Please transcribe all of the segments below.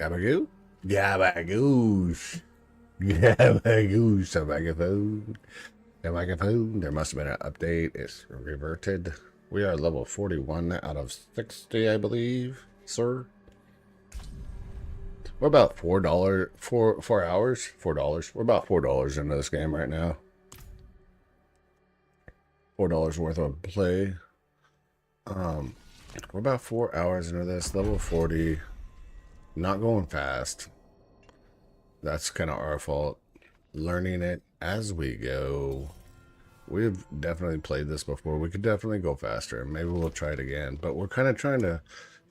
Gabagoo? Gabagoosh. Gabagoosh. A megaphone. A megaphone. There must have been an update. It's reverted. We are level 41 out of 60, I believe, sir. We're about $4, 4 hours, $4. We're about $4 into this game right now. $4 worth of play. We're about 4 hours into this, level 40. Not going fast. That's kind of our fault. Learning it as we go. We've definitely played this before. We could definitely go faster. Maybe we'll try it again. But we're kind of trying to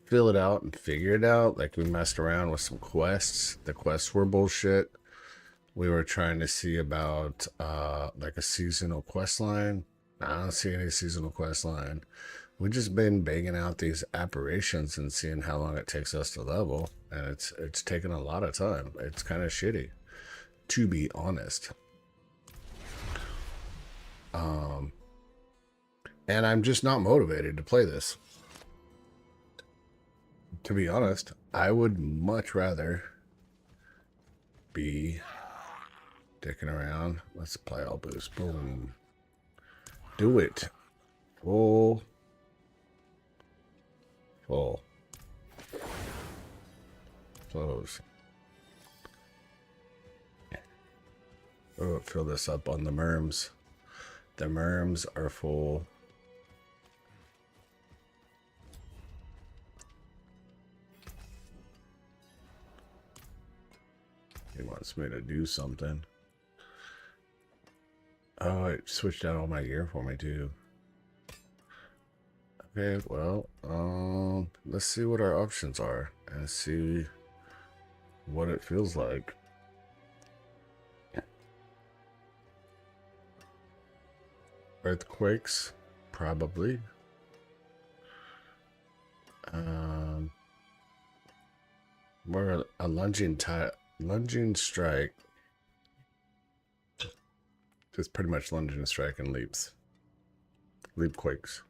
fill it out and figure it out. Like, we messed around with some quests. The quests were bullshit. We were trying to see about like a seasonal quest line. I don't see any seasonal quest line. We've just been banging out these apparitions and seeing how long it takes us to level, and it's taken a lot of time. It's kind of shitty, to be honest. And I'm just not motivated to play this. To be honest, I would much rather be dicking around. Let's play all boost. Boom. Do it. Full. Full. Close. Oh, fill this up on the merms. The merms are full. He wants me to do something. Oh, it switched out all my gear for me too. Okay, well, let's see what our options are and see what it feels like. Earthquakes, probably. More a lunging strike. Just pretty much lunging strike and leaps. Leap quakes.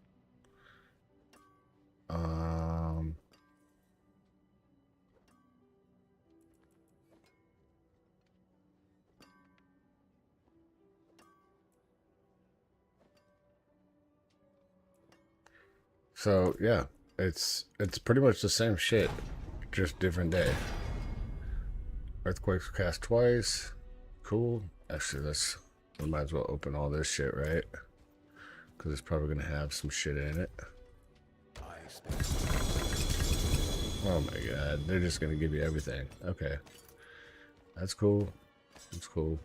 So yeah, it's pretty much the same shit, just different day. Earthquakes cast twice. Cool. Actually, we might as well open all this shit, right? Because it's probably gonna have some shit in it. Oh my god, they're just gonna give you everything. Okay. That's cool. That's cool.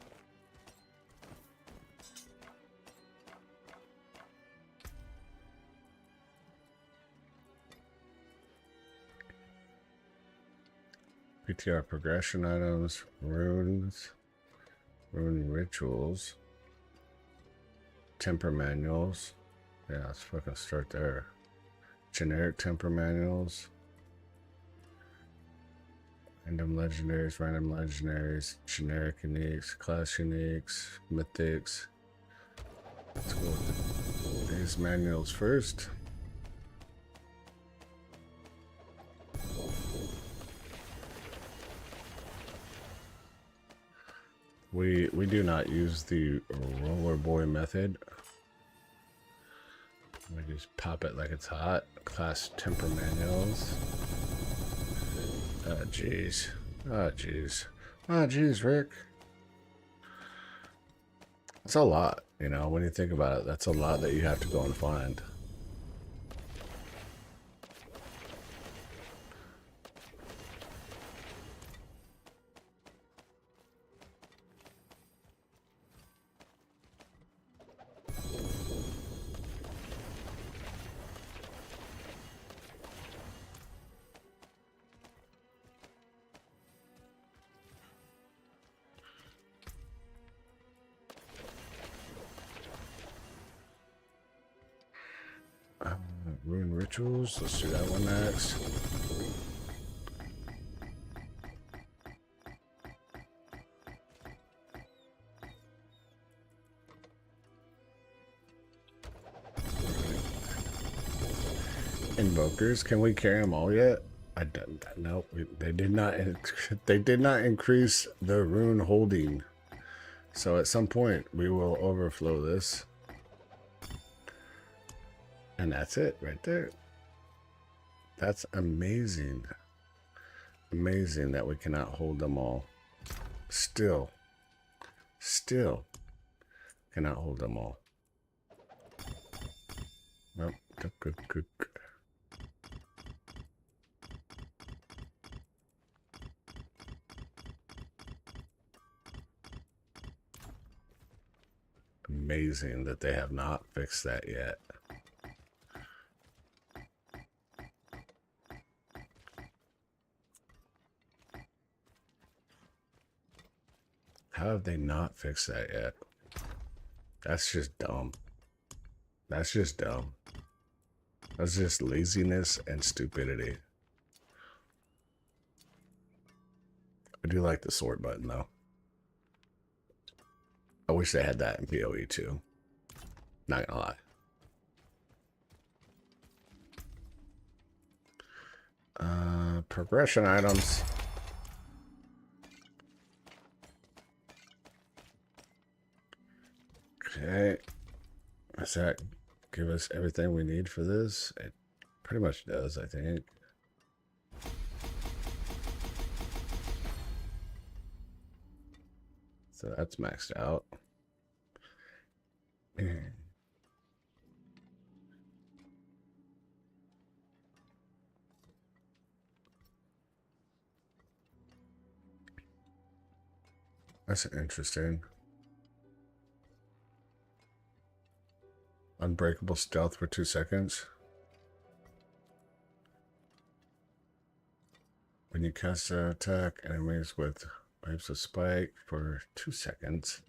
PTR progression items, runes, rune rituals, temper manuals. Yeah, let's fucking start there. Generic temper manuals. Random legendaries, generic uniques, class uniques, mythics. Let's go with these manuals first. We do not use the roller boy method. We just pop it like it's hot. Class temper manuals. Oh jeez. Oh jeez. Oh jeez, Rick. That's a lot, you know, when you think about it. That's a lot that you have to go and find. Rune rituals. Let's do that one next. Invokers. Can we carry them all yet? I don't no. They did not. They did not increase the rune holding. So at some point we will overflow this, and that's it right there. That's amazing. Amazing that we cannot hold them all. Still cannot hold them all. Nope. Amazing that they have not fixed that yet. How have they not fixed that yet? That's just dumb. That's just dumb. That's just laziness and stupidity. I do like the sort button though. I wish they had that in PoE too. Not gonna lie. Progression items. Okay. Does that give us everything we need for this? It pretty much does, I think. So that's maxed out. That's interesting. Unbreakable stealth for 2 seconds. When you cast an attack, enemies with waves of spike for 2 seconds.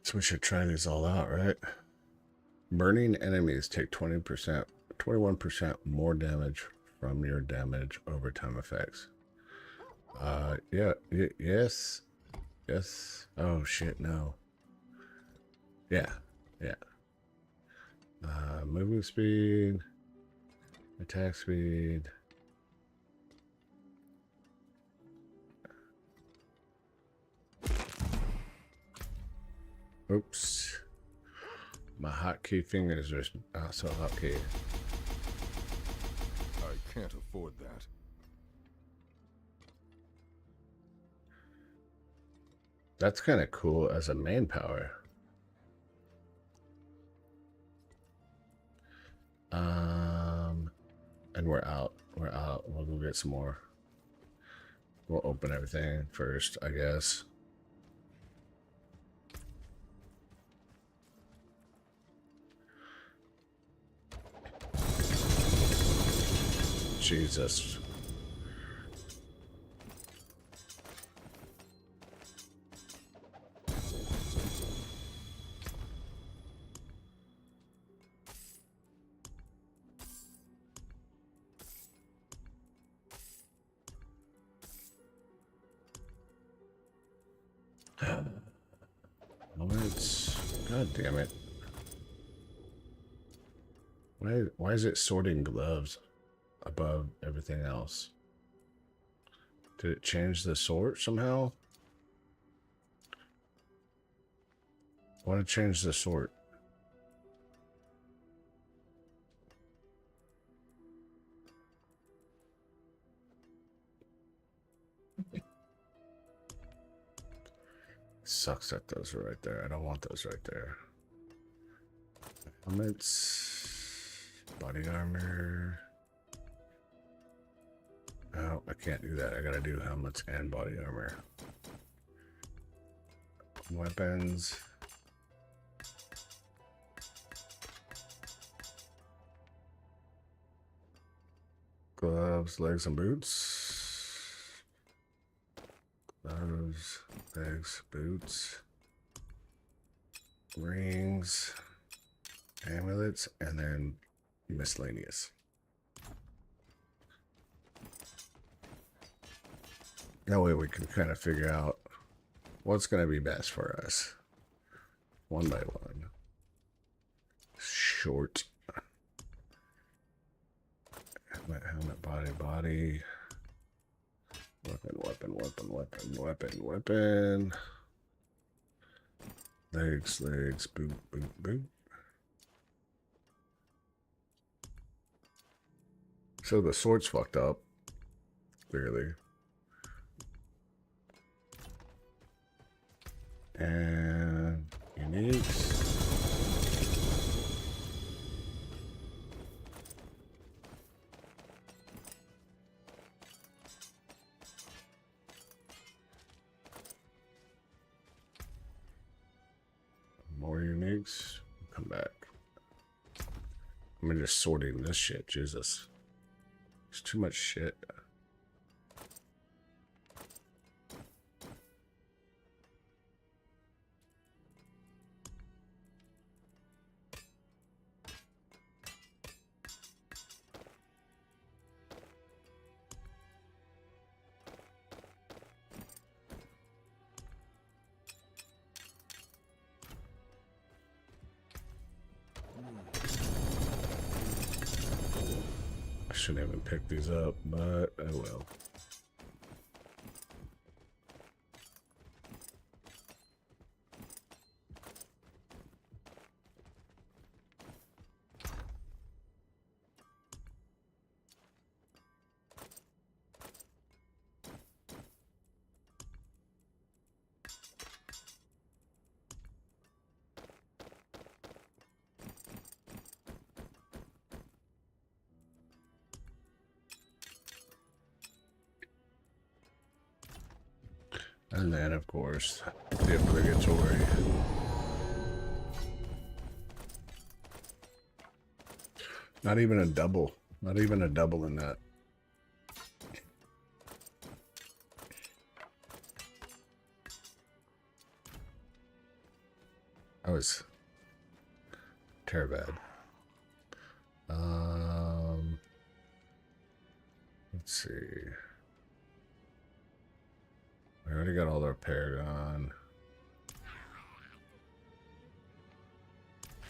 So we should try these all out, right? Burning enemies take 20%, 21% more damage from your damage over time effects. Yeah, yes. Oh shit, no. Yeah. Movement speed, attack speed. Oops. My hotkey fingers are so hotkey. I can't afford that. That's kind of cool as a main power. And we're out. We'll go get some more. We'll open everything first, I guess. Jesus. God damn it. Why is it sorting gloves above everything else? Did it change the sort somehow? I want to change the sort. Sucks that those are right there. I don't want those right there. Helmets, body armor. Oh, I can't do that. I gotta do helmets and body armor. Weapons. Gloves, legs, and boots. Gloves, legs, boots. Rings, amulets, and then miscellaneous. That way we can kind of figure out what's going to be best for us. One by one. Short. Helmet, body. Weapon. Legs, boot. So the sword's fucked up. Clearly. And uniques. More uniques. Come back. I'm just sorting this shit. Jesus. There's too much shit. I shouldn't even pick these up, but I will. And then, of course, the obligatory. Not even a double. Not even a double in that. I was terrible. Let's see. We already got all our Paragon.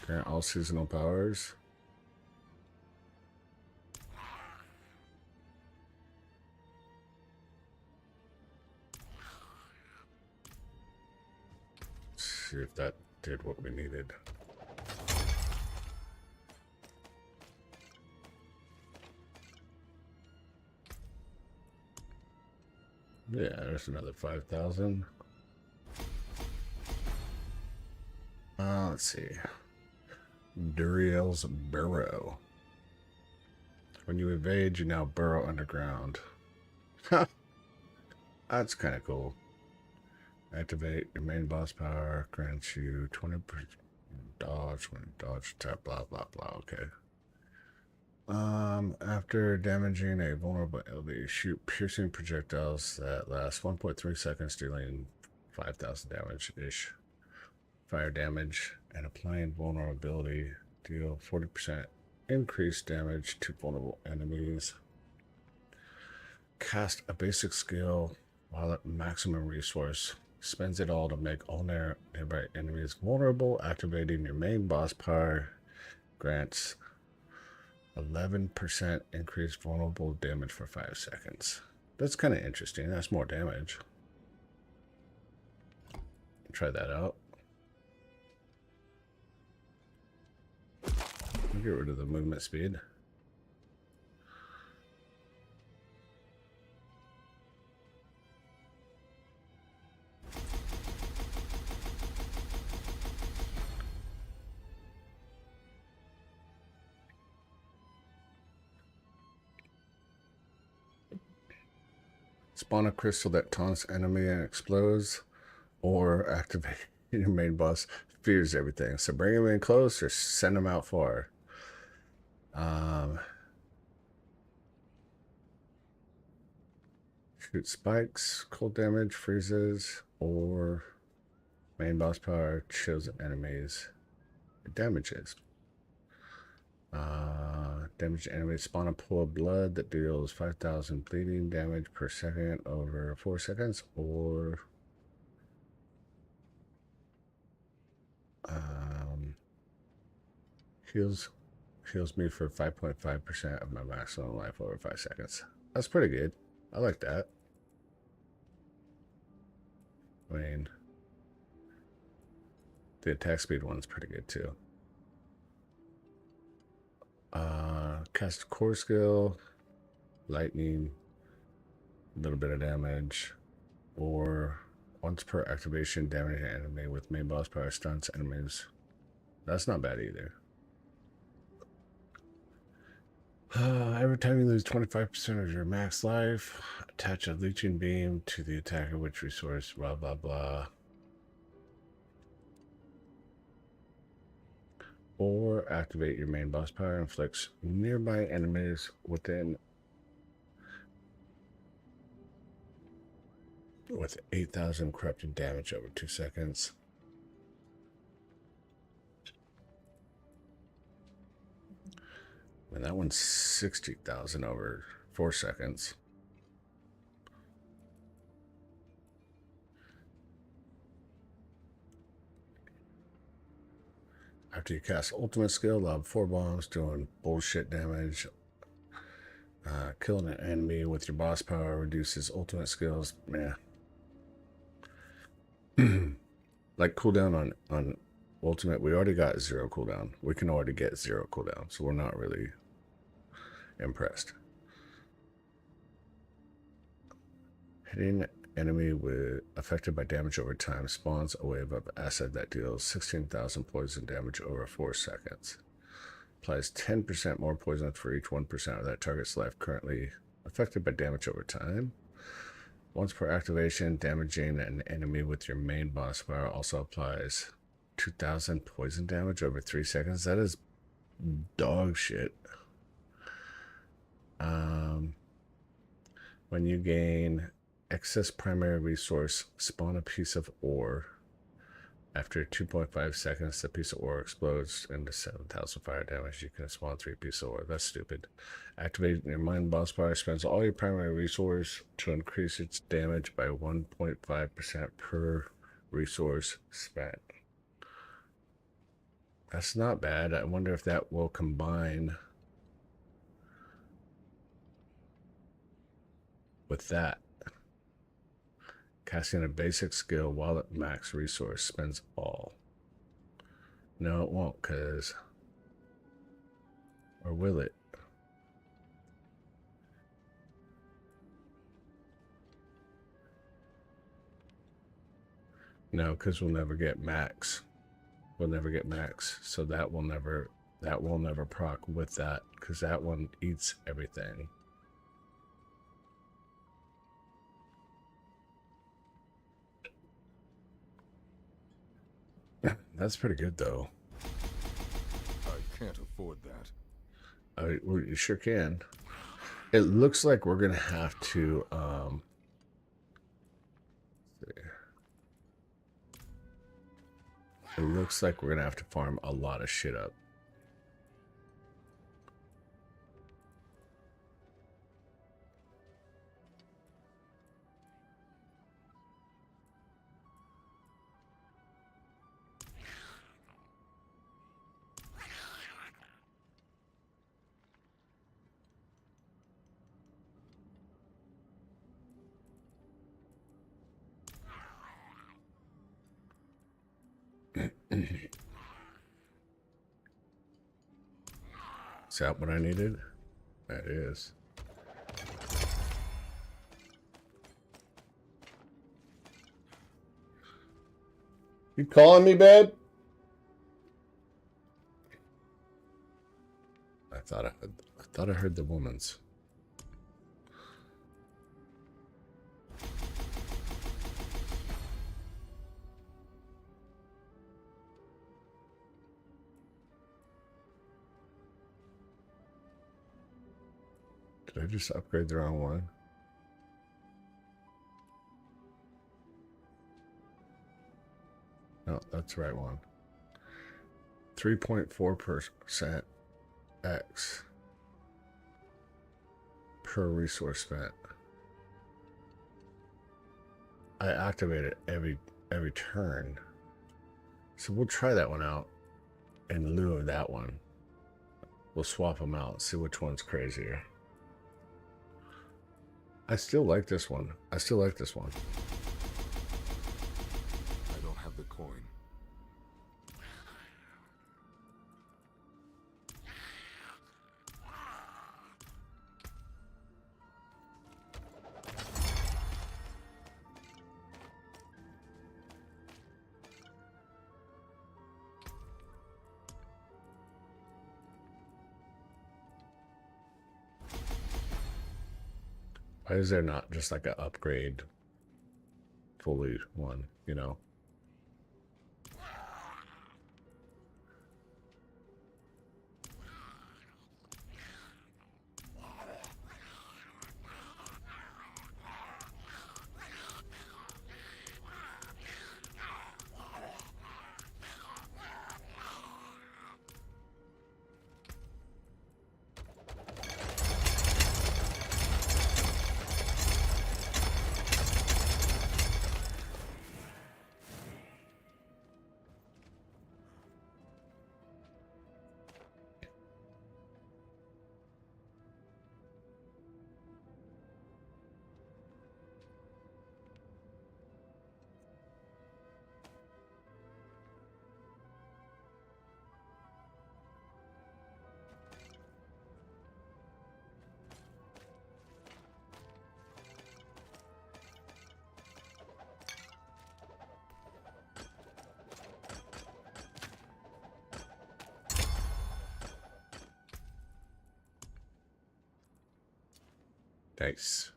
Grant all seasonal powers. Let's see if that did what we needed. Yeah, there's another 5,000. Let's see. Duriel's Burrow. When you evade, you now burrow underground. That's kind of cool. Activate your main boss power. Grants you 20% dodge when dodge tap. Blah blah blah. Okay. After damaging a vulnerable enemy, shoot piercing projectiles that last 1.3 seconds, dealing 5,000 damage-ish. Fire damage and applying vulnerability, deal 40% increased damage to vulnerable enemies. Cast a basic skill while at maximum resource. Spends it all to make all nearby enemies vulnerable. Activating your main boss power grants 11% increased vulnerable damage for 5 seconds. That's kind of interesting. That's more damage. Try that out. I'll get rid of the movement speed. Spawn a crystal that taunts enemy and explodes, or activate your main boss fears everything. So bring him in close or send him out far. Shoot spikes, cold damage, freezes, or main boss power chills enemies. It damages. Damage enemies spawn a pool of blood that deals 5,000 bleeding damage per second over 4 seconds, or heals me for 5.5% of my maximum life over 5 seconds. That's pretty good. I like that. I mean, the attack speed one's pretty good too. Cast core skill, lightning, a little bit of damage, or once per activation, damage an enemy with main boss power stunts enemies. That's not bad either. Every time you lose 25% of your max life, attach a leeching beam to the attacker, which resource, blah, blah, blah. Or activate your main boss power, inflicts nearby enemies with 8,000 corrupted damage over 2 seconds. And that one's 60,000 over 4 seconds. After you cast ultimate skill, lob 4 bombs doing bullshit damage. Killing an enemy with your boss power reduces ultimate skills. Meh. Like cooldown on ultimate, we already got 0 cooldown. We can already get 0 cooldown, so we're not really impressed. Hitting enemy with affected by damage over time spawns a wave of acid that deals 16,000 poison damage over 4 seconds. Applies 10% more poison for each 1% of that target's life currently affected by damage over time. Once per activation, damaging an enemy with your main boss power also applies 2,000 poison damage over 3 seconds. That is dog shit. When you gain excess primary resource, spawn a piece of ore. After 2.5 seconds, the piece of ore explodes into 7,000 fire damage. You can spawn 3 pieces of ore. That's stupid. Activating your main boss power spends all your primary resource to increase its damage by 1.5% per resource spent. That's not bad. I wonder if that will combine with that. Casting a basic skill while at max resource spends all. No, it won't, because... Or will it? No, because we'll never get max. We'll never get max. So that will never proc with that, because that one eats everything. That's pretty good, though. I can't afford that. Well, you sure can. It looks like we're going to have to... It looks like we're going to have to farm a lot of shit up. Is that what I needed? That is. You calling me, babe? I thought I heard the woman's. Did I just upgrade the wrong one? No, that's the right one. 3.4% X per resource spent. I activate it every turn. So we'll try that one out in lieu of that one. We'll swap them out, see which one's crazier. I still like this one. I still like this one. I don't have the coin. Why is there not just like an upgrade fully one, you know? Nice.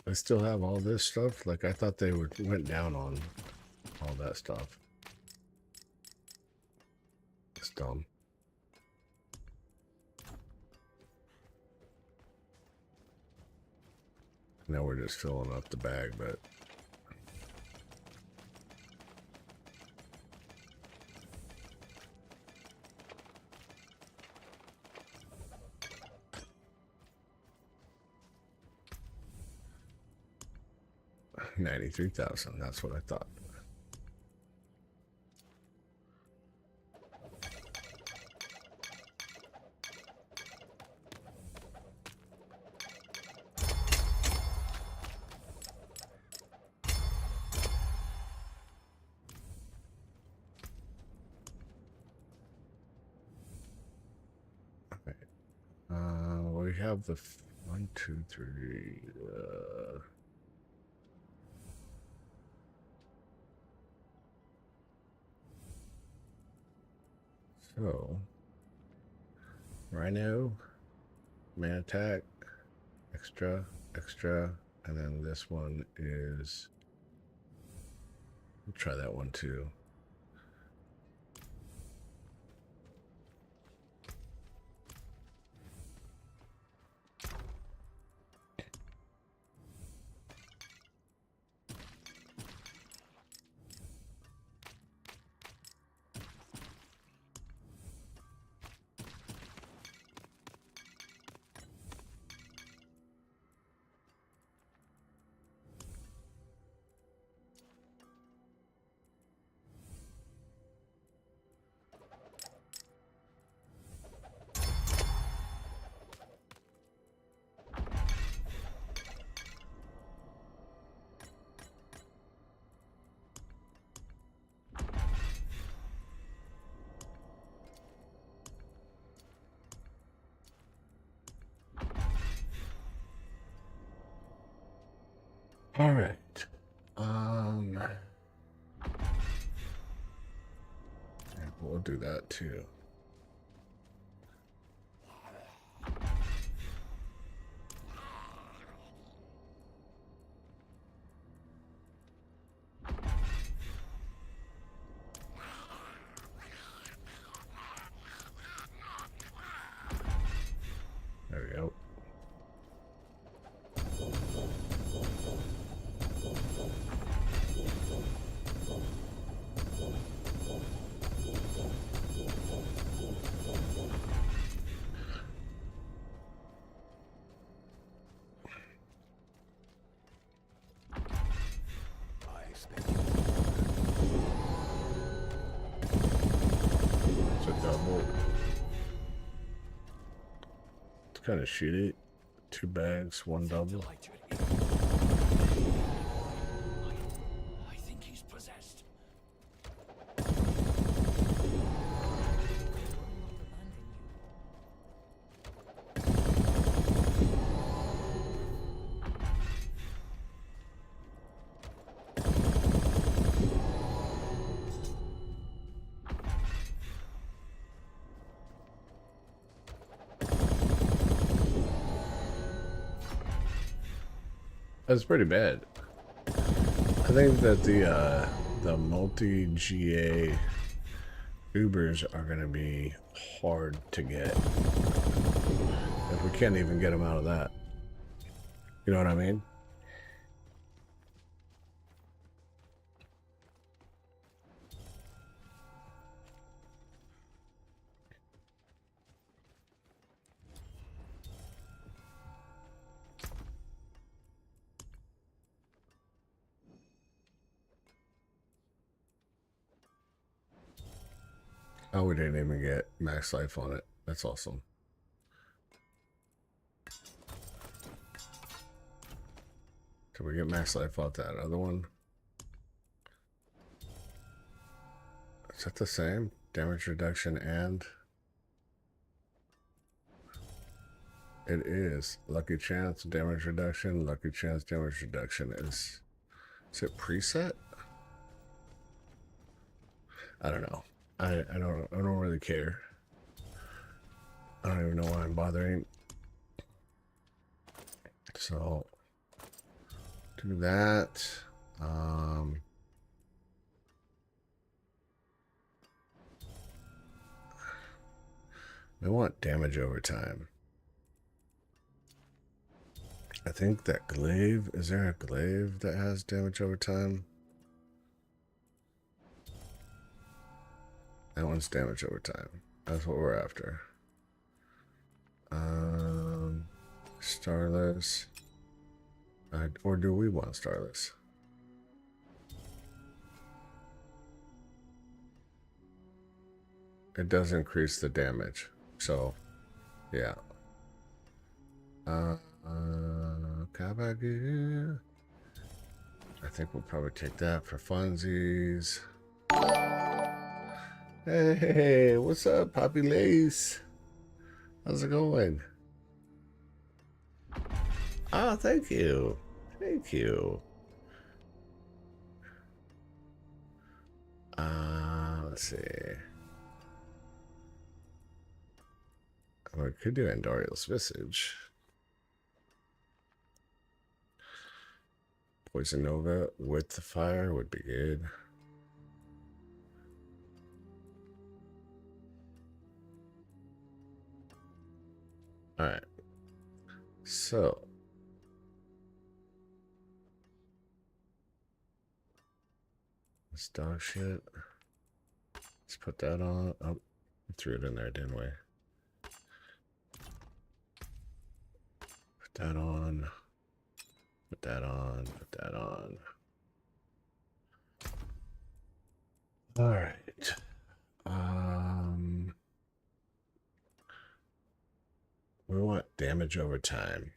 I still have all this stuff. Like I thought they went down on all that stuff. It's dumb. Now we're just filling up the bag, but $93,000. That's what I thought. Okay. We have the 1, 2, 3. So, Rhino, man attack, extra, and then this one is, we'll try that one too. All right. We'll do that too. There we go. It's a double. It's kind of shitty. 2 bags, 1 double. I think he's possessed. That's pretty bad. I think that the multi-GA Ubers are going to be hard to get. If we can't even get them out of that. You know what I mean? Oh, we didn't even get max life on it. That's awesome. Can we get max life off that other one? Is that the same? Damage reduction and... It is. Lucky chance, damage reduction. Lucky chance, damage reduction. Is it preset? I don't know. I don't really care. I don't even know why I'm bothering. So do that. I want damage over time. I think that glaive, is there a glaive that has damage over time? That one's damage over time. That's what we're after. Starless. Or do we want Starless? It does increase the damage. So, yeah. Kabagi. I think we'll probably take that for funsies. Hey, what's up, Poppy Lace? How's it going? Oh, thank you. Thank you. Let's see. Oh, we could do Andoriel's Visage. Poison Nova with the fire would be good. Alright. So. This dog shit. Let's put that on. Oh, we threw it in there, didn't we? Put that on. Put that on. Put that on. Alright. We want damage over time.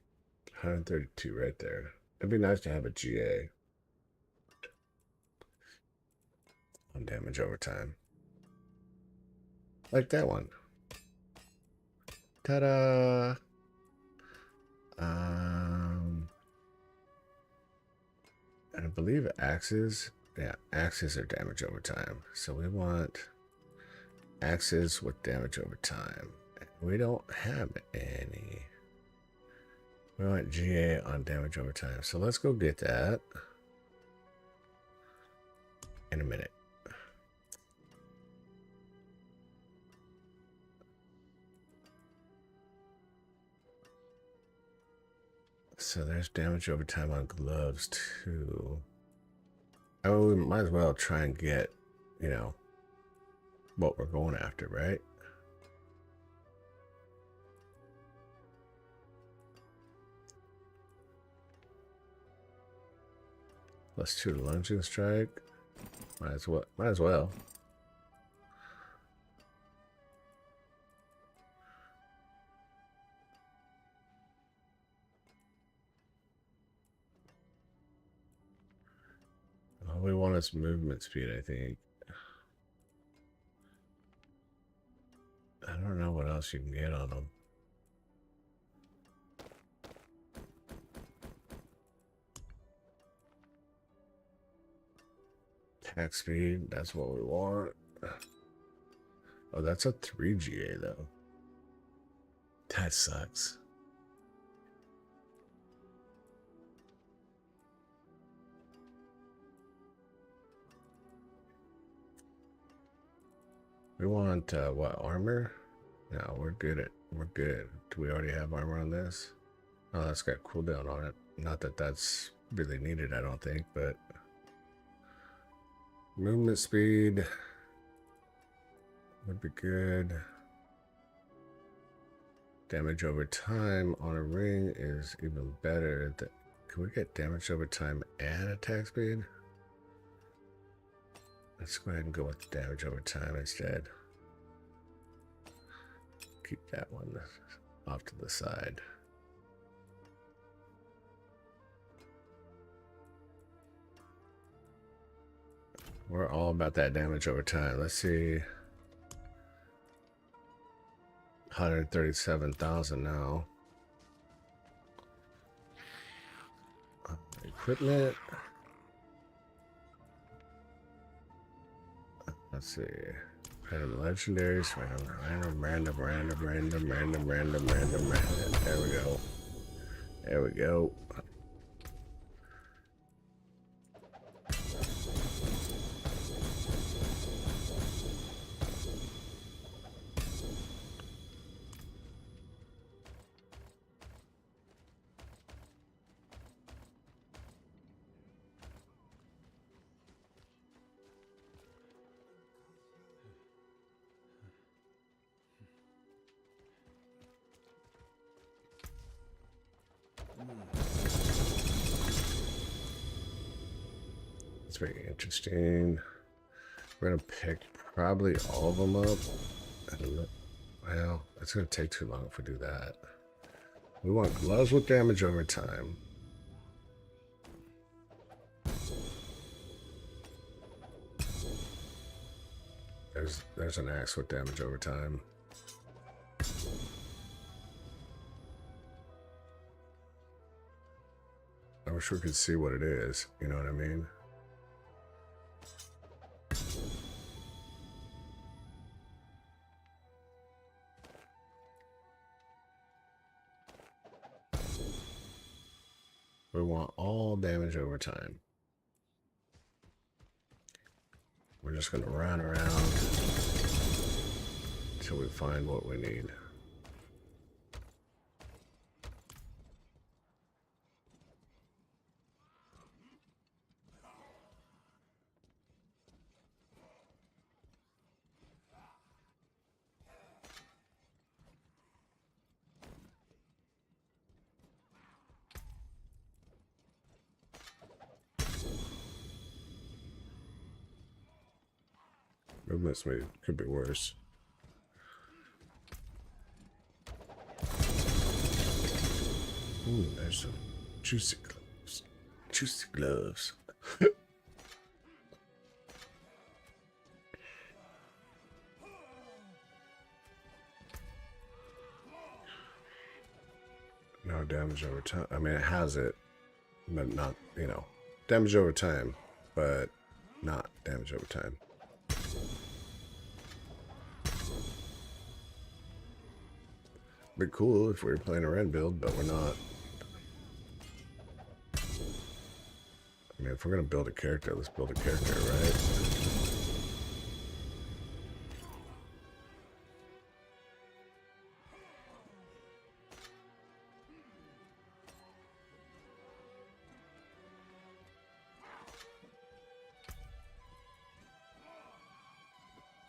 132 right there. It'd be nice to have a GA on damage over time. Like that one. Ta-da! I believe axes. Yeah, axes are damage over time. So we want Axes with damage over time. We don't have any. We want GA on damage over time. So let's go get that in a minute. So there's damage over time on gloves too. Oh, we might as well try and get, you know, what we're going after, right? +2 to lunging strike. Might as well. Might as well. All we want is movement speed, I think. I don't know what else you can get on them. Attack speed, that's what we want. Oh, that's a 3 GA though. That sucks. We want what, armor? No, we're good. We're good. Do we already have armor on this? Oh, that's got cooldown on it. Not that that's really needed, I don't think, but movement speed would be good. Damage over time on a ring is even better. Can we get damage over time and attack speed? Let's go ahead and go with damage over time instead. Keep that one off to the side. We're all about that damage over time. Let's see. 137,000 now. Equipment. Let's see. Random legendaries. Random. There we go. There we go. It's very interesting. We're gonna pick probably all of them up. Well, it's gonna take too long if we do that. We want gloves with damage over time. There's an axe with damage over time. I wish we could see what it is, you know what I mean? We want all damage over time. We're just gonna run around until we find what we need. Movement speed could be worse. Ooh, there's some juicy gloves. Juicy gloves. No damage over time. I mean, it has it, but not, you know, damage over time, but not damage over time. Be cool if we were playing a red build, but we're not. I mean, if we're gonna build a character, let's build a character, right?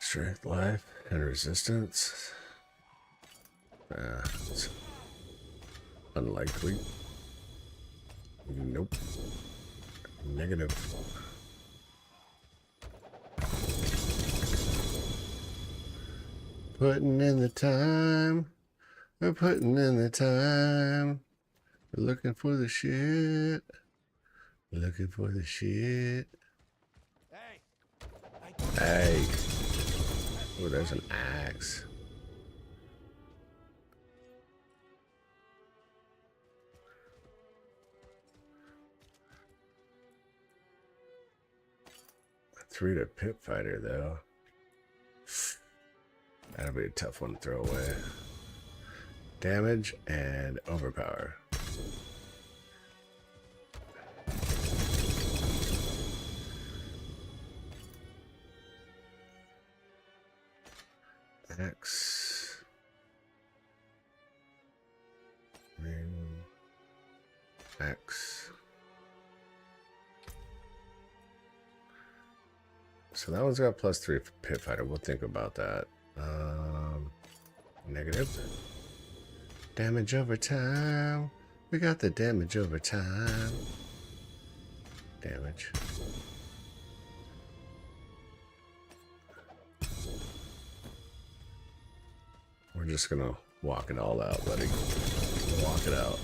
Strength, life, and resistance. It's unlikely. Nope. Negative. Putting in the time. We're putting in the time. We're looking for the shit. Looking for the shit. Hey. Oh, there's an axe. A 3 to pit fighter, though. That'll be a tough one to throw away. Damage and overpower. X. Ring. X. So that one's got +3 for pit fighter. We'll think about that. Negative. Damage over time. We got the damage over time. Damage. We're just gonna walk it all out, buddy. Walk it out.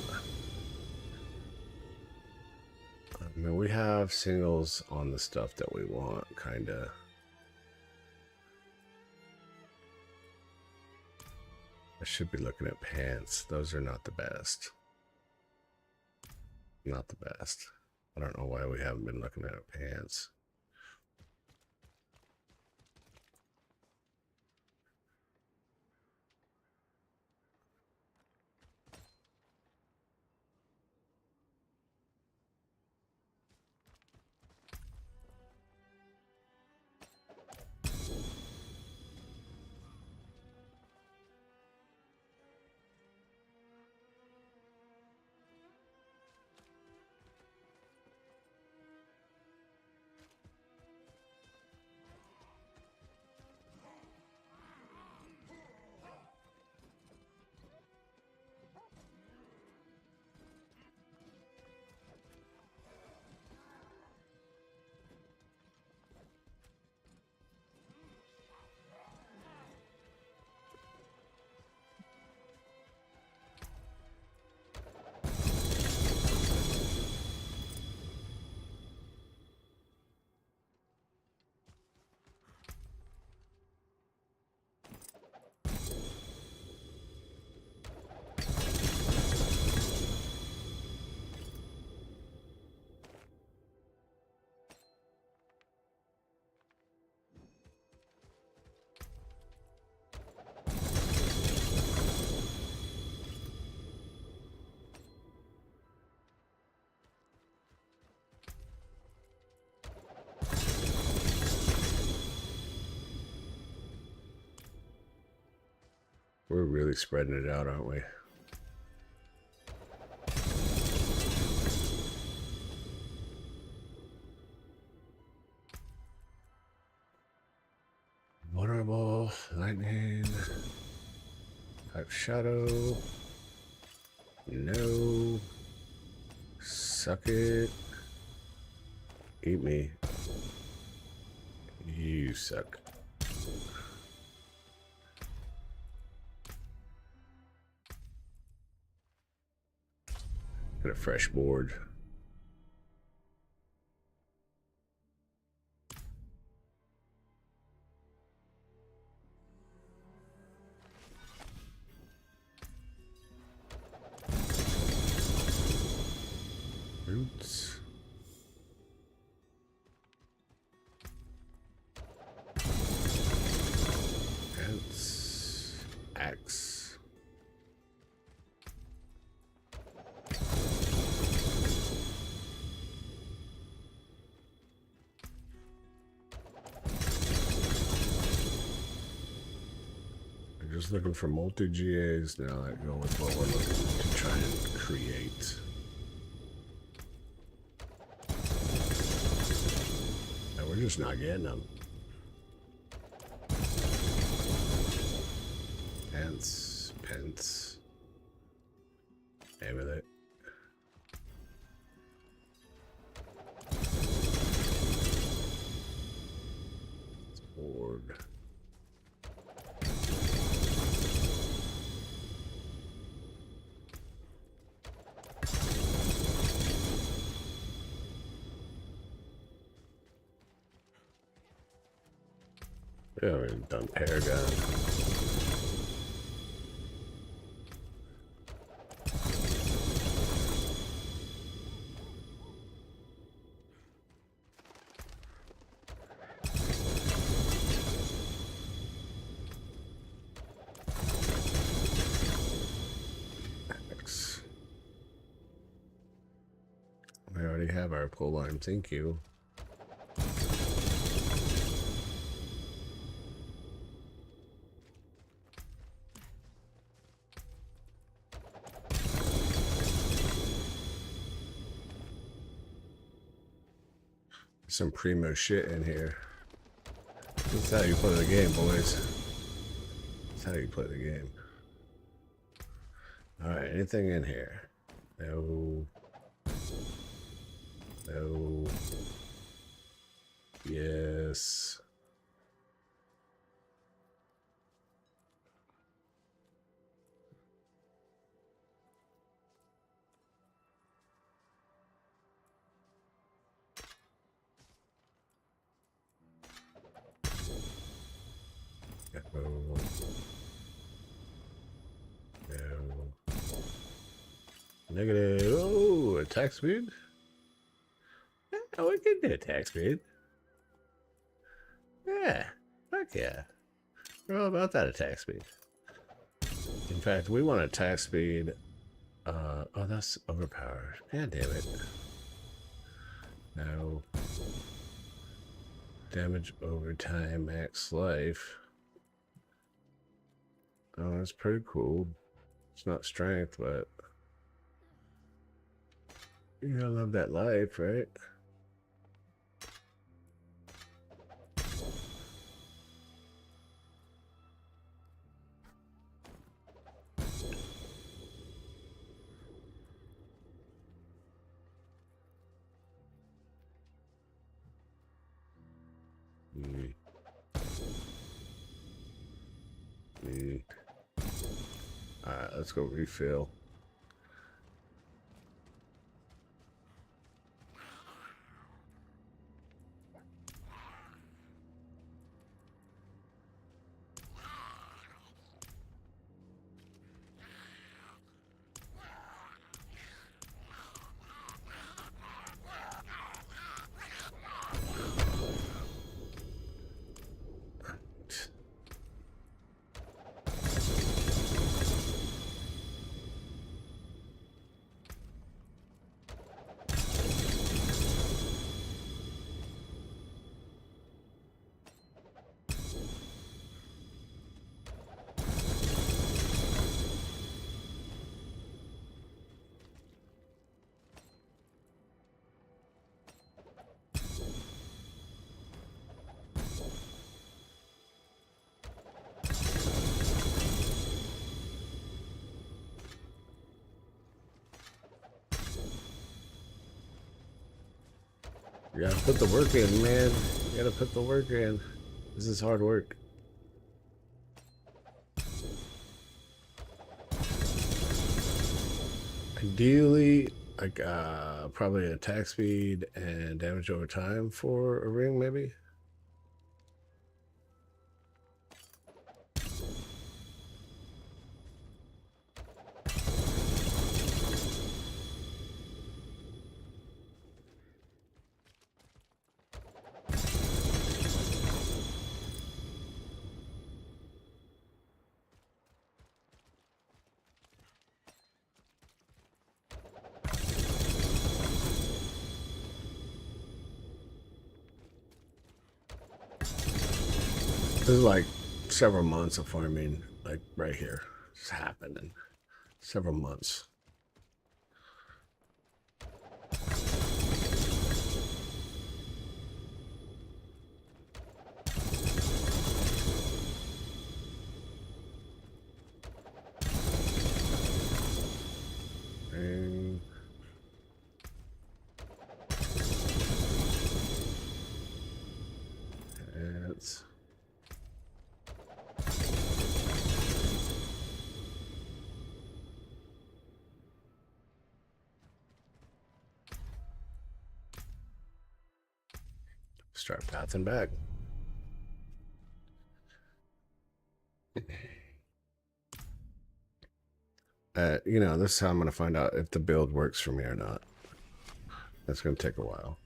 I mean, we have singles on the stuff that we want, kinda. I should be looking at pants. Those are not the best. Not the best. I don't know why we haven't been looking at pants. We're really spreading it out, aren't we? Vulnerable, lightning, type shadow, no, suck it, eat me, you suck. Get a fresh board. Roots. Ants. Axe. was looking for multi-GAs. Now I go with what we're looking to try and create. And we're just not getting them. Pence. Aim with it. Board. Yeah, we've done Paragon. We already have our pull line, thank you. Some primo shit in here. That's how you play the game, boys. That's how you play the game. Alright, anything in here? No. No. Yes. No. No. Negative. Oh, attack speed? Yeah, we can do attack speed. Yeah. Fuck yeah. We're all about that attack speed. In fact, we want attack speed. Oh, that's overpowered. God damn it. No. Damage over time, max life. Oh, that's pretty cool. It's not strength, but you gotta love that life, right? Alright, let's go refill. You gotta put the work in, man. You gotta put the work in. This is hard work. Ideally, like probably attack speed and damage over time for a ring, maybe. This is like several months of farming like right here. It's happened in several months. And it's start pathing back. You know, this is how I'm going to find out if the build works for me or not. That's going to take a while.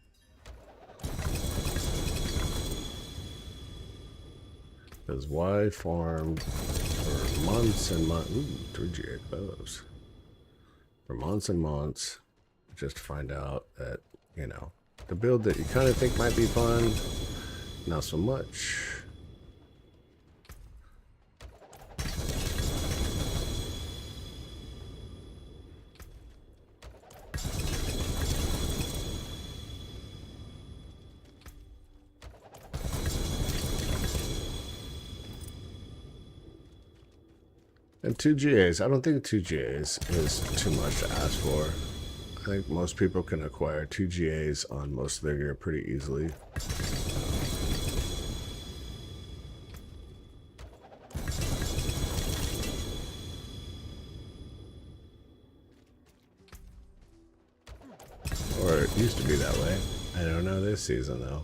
Because why farm for months and months? Ooh, 3GA close. For months and months, just to find out that, you know, the build that you kind of think might be fun, not so much. And 2GAs, I don't think 2GAs is too much to ask for. I think most people can acquire 2GAs on most of their gear pretty easily. Or it used to be that way. I don't know this season though.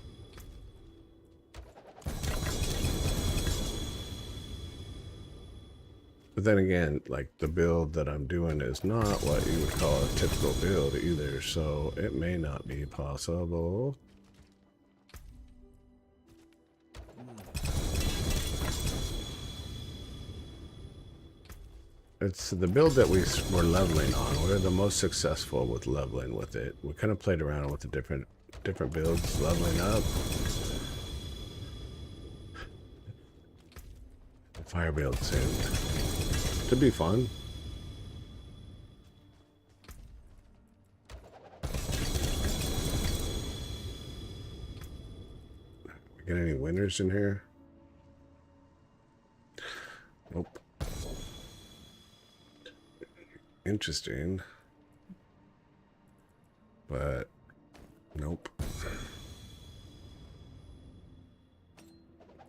But then again, like the build that I'm doing is not what you would call a typical build either, so it may not be possible. It's the build that we're leveling on. We're the most successful with leveling with it. We kind of played around with the different builds, leveling up. The fire build seemed to be fun. We get any winners in here? Nope. Interesting. But nope.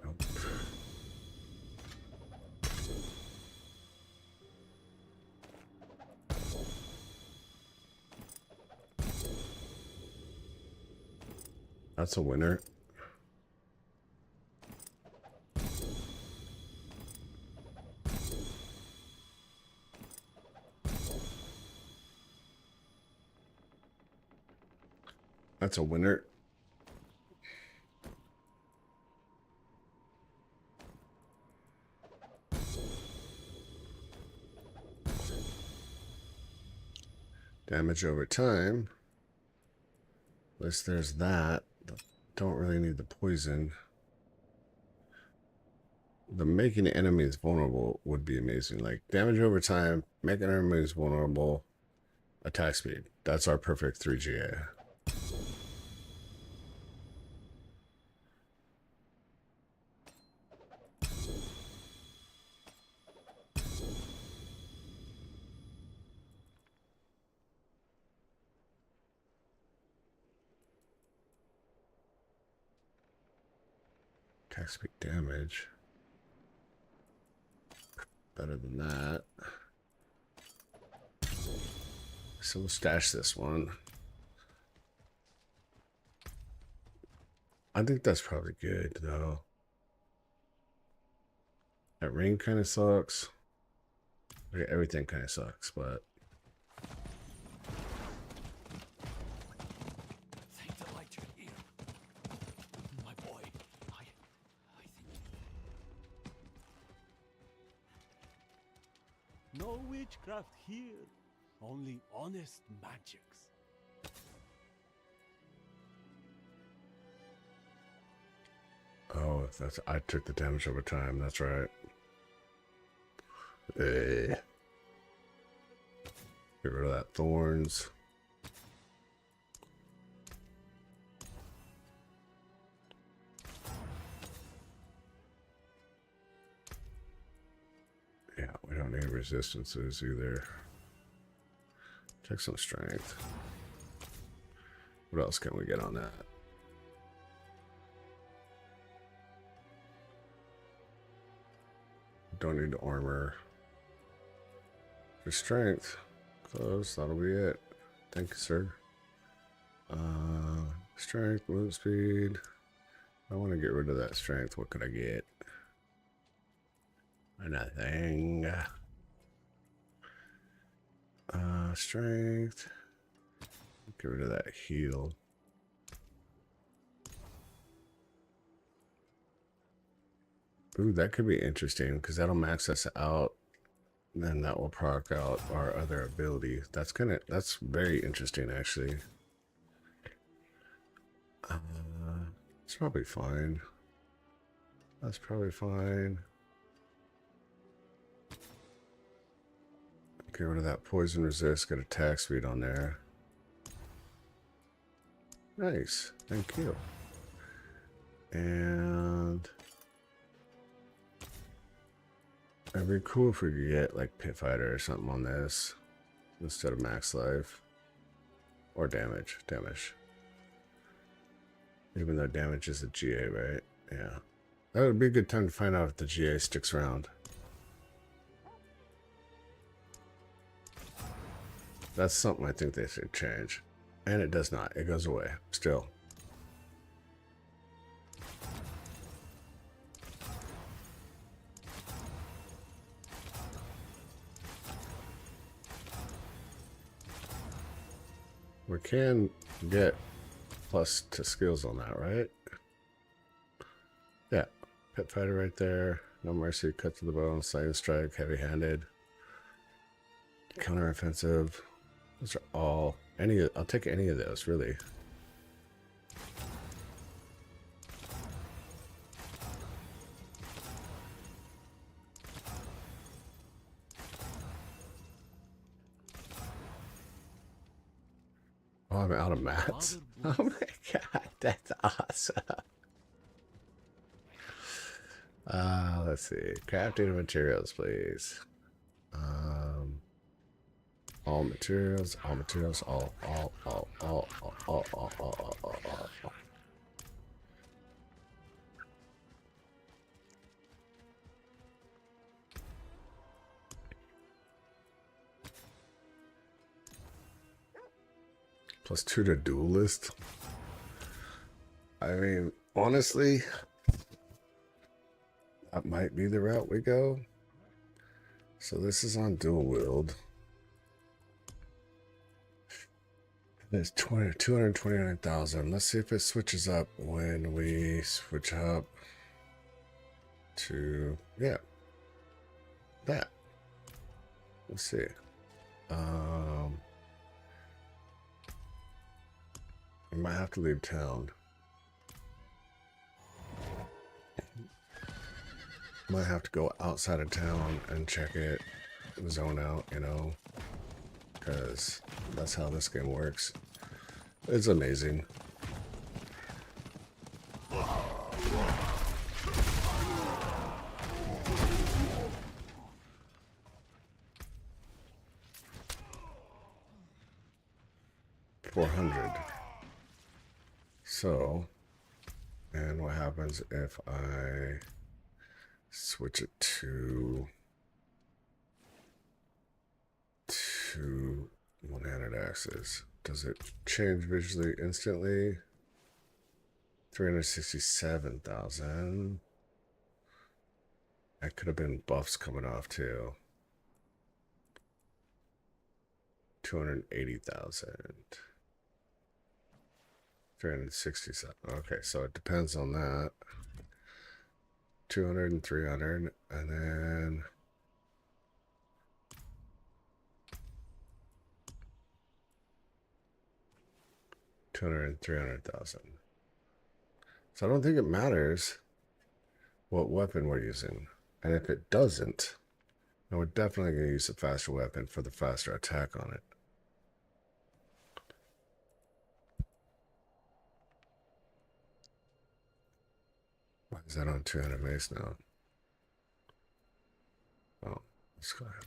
Nope. That's a winner. That's a winner. Damage over time. At least there's that. Don't really need the poison. The making enemies vulnerable would be amazing. Like damage over time, making enemies vulnerable, attack speed. That's our perfect 3GA. Attack speed damage. Better than that. So we'll stash this one. I think that's probably good though. That ring kind of sucks. Okay, everything kind of sucks, but Thank the light you're here. My boy, I think... No witchcraft here, only honest magics. oh, that's I took the damage over time. That's right. Get rid of that thorns. Yeah, we don't need resistances either. Check some strength. What else can we get on that? Don't need armor. For strength. Close, that'll be it. Thank you, sir. Strength, movement speed. I want to get rid of that strength. What could I get? Nothing. Strength. Get rid of that heal. Ooh, that could be interesting because that'll max us out. Then that will proc out our other ability. That's very interesting actually. It's probably fine. That's probably fine. Get rid of that poison resist, get attack speed on there. Nice, thank you. And it'd be cool if we could get like Pit Fighter or something on this instead of max life. Or damage. Even though damage is a GA, right? Yeah. That would be a good time to find out if the GA sticks around. That's something I think they should change. And it does not. It goes away. Still. We can get plus to skills on that, right? Yeah. Pit Fighter right there. No mercy, cut to the bone, slaying strike, heavy-handed. Counter-offensive. Those are all I'll take any of those, really. Oh, I'm out of mats. Oh my god, that's awesome. Let's see. Crafting materials, please. All materials, all. +2 to duelist. I mean, honestly, that might be the route we go. So this is on dual wield. There's 229,000. Let's see if it switches up when we switch up to, yeah, that. Let's see. I might have to leave town. Might have to go outside of town and check it, zone out, you know, because that's how this game works. It's amazing. $400. So, and what happens if I switch it to one-handed axes? Does it change visually instantly? 367,000. That could have been buffs coming off too. 280,000. 367. Okay, so it depends on that. 200 and 300, and then $200 and 300,000. So I don't think it matters what weapon we're using. And if it doesn't, And we're definitely going to use the faster weapon for the faster attack on it. Why is that on 200 mace now? Oh, let's go ahead.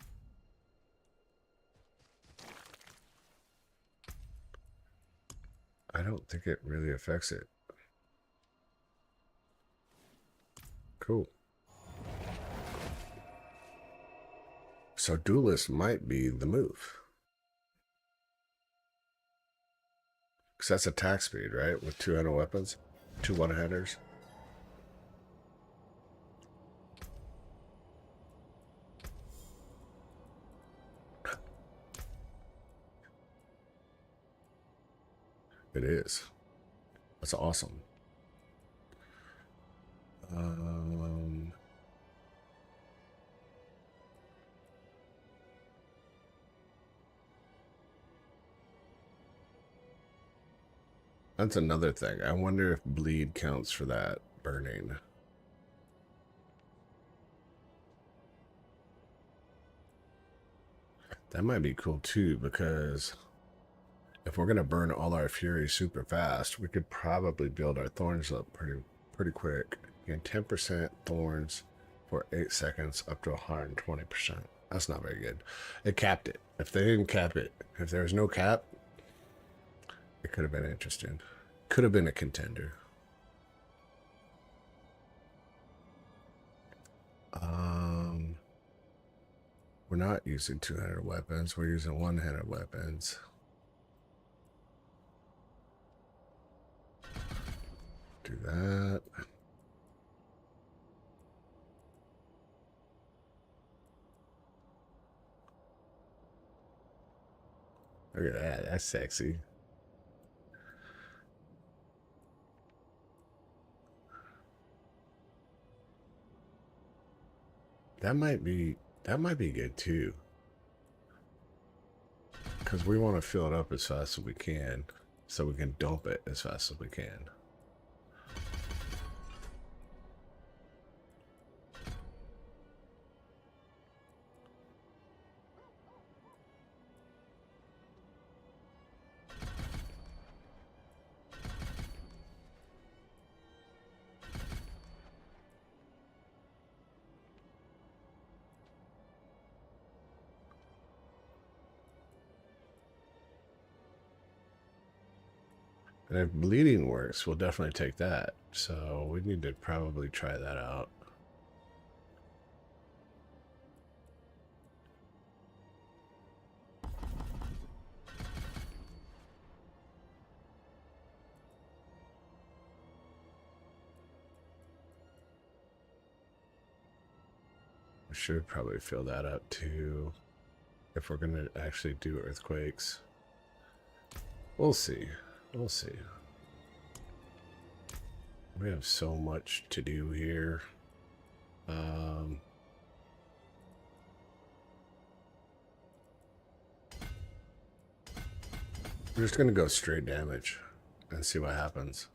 I don't think it really affects it. Cool. So duelist might be the move. Because that's attack speed, right? With 200 weapons, 2 one-hitters. It is. That's awesome. That's another thing. I wonder if bleed counts for that burning. That might be cool too, because if we're gonna burn all our fury super fast, we could probably build our thorns up pretty quick. Again, 10% thorns for 8 seconds up to 120%. That's not very good. It capped it. If they didn't cap it, if there was no cap, it could have been interesting. Could have been a contender. We're not using 200 weapons. We're using 100 weapons. Do that. Look at that. That's sexy. That might be good too. Because we want to fill it up as fast as we can, so we can dump it as fast as we can. And if bleeding works, we'll definitely take that. So we need to probably try that out. We should probably fill that up too, if we're going to actually do earthquakes. We'll see. We'll see. We have so much to do here. We're just going to go straight damage and see what happens.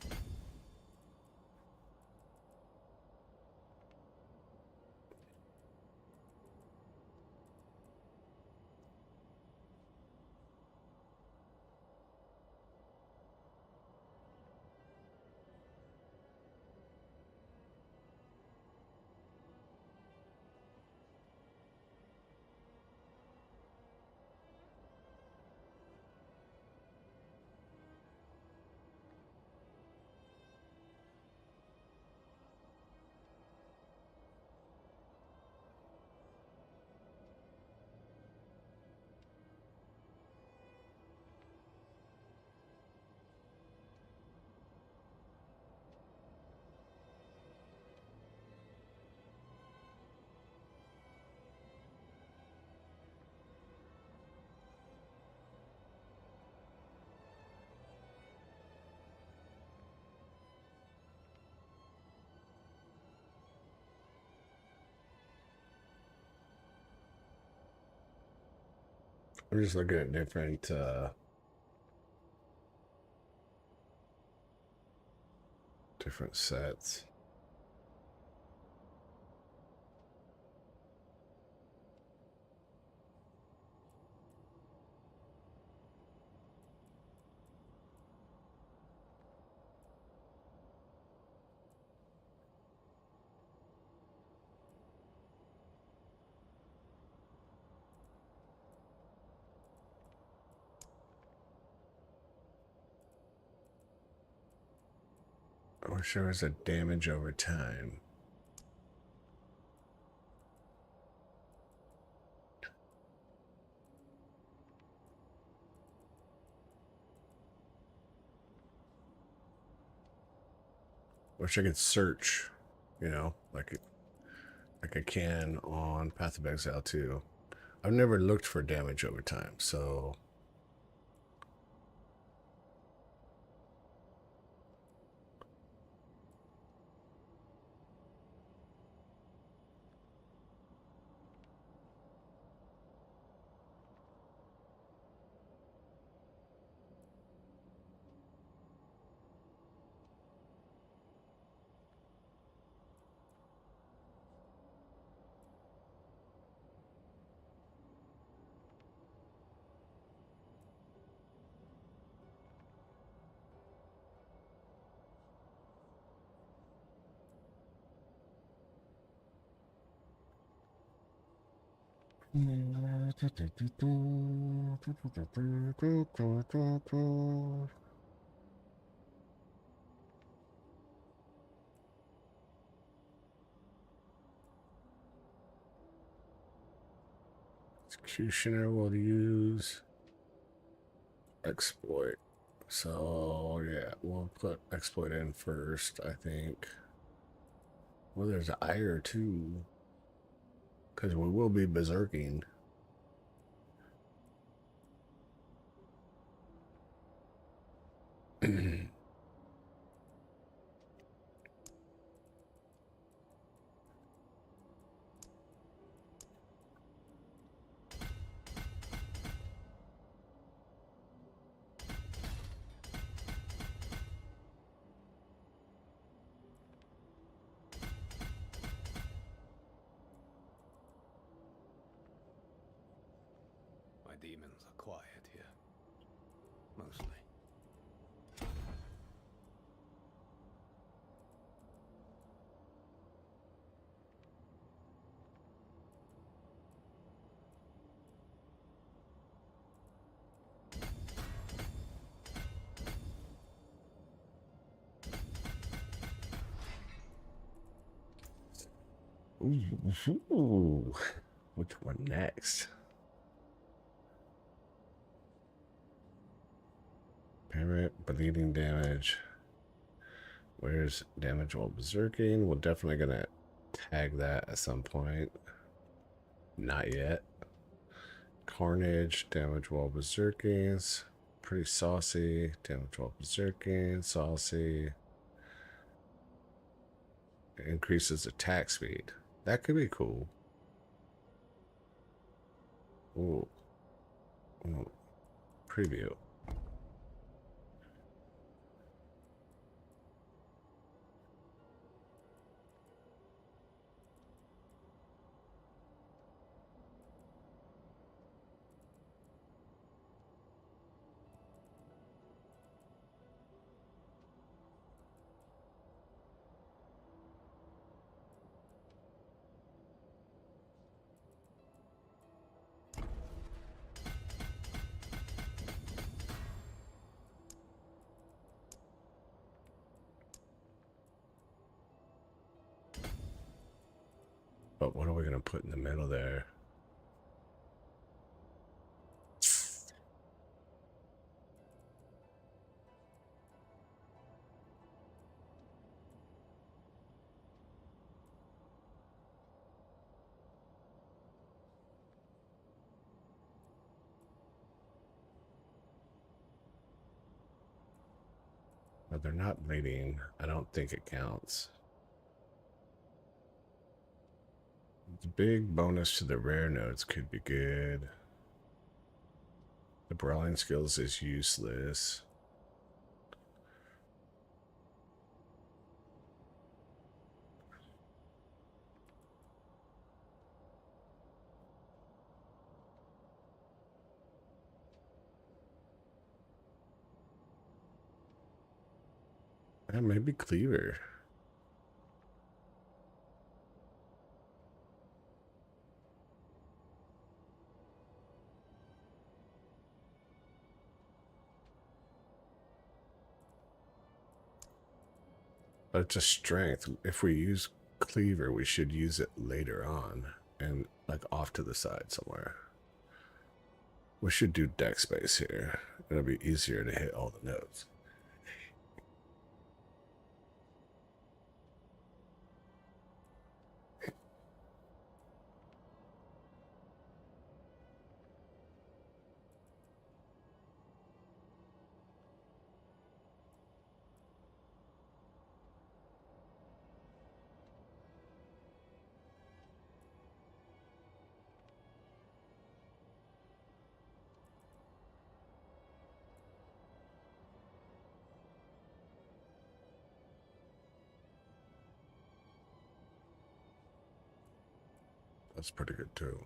We're just looking at different sets. I wish there was a damage over time. Wish I could search, you know, like I can on Path of Exile 2. I've never looked for damage over time, so Executioner will use exploit. So yeah, we'll put exploit in first, I think. Well, there's ire too, because we will be berserking. My demons are quiet here. Mostly. Ooh, which one next? Parrot, bleeding damage. Where's damage while berserking? We're definitely gonna tag that at some point. Not yet. Carnage, damage while berserking. Pretty saucy. Damage while berserking, saucy. Increases attack speed. That could be cool. Ooh. Ooh. Preview. But what are we going to put in the middle there? But they're not bleeding. I don't think it counts. The big bonus to the rare nodes could be good. The brawling skills is useless. Maybe Cleaver. But it's a strength. If we use cleaver, we should use it later on and like off to the side somewhere. We should do deck space here. It'll be easier to hit all the nodes. That's pretty good too.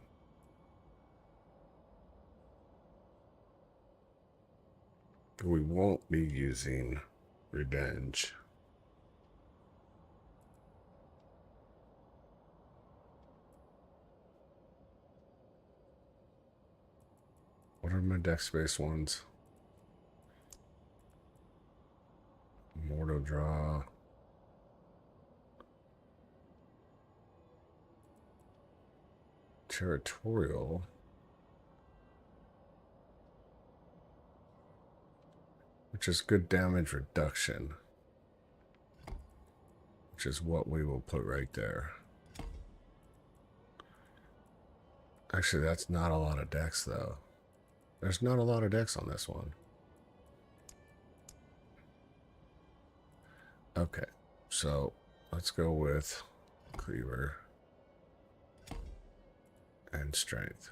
We won't be using revenge. What are my deck space ones? Mortal draw. Territorial. Which is good damage reduction. Which is what we will put right there. Actually, that's not a lot of decks though. There's not a lot of decks on this one. Okay, so let's go with cleaver and strength.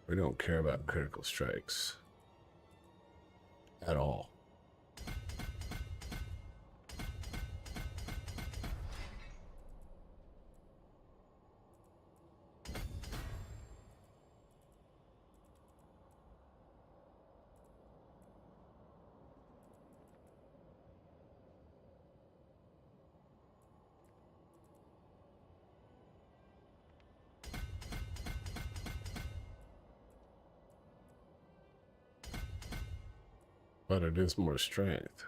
We don't care about critical strikes at all. But it is more strength.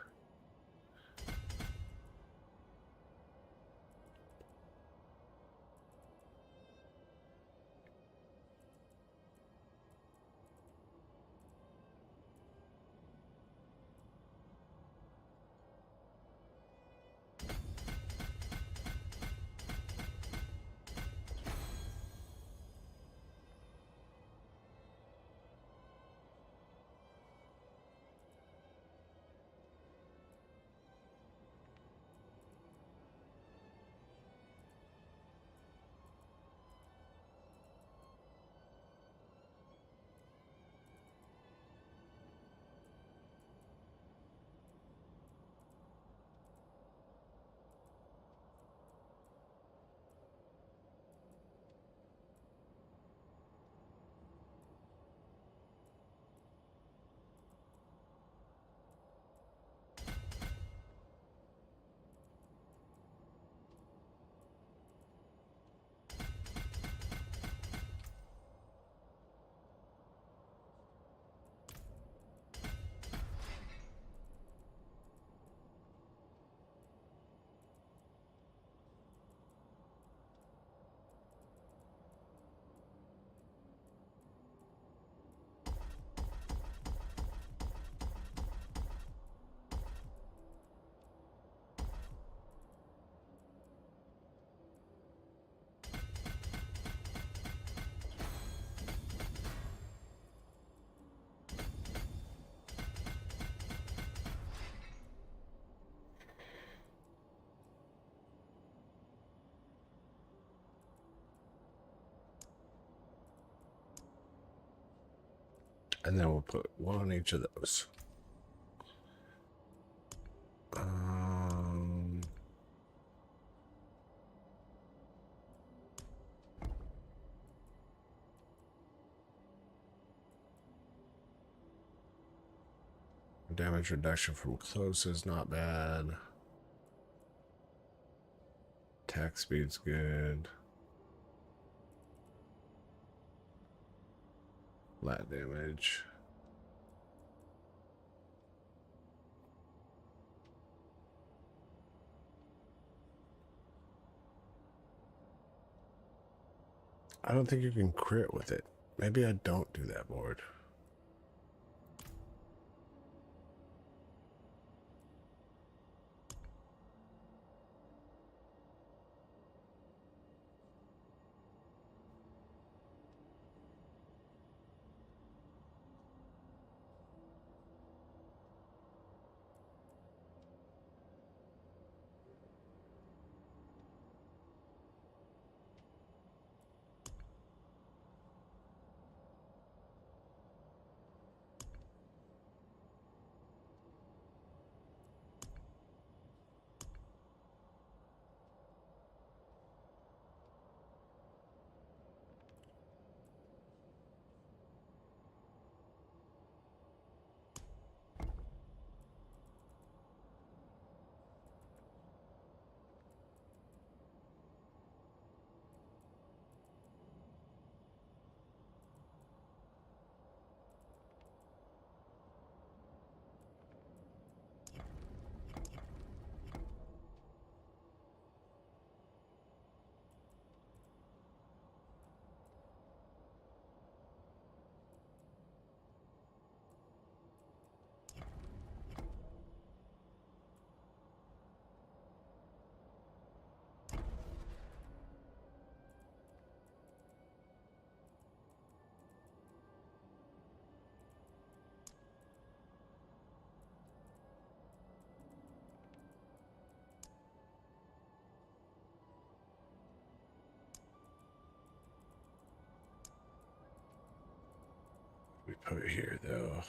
And then we'll put one on each of those. Damage reduction from close is not bad. Attack speed's good. Flat damage. I don't think you can crit with it. Maybe I don't do that board. We put it here though.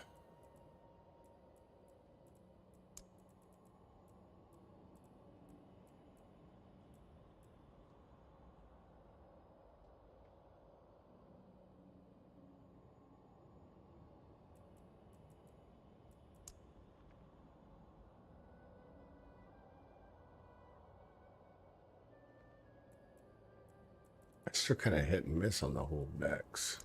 I still kind of hit and miss on the whole decks.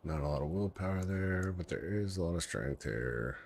Not a lot of willpower there, but there is a lot of strength here.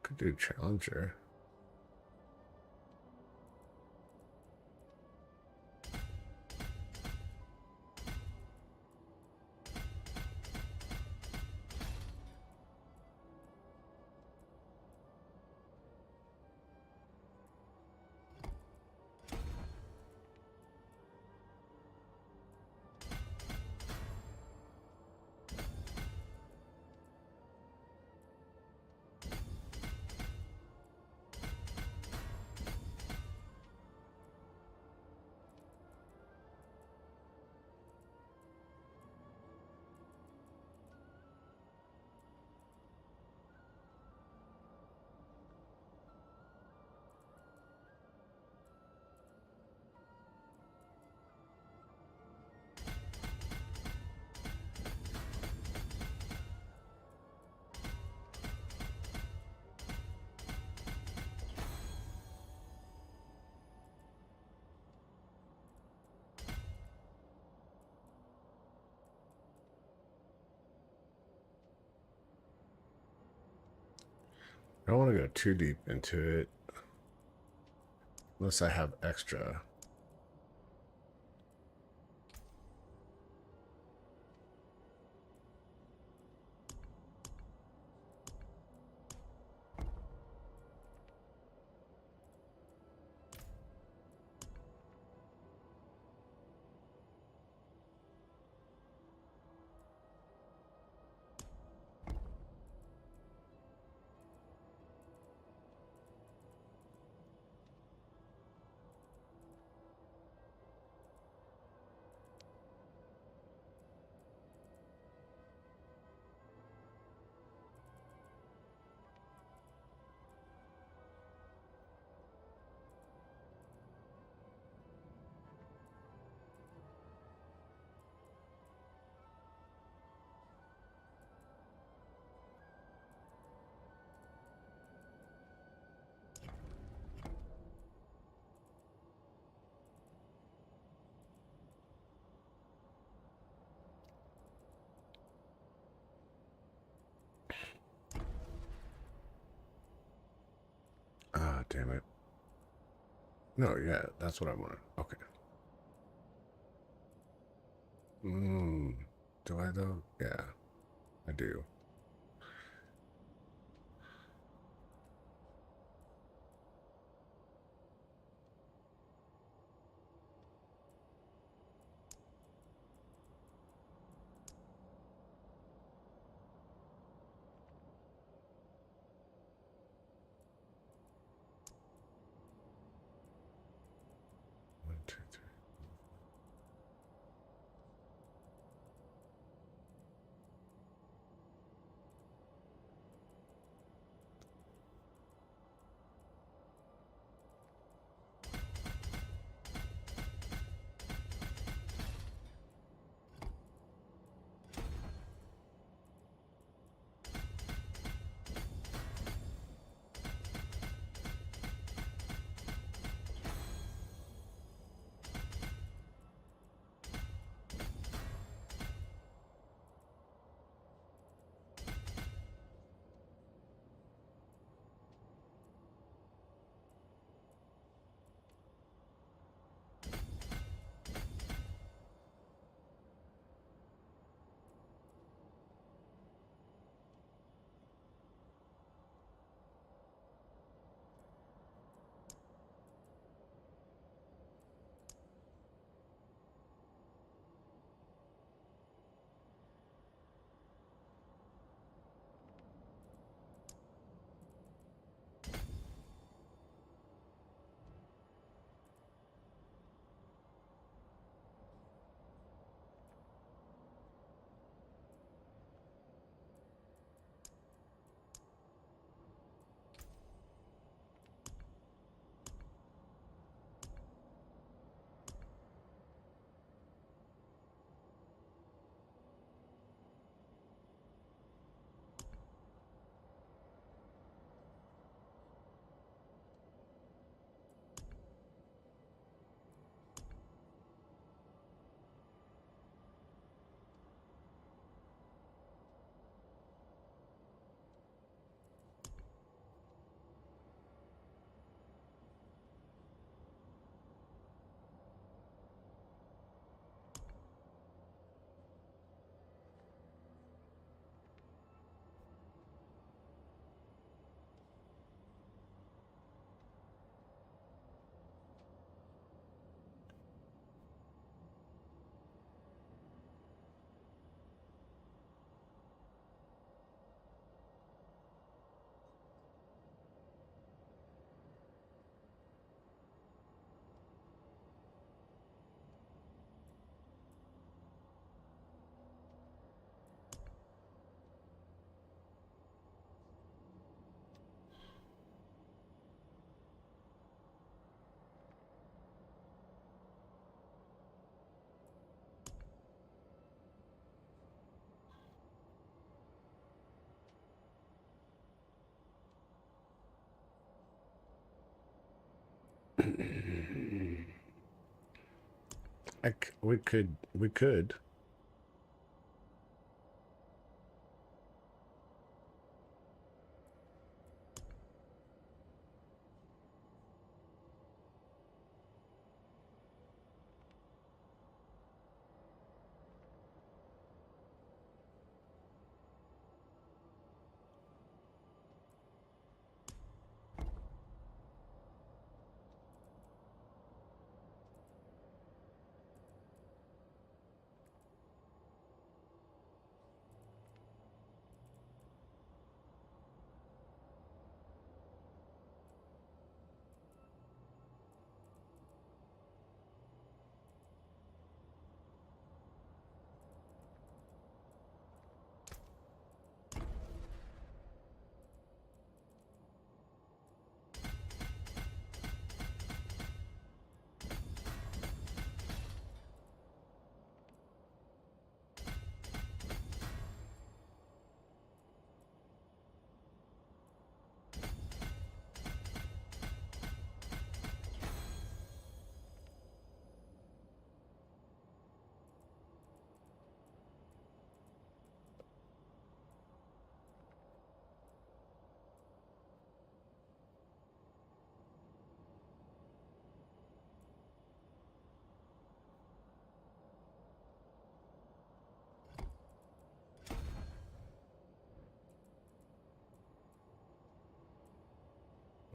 Could do Challenger. I don't want to go too deep into it unless I have extra. Ah, damn it. No, yeah, that's what I want. Okay. Do I though? Yeah, I do. One, two, three. We could.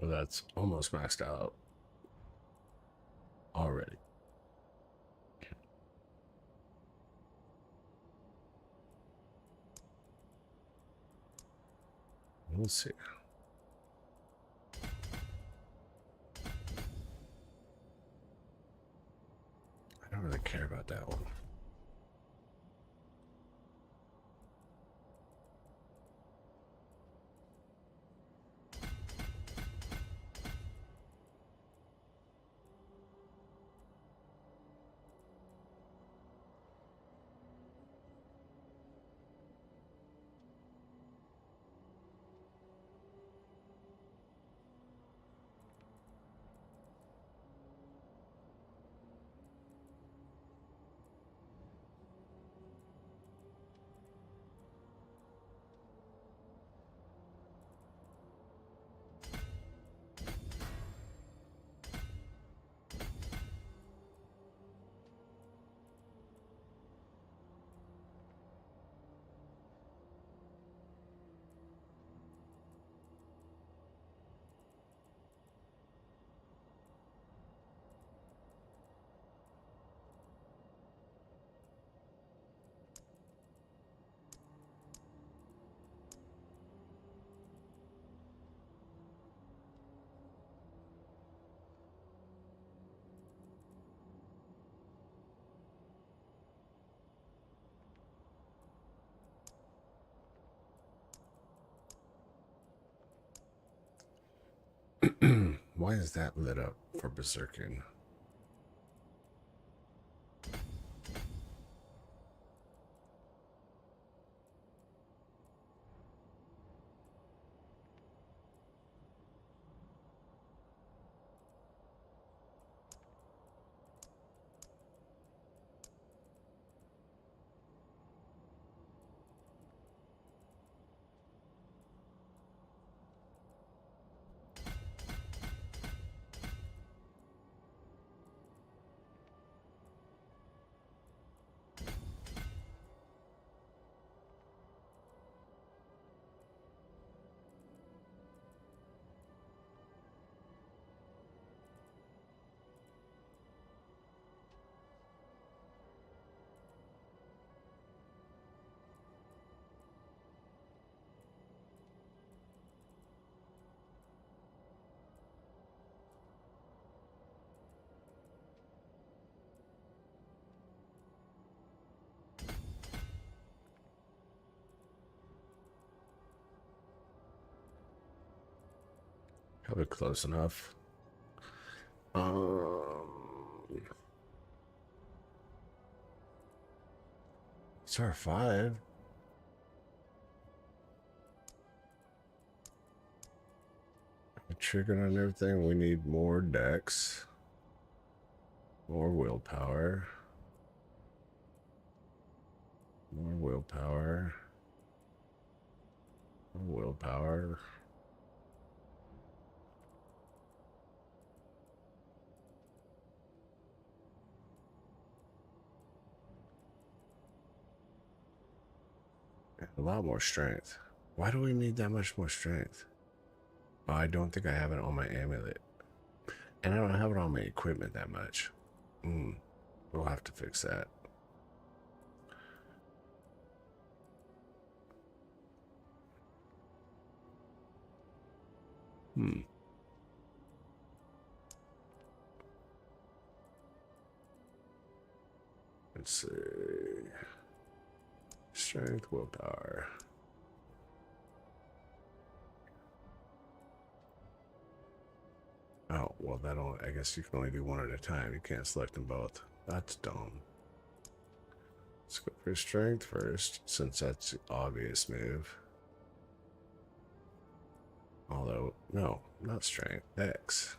Well, that's almost maxed out already. We'll see. I don't really care about that one. Why is that lit up for berserking? Probably close enough. It's R5. Triggered on everything. We need more decks. More willpower. More willpower. More willpower. A lot more strength. Why do we need that much more strength? Oh, I don't think I have it on my amulet. And I don't have it on my equipment that much. We'll have to fix that. Let's see. Strength, willpower. Oh, well, I guess you can only do one at a time. You can't select them both. That's dumb. Let's go for strength first, since that's the obvious move. Although, no, not strength. Dex.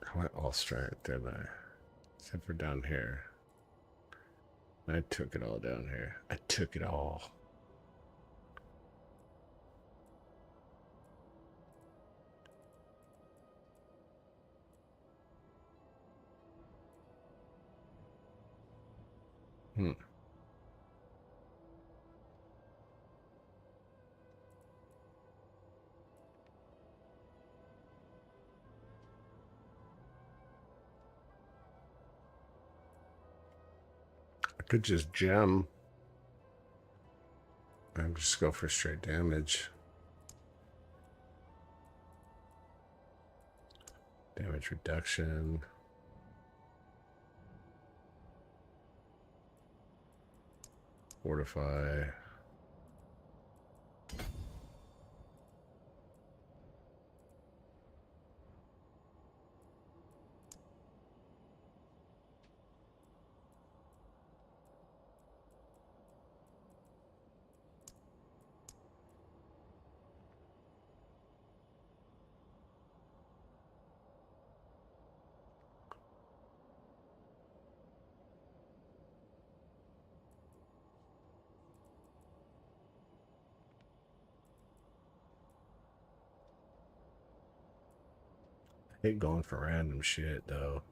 I went all strength, didn't I? Except for down here. I took it all down here. I took it all. Hmm. I could just gem. And just go for straight damage. Damage reduction. Fortify. I hate going for random shit though.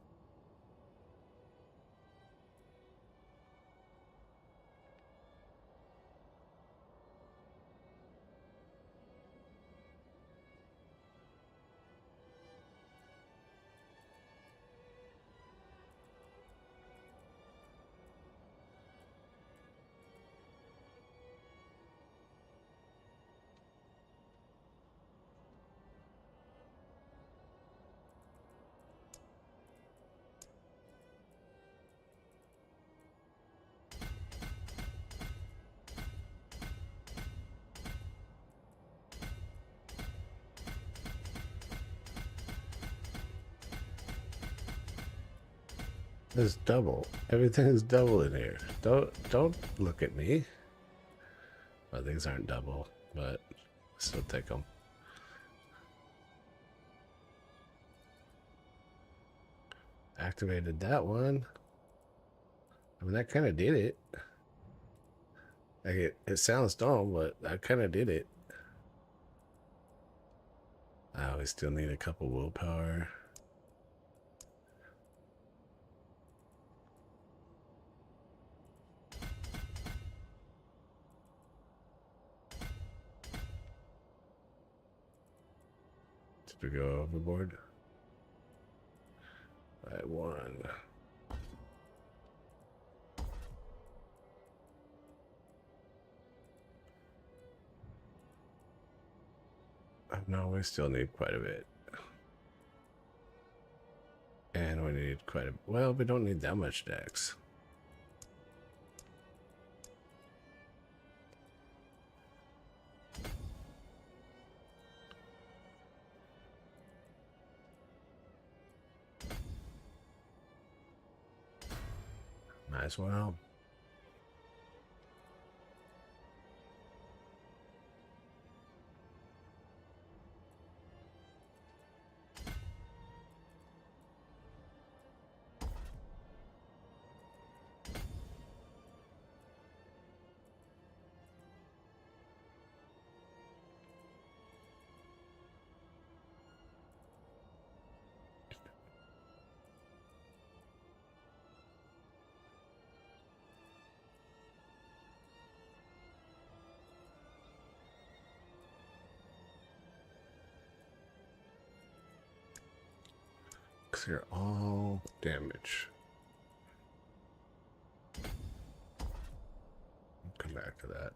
It's double. Everything is double in here. Don't look at me. Well, things aren't double, but still take them. Activated that one. I mean, that kind of did it. Like it sounds dumb, but I kind of did it. We still need a couple willpower. Did we go overboard? By one. No, we still need quite a bit. And we need quite a... Well, we don't need that much dex. Might as well. Clear all damage. Come back to that.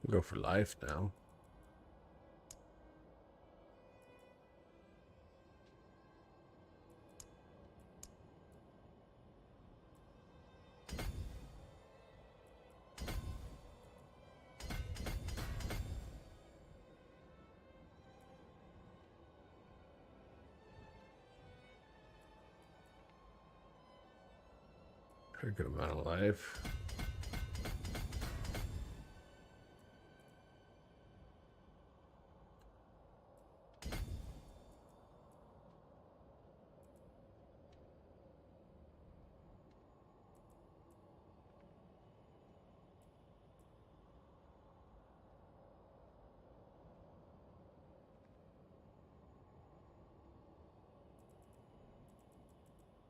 We'll go for life now. Pretty good amount of life.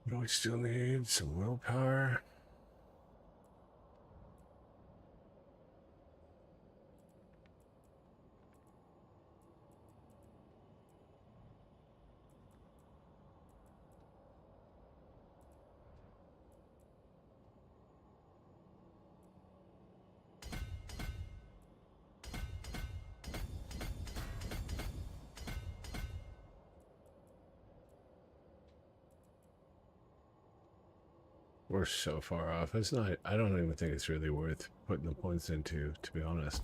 What do we still need? Some willpower. We're so far off. It's not, I don't even think it's really worth putting the points into, to be honest.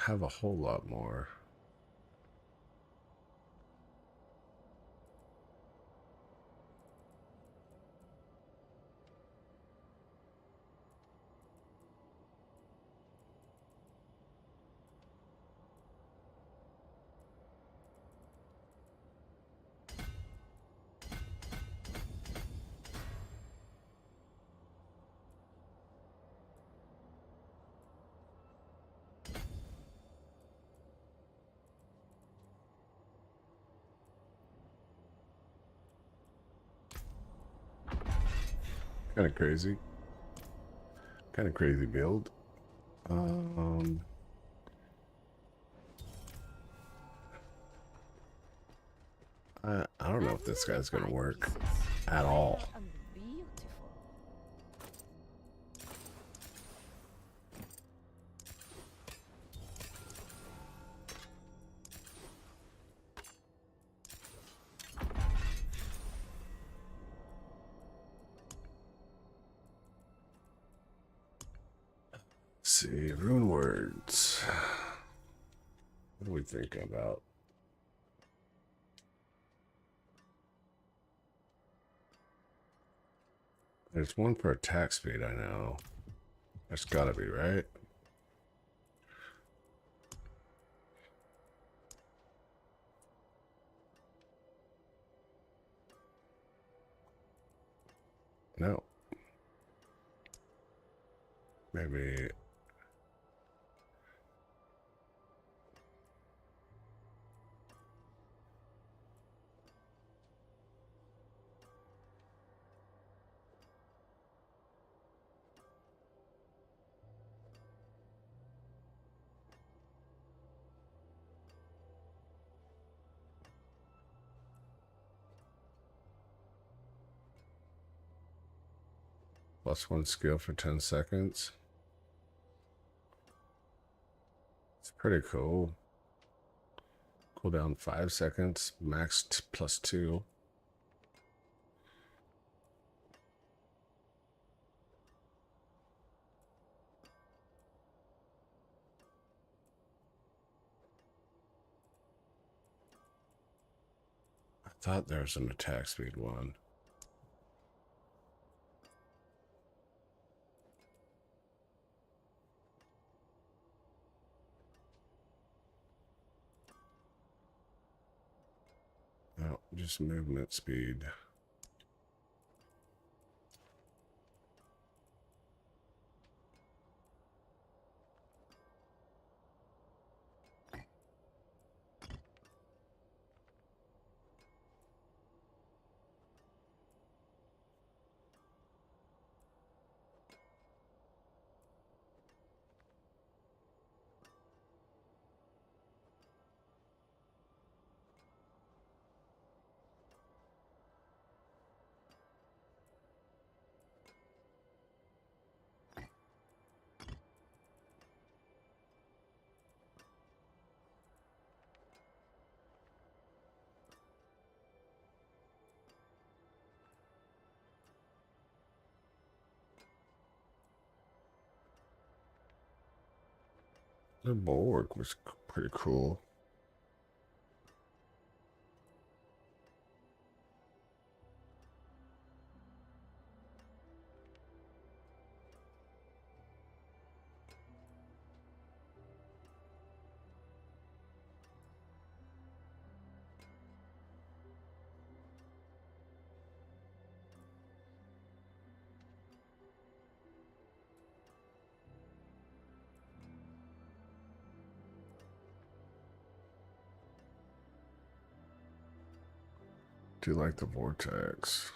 Have a whole lot more. Kind of crazy. Kind of crazy build. I don't know if this guy's gonna work at all. Let's see, rune words. What do we think about? There's one for attack speed, I know. That's gotta be right. No. Maybe. +1 skill for 10 seconds. It's pretty cool. Cooldown 5 seconds, max +2. I thought there was an attack speed one. No, just movement speed. The bulwark was pretty cool. Do you like the vortex?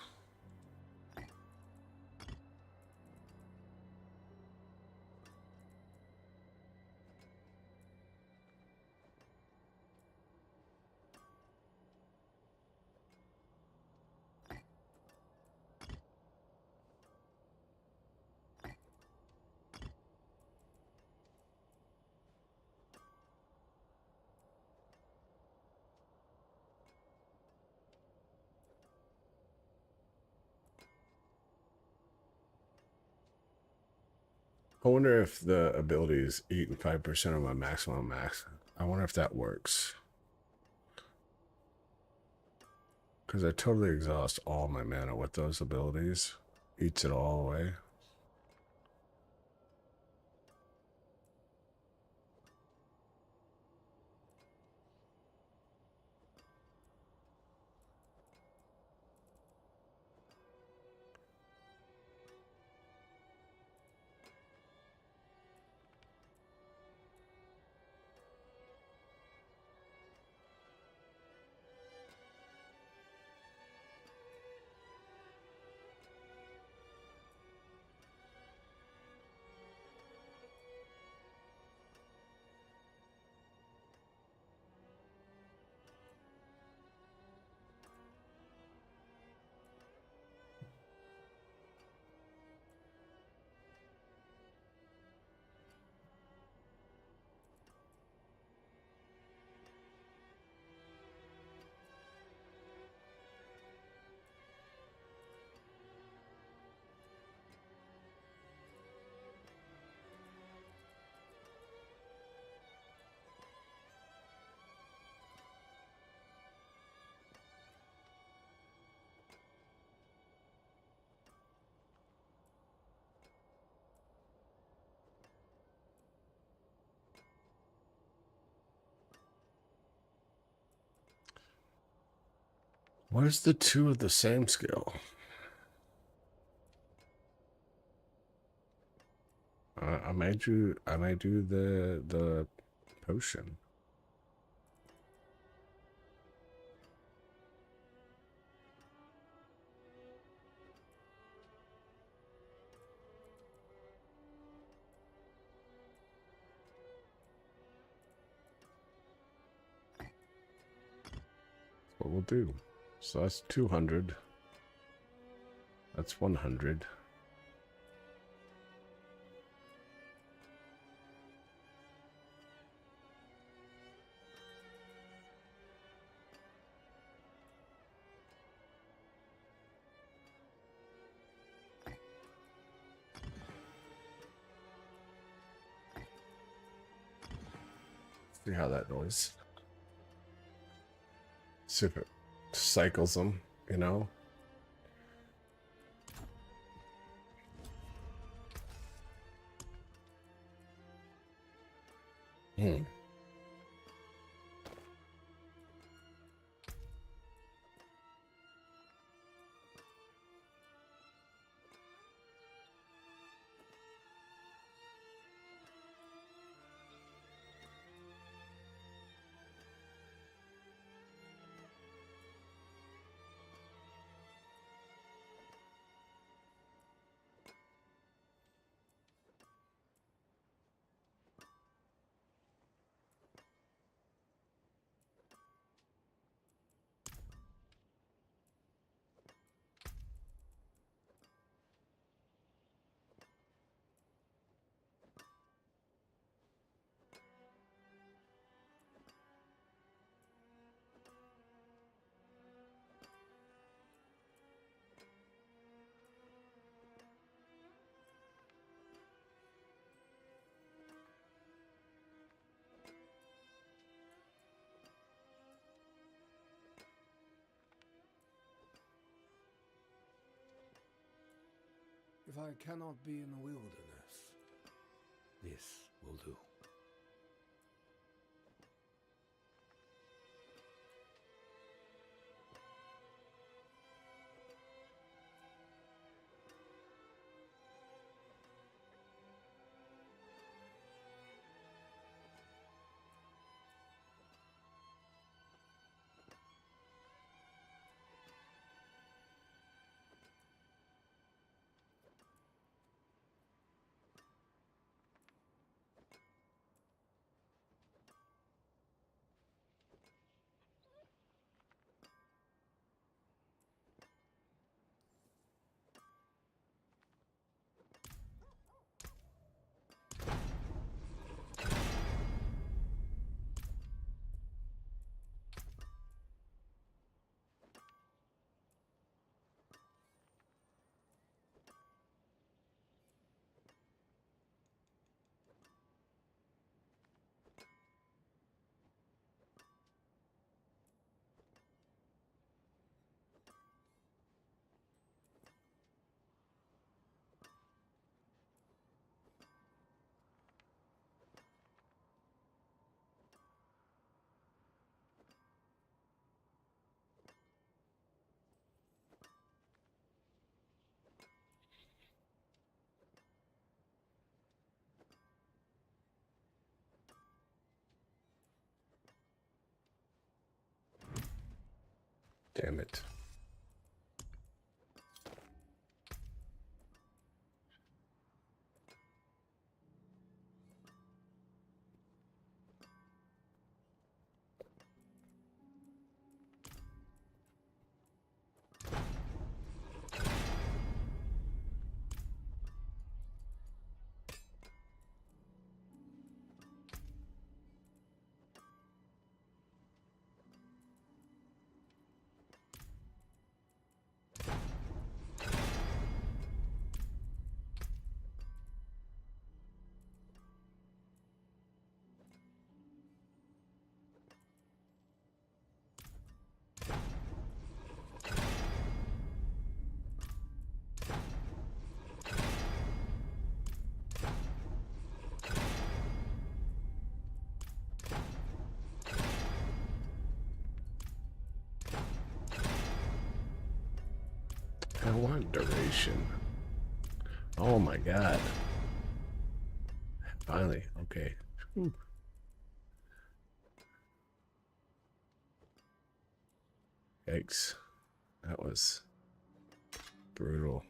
I wonder if the ability is eating 5% of my maximum max. I wonder if that works. Because I totally exhaust all my mana with those abilities. Eats it all away. What is the two of the same skill? I may do the potion. That's what we'll do. So that's 200. That's 100. See how that noise. See if it cycles them, you know? Hmm. If I cannot be in the wilderness, this will do. Damn it. I want duration. Oh my god. Finally, okay. Whew. Yikes. That was brutal.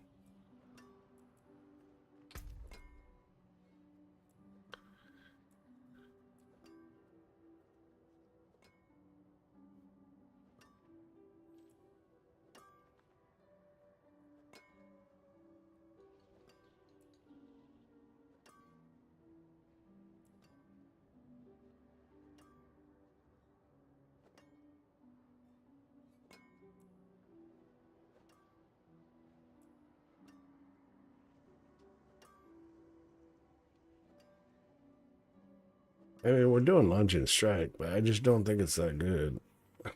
I mean, we're doing lunge and strike, but I just don't think it's that good. I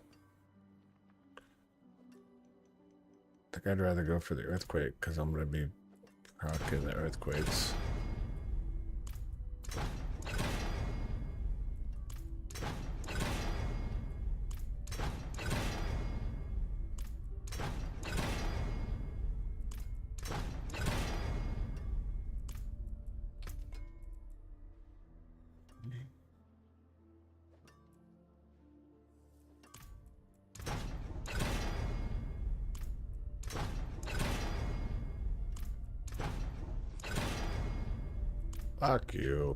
think I'd rather go for the earthquake because I'm gonna be rocking the earthquakes. Fuck you.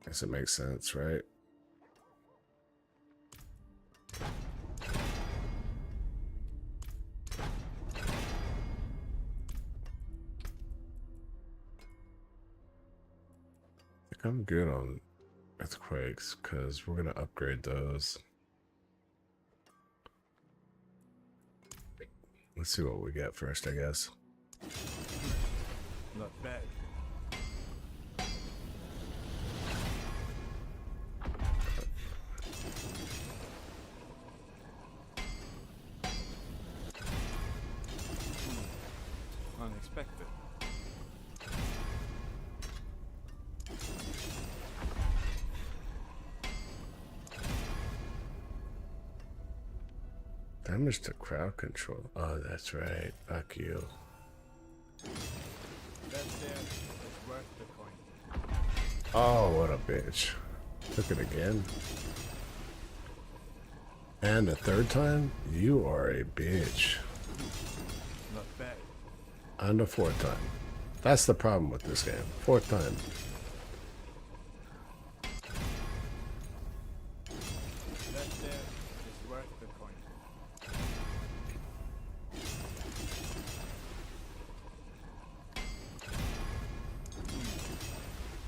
Guess it makes sense, right? I think I'm good on earthquakes because we're gonna upgrade those. Let's see what we get first, I guess. Not bad. Unexpected. Damage to crowd control. Oh, that's right. Fuck you. That there is worth the coin. Oh, what a bitch. Took it again. And the third time? You are a bitch. Not bad. And the fourth time. That's the problem with this game. Fourth time. That there is worth the coin.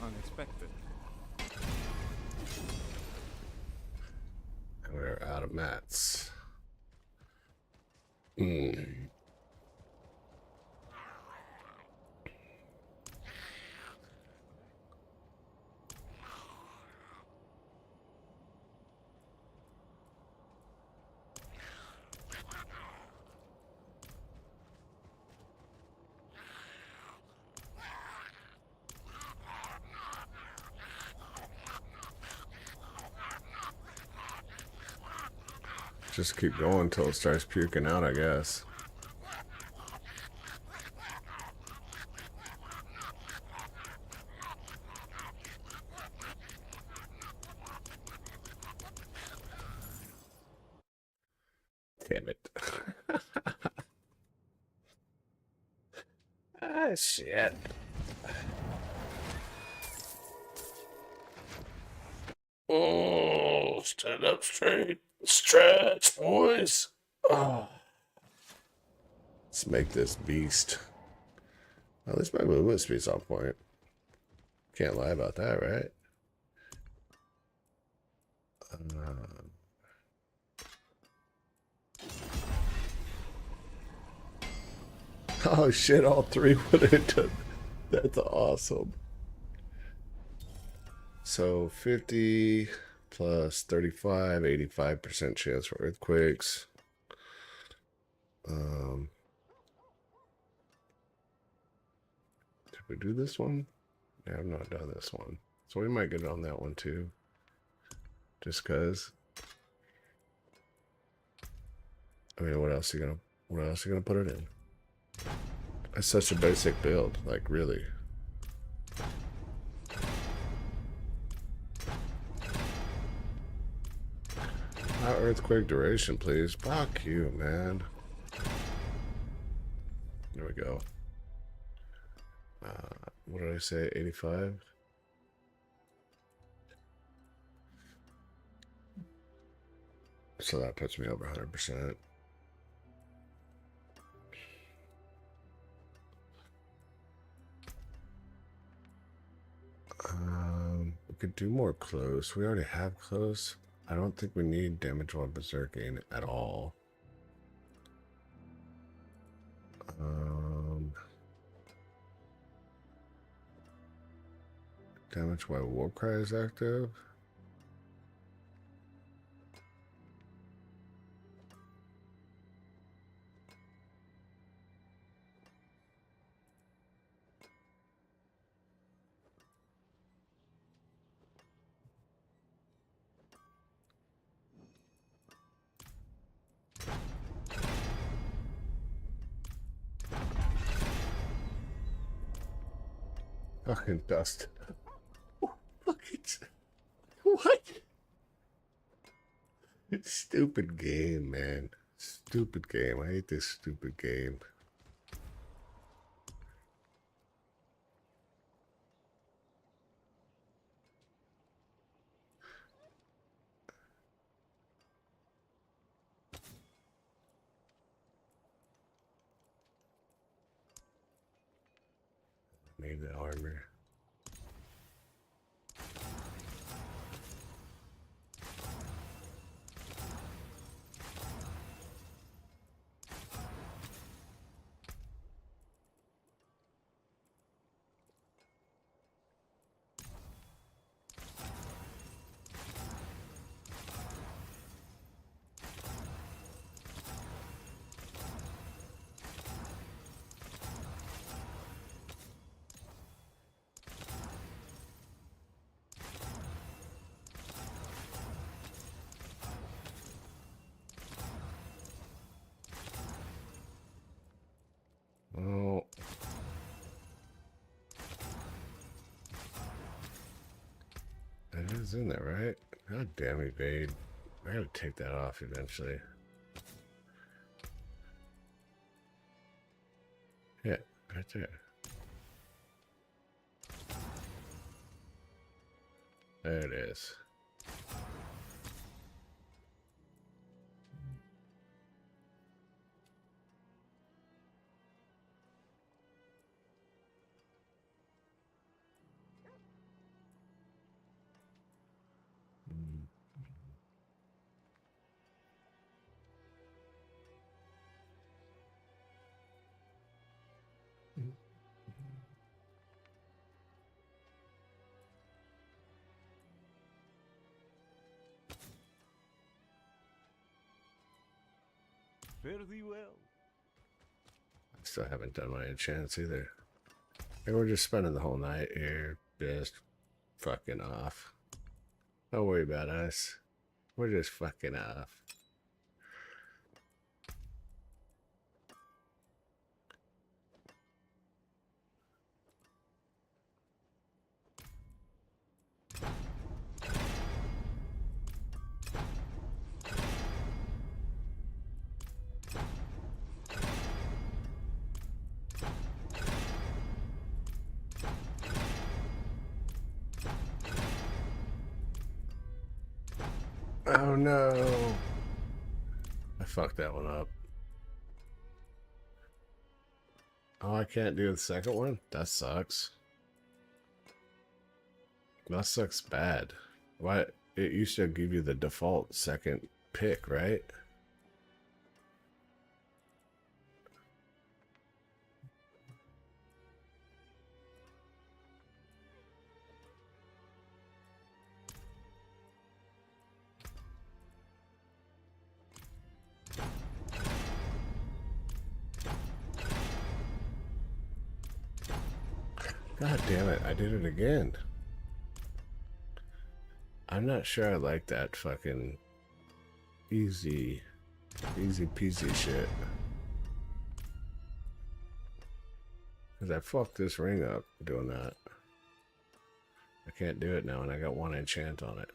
Unexpected. And we're out of mats. Hmm. Just keep going until it starts puking out, I guess. Damn it. Ah, shit. Oh, stand up straight. Stretch, boys. Oh. Let's make this beast. At least my movement speed's on point. Can't lie about that, right? Oh shit, all three would have done. That's awesome. So 50 plus 35, 85% chance for earthquakes. Did we do this one? Yeah, I've not done this one. So we might get on that one too. Just cause. I mean, what else are you gonna put it in? It's such a basic build, like really. Not earthquake duration, please. Fuck you, man. There we go. What did I say? 85? So that puts me over 100%. We could do more close. We already have close. I don't think we need damage while berserking at all. Damage while war cry is active. Fucking dust. Fucking. What? Stupid game, man. Stupid game. I hate this stupid game. Need the armor. Oh. It is in there, right? God damn evade. I gotta take that off eventually. Yeah, right there. There it is. Fare thee well. I still haven't done my enchants either. Hey, we're just spending the whole night here, just fucking off. Don't worry about us. We're just fucking off. Oh no! I fucked that one up. Oh, I can't do the second one? That sucks. That sucks bad. Why? It used to give you the default second pick, right? God damn it, I did it again. I'm not sure I like that fucking easy peasy shit. Because I fucked this ring up doing that. I can't do it now, and I got one enchant on it.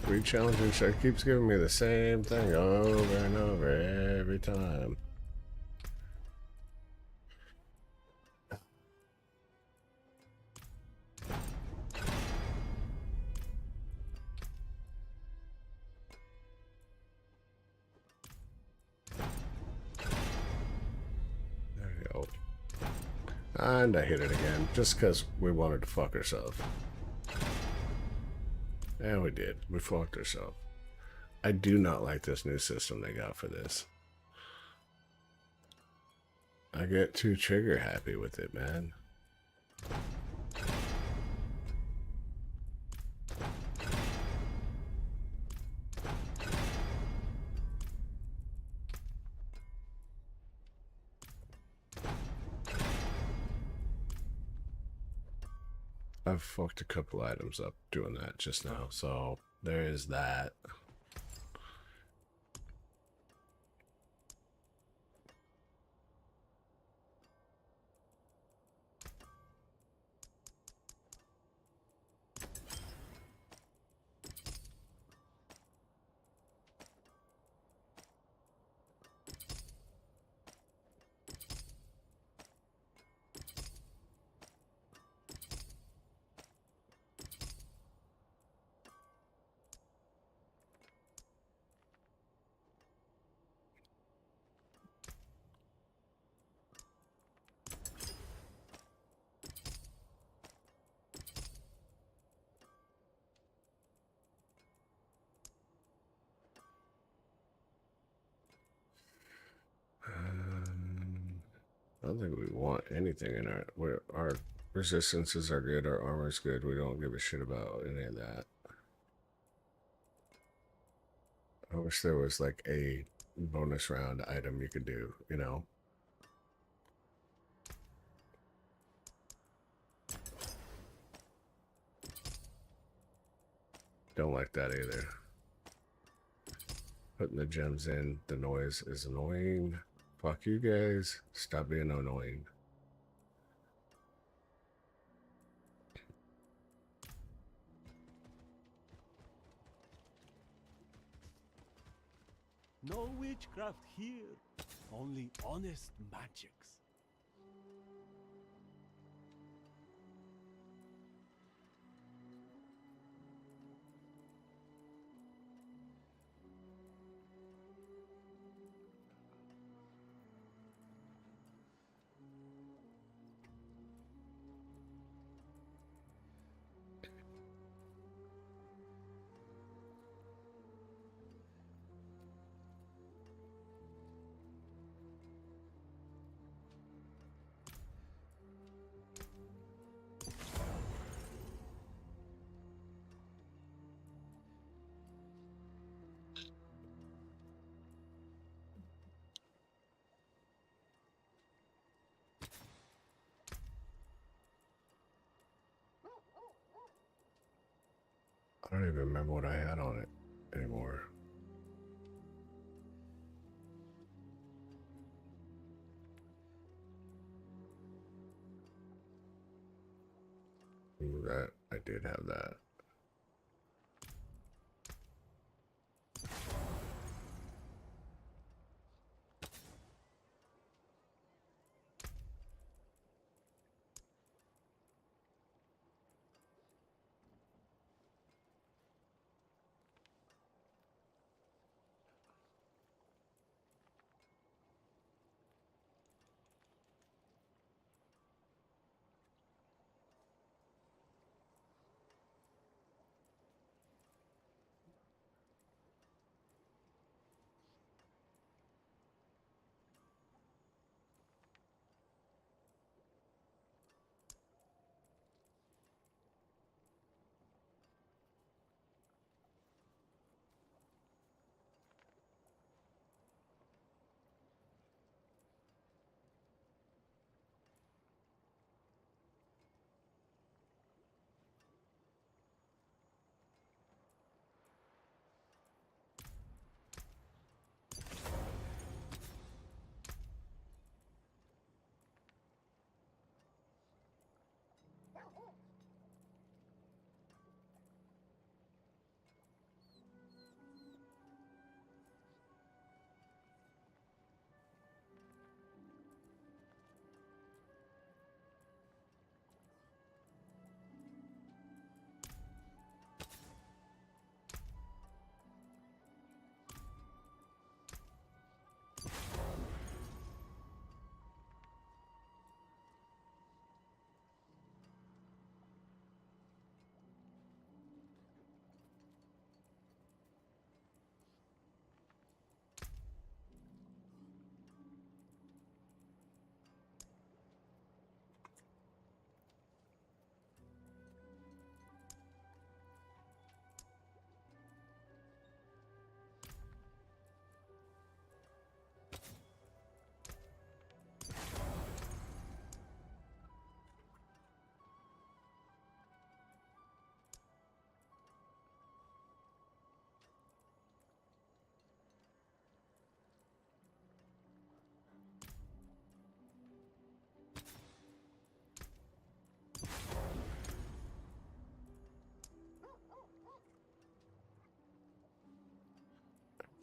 Re-challenging shit keeps giving me the same thing over and over every time. There you go. And I hit it again, just because we wanted to fuck ourselves. And we did. We fucked ourselves. I do not like this new system they got for this. I get too trigger happy with it, man. I've fucked a couple items up doing that just now, so there is that. I don't think we want anything in our resistances are good, our armor's good. We don't give a shit about any of that. I wish there was like a bonus round item you could do, you know? Don't like that either. Putting the gems in, the noise is annoying. Fuck you guys. Stop being annoying. No witchcraft here, only honest magics. I don't even remember what I had on it anymore. Ooh, that I did have that.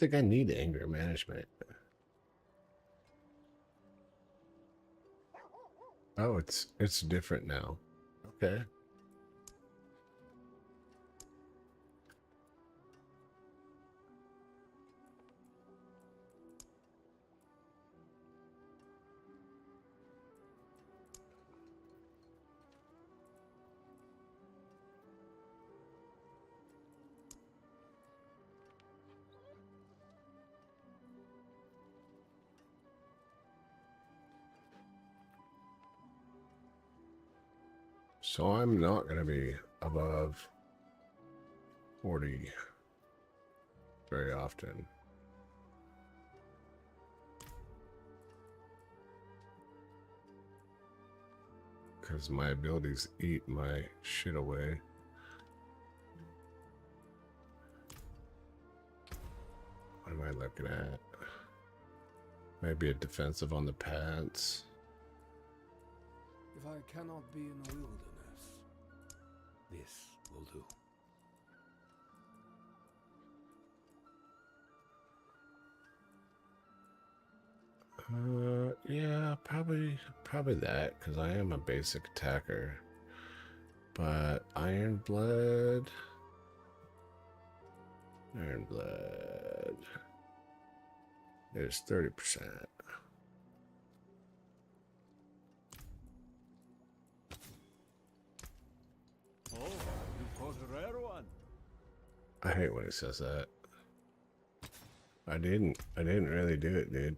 think I need anger management. Oh, it's different now. Okay. So I'm not going to be above 40 very often. Because my abilities eat my shit away. What am I looking at? Maybe a defensive on the pants. If I cannot be in the wilderness, this will do. Yeah, probably that, because I am a basic attacker. But Iron Blood is 30%. Oh, you caught a rare one. I hate when he says that. I didn't really do it, dude.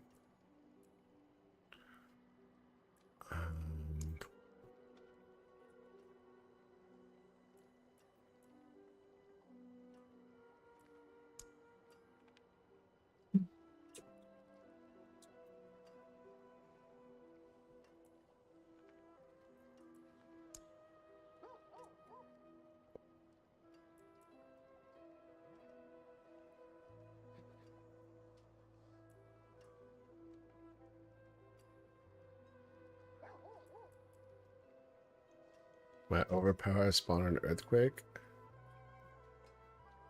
My overpower spawn an earthquake.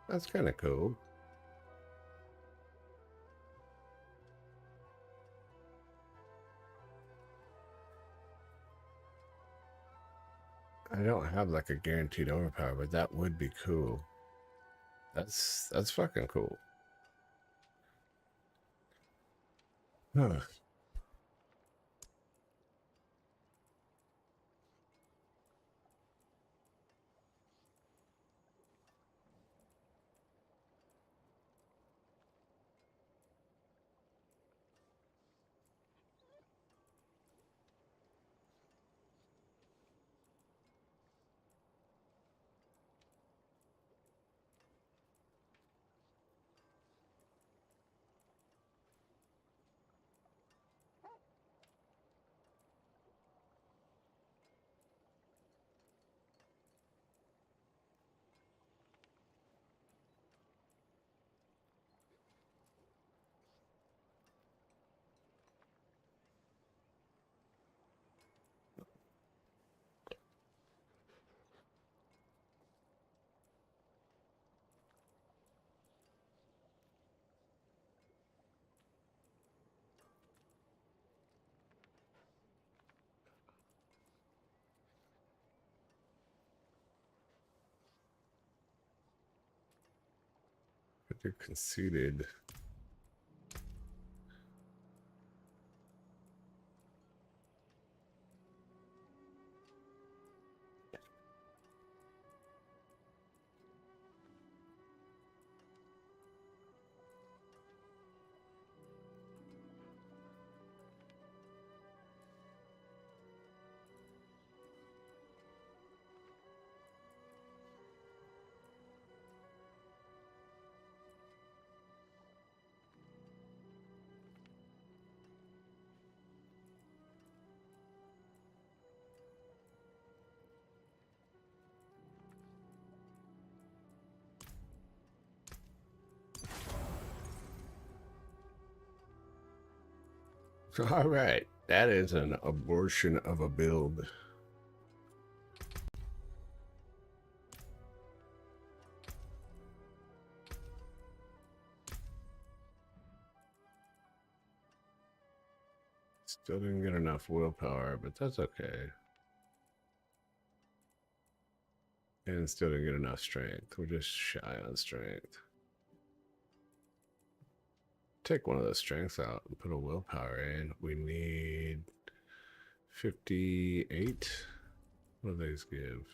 That's kind of cool. I don't have like a guaranteed overpower, but that would be cool. That's fucking cool. Huh. But you're conceited. So, all right, that is an abortion of a build. Still didn't get enough willpower, but that's okay. And still didn't get enough strength. We're just shy on strength. Take one of those strengths out and put a willpower in. We need 58. What do these give?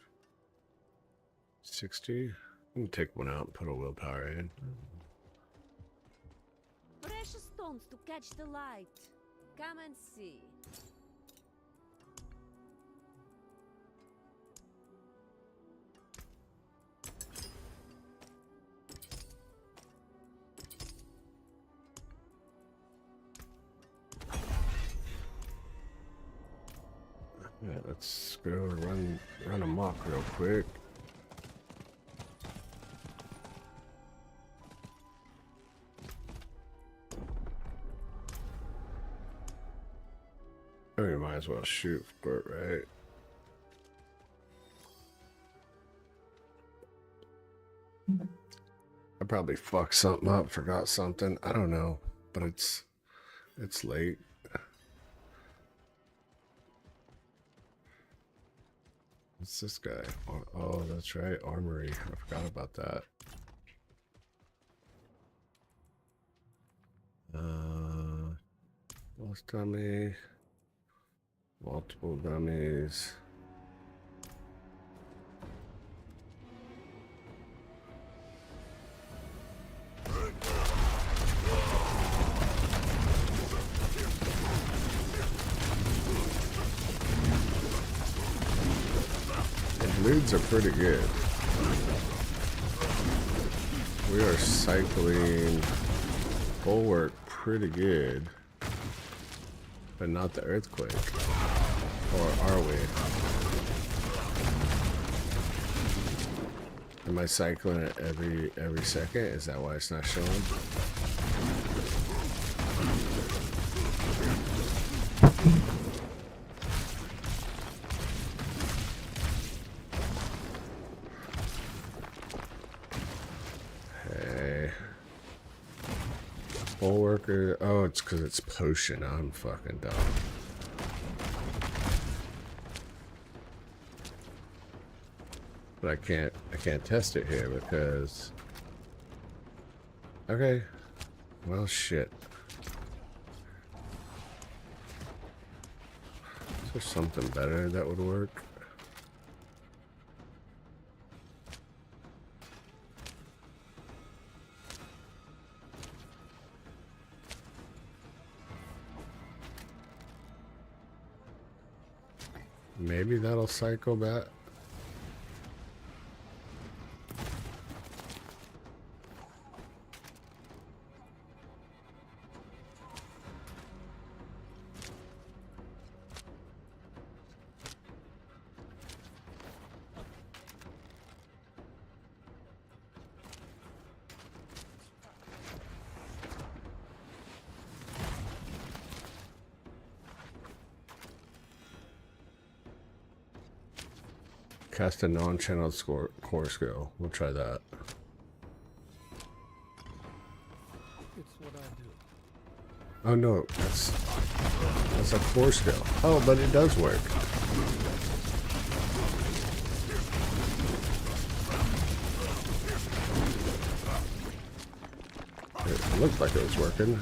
60? I'm gonna take one out and put a willpower in. Precious stones to catch the light. Come and see. Yeah, let's go run amok real quick. I mean, might as well shoot for it, right? I probably fucked something up, forgot something. I don't know, but it's late. What's this guy? Oh, that's right, armory. I forgot about that. Lost dummy. Multiple dummies. Leads are pretty good. We are cycling bulwark pretty good, but not the earthquake. Or are we? Am I cycling it every second? Is that why it's not showing? Bulwarker. Oh, it's because it's potion. I'm fucking dumb. But I can't test it here because. Okay. Well, shit. Is there something better that would work? Maybe that'll cycle back. Cast a non-channeled core skill. We'll try that. It's what I do. Oh no, that's a core skill. Oh, but it does work. It looked like it was working.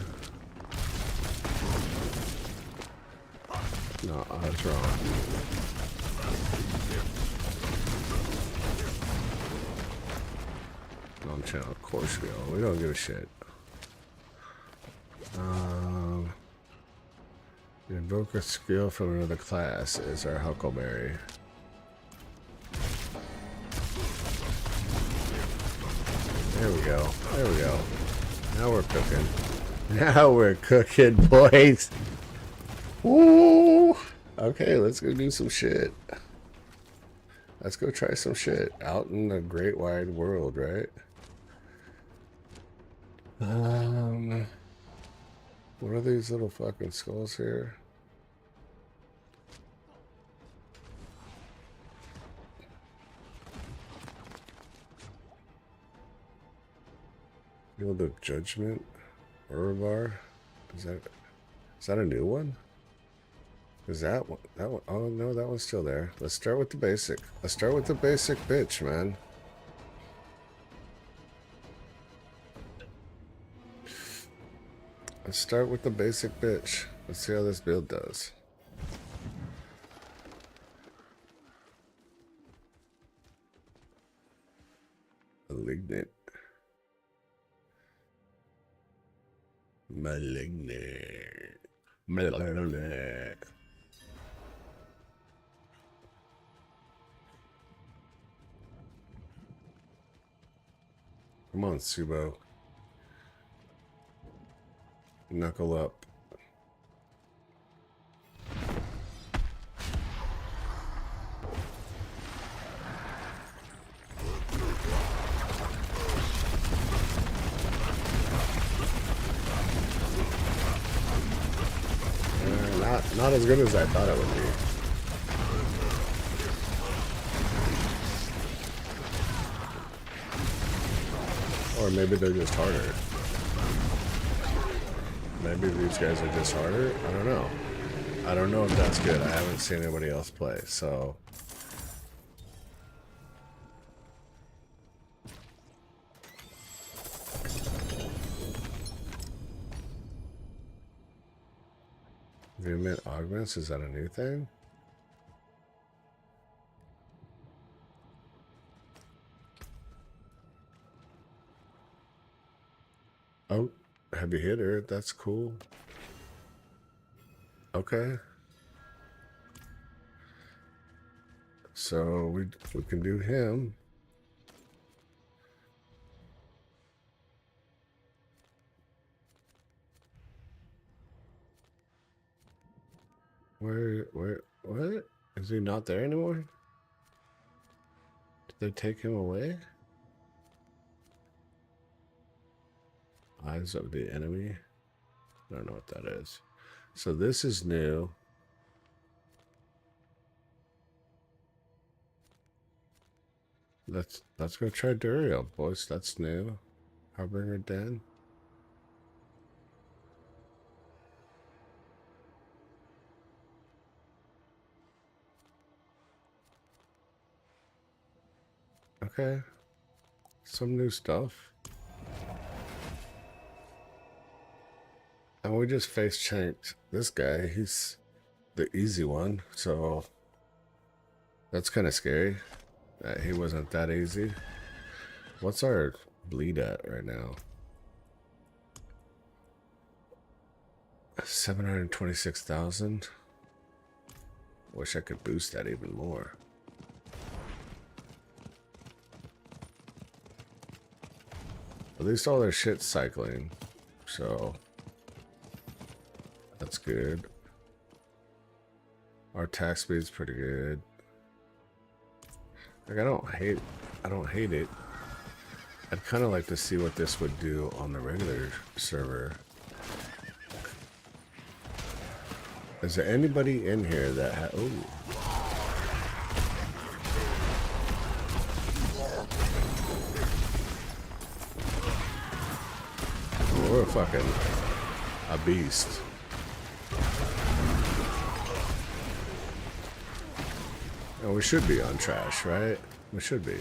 No, I was wrong. Non-channel core skill. We don't give a shit. Invoke a skill from another class is our Huckleberry. There we go. There we go. Now we're cooking. Now we're cooking, boys. Woo! Okay, let's go do some shit. Let's go try some shit out in the great wide world, right? What are these little fucking skulls here? Field of Judgment, Uribar. Is that a new one? Is that one? That one? Oh no, that one's still there. Let's start with the basic. Let's start with the basic bitch, man. Let's start with the basic bitch. Let's see how this build does. Malignant. Malignant. Malignant. Come on, Subo. Knuckle up. Not as good as I thought it would be. Or maybe they're just harder. Maybe these guys are just harder. I don't know. I don't know if that's good. I haven't seen anybody else play, so. Vehement augments, is that a new thing? Oh, heavy hitter, that's cool. Okay. So we can do him. What? Is he not there anymore? Did they take him away? Eyes of the enemy. I don't know what that is. So this is new. Let's go try Duriel, boys. That's new. Harbinger Den. Okay. Some new stuff. And we just face changed this guy. He's the easy one, so that's kind of scary that he wasn't that easy. What's our bleed at right now? 726,000. Wish I could boost that even more. At least all their shit's cycling, so that's good. Our attack speed's pretty good. Like I don't hate it. I'd kind of like to see what this would do on the regular server. Is there anybody in here that oh. We're fucking a beast. And we should be on trash, right? We should be.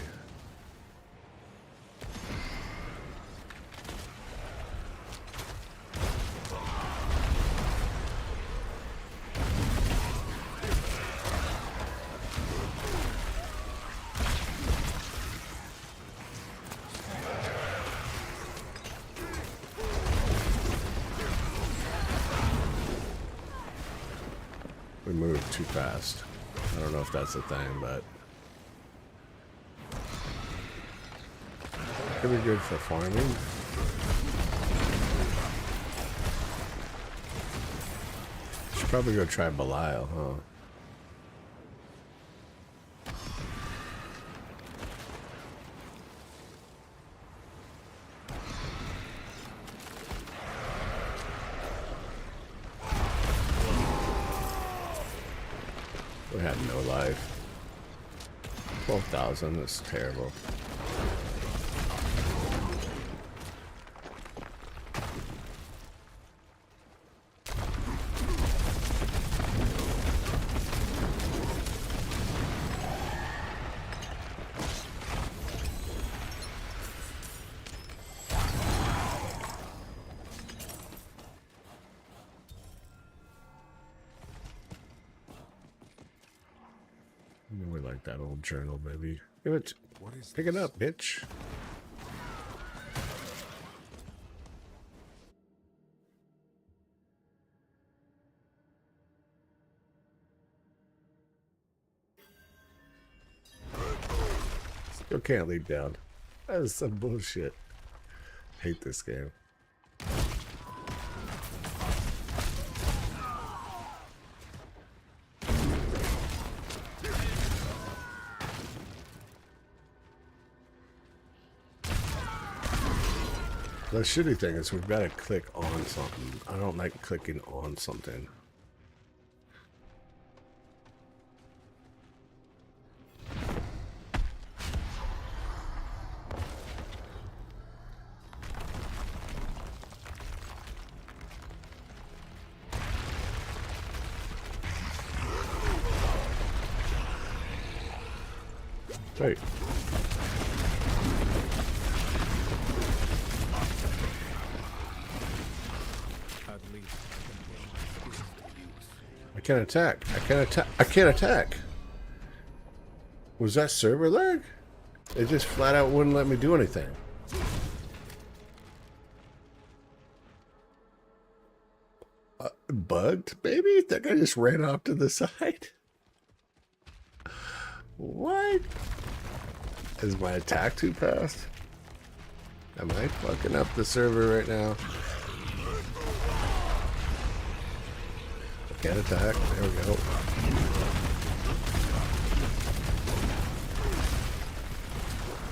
We moved too fast. I don't know if that's a thing, but could be good for farming. Should probably go try Belial, huh? We had no life. 12,000 is terrible. that old journal, baby. Give it. What is Pick it this? up, bitch. Still can't leap down. That is some bullshit. Hate this game. The shitty thing is we've got to click on something. I don't like clicking on something. Right. At least I can put my fists to use. I can't attack. I can't attack. I can't attack. Was that server lag? It just flat out wouldn't let me do anything. Bugged, baby? That guy just ran off to the side. What? Is my attack too fast? Am I fucking up the server right now? I can't attack. There we go.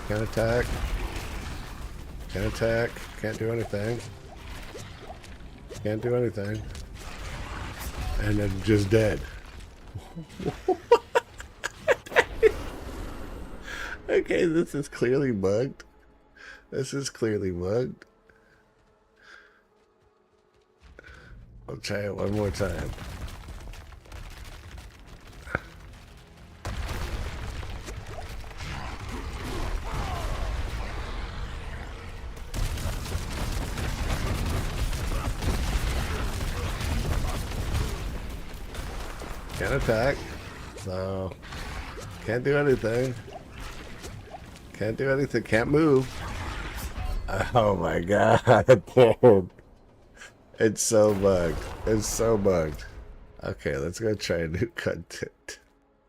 Can't attack. Can't attack. Can't do anything. Can't do anything. And then just dead. Okay, this is clearly bugged. This is clearly bugged. I'll try it one more time. Can't attack, so can't do anything. Can't do anything. Can't move. Oh my god, dude. It's so bugged. It's so bugged. Okay, let's go try new content.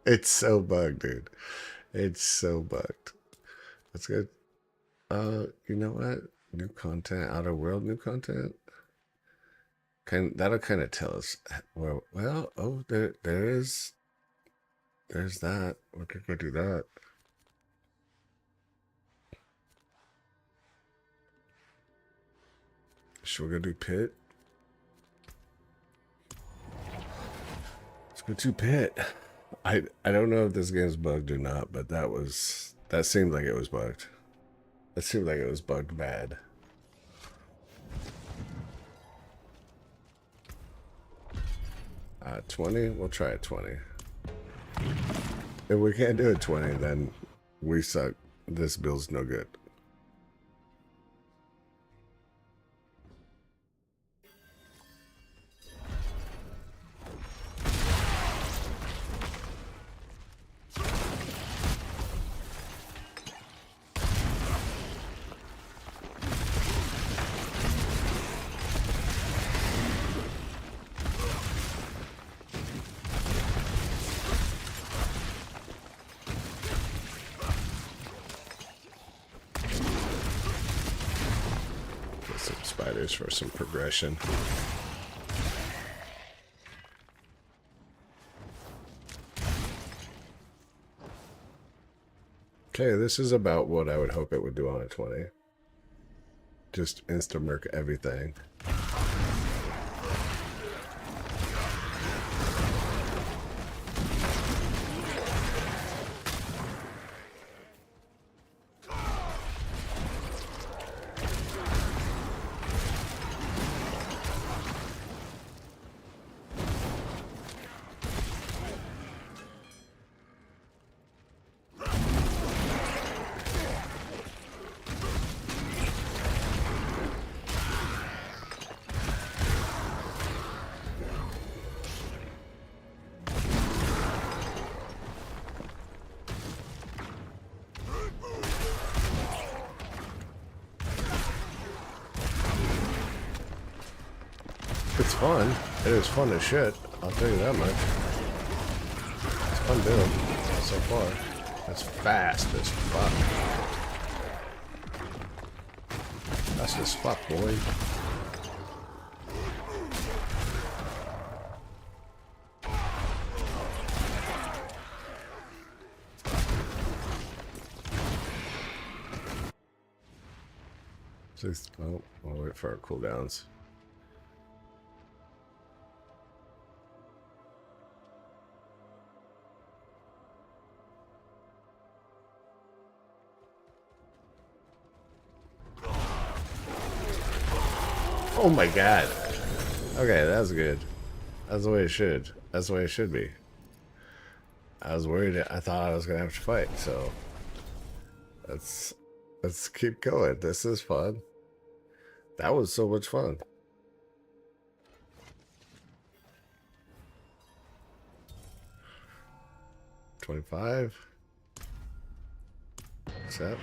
It's so bugged, dude. It's so bugged. Let's go. You know what? New content, outer world new content. That'll kind of tell us. Well, oh, there's that. We could go do that. Should we go do pit? Let's go to pit. I don't know if this game's bugged or not, but that seemed like it was bugged. That seemed like it was bugged bad. At 20, we'll try at 20. If we can't do it 20, then we suck. This build's no good. Some spiders for some progression. Okay, this is about what I would hope it would do on a 20. Just insta-merc everything. It's fun. It is fun as shit. I'll tell you that much. It's fun build so far. It's fast as fuck. Fast as fuck, boy. Oh, I'll wait for our cooldowns. Oh my god. Okay, that's good. That's the way it should. That's the way it should be. I was worried. I thought I was gonna have to fight, so let's keep going. This is fun. That was so much fun. $25. Accept.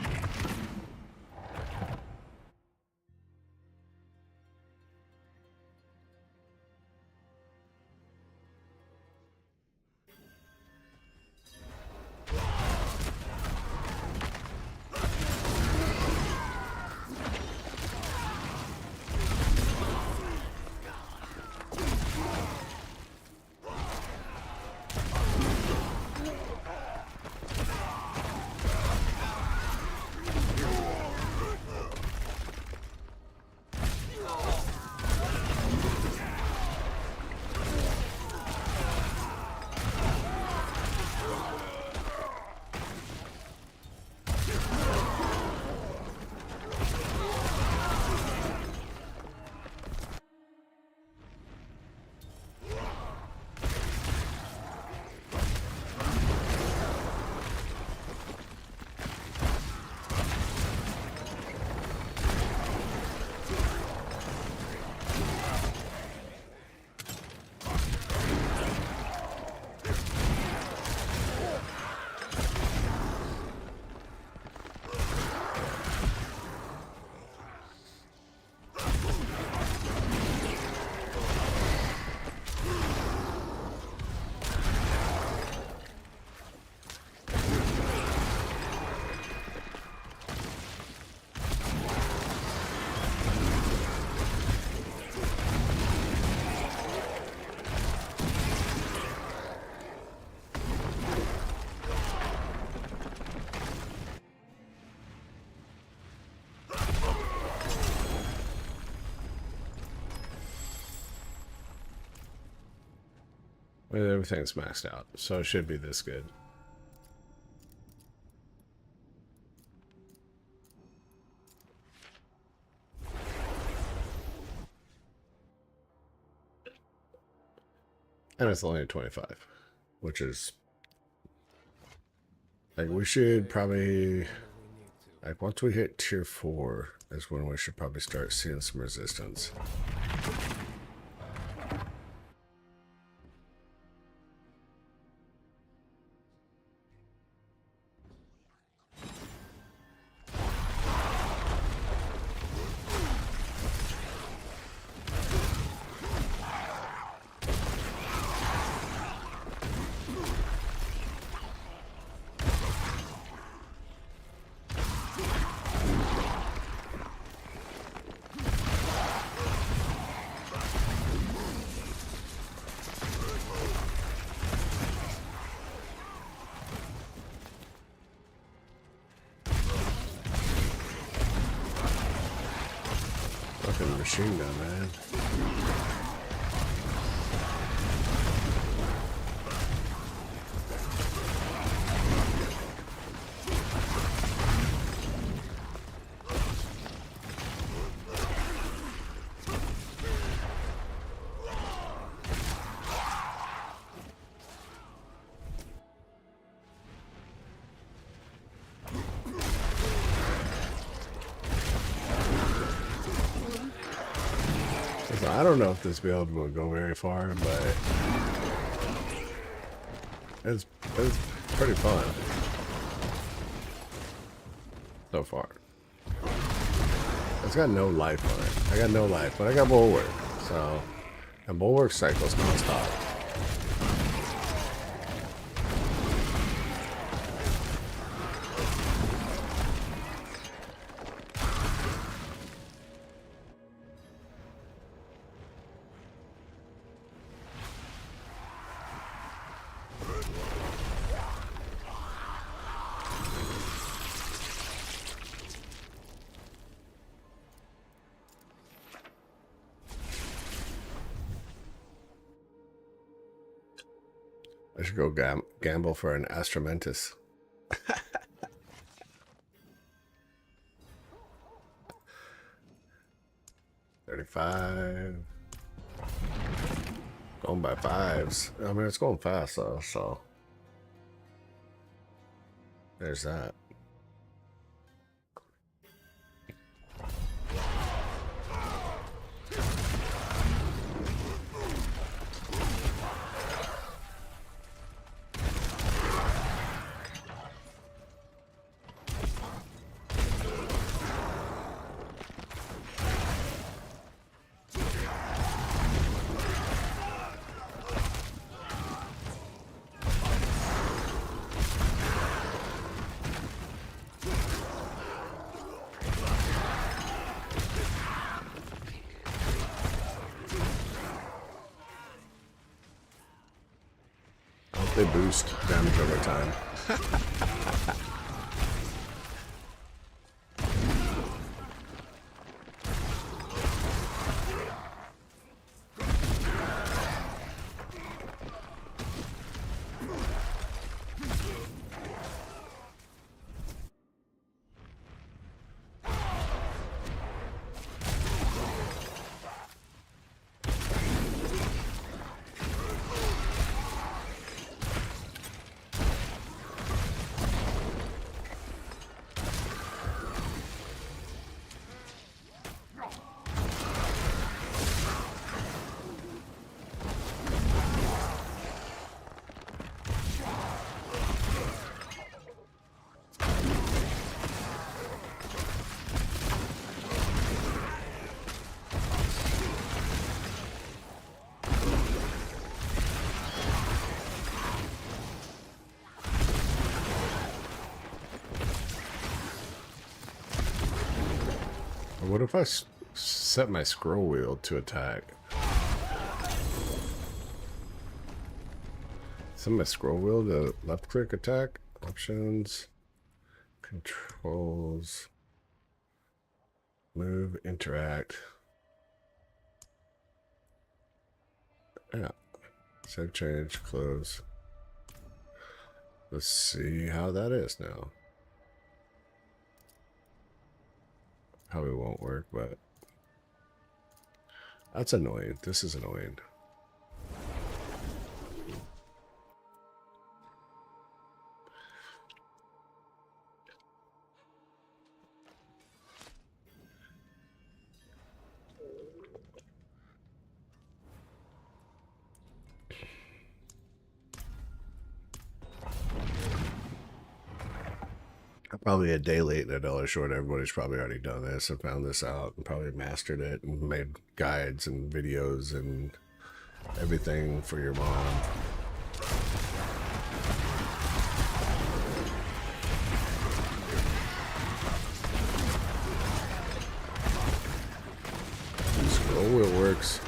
Well, everything's maxed out, so it should be this good. And it's only a 25, which is like we should probably like once we hit tier 4 is when we should probably start seeing some resistance. Fucking machine gun, man. I don't know if this build will go very far, but it's pretty fun so far. It's got no life on it. I got no life, but I got bulwark, so And bulwark cycles non-stop. I should go gamble for an Astromentus. 35. Going by fives. I mean, it's going fast though, so there's that. They boost damage over time. What if I set my scroll wheel to attack? Set my scroll wheel to left click attack. Options. Controls. Move. Interact. Yeah. Save change. Close. Let's see how that is now. Probably won't work, but that's annoying. This is annoying. Probably a day late and a dollar short. Everybody's probably already done this and found this out and probably mastered it and made guides and videos and everything for your mom. Scroll wheel works.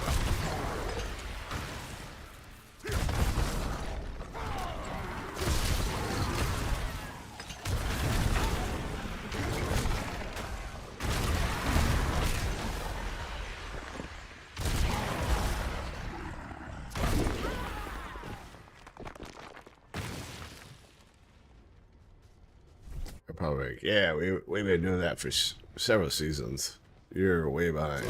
Probably like, yeah, we've been doing that for several seasons. You're way behind.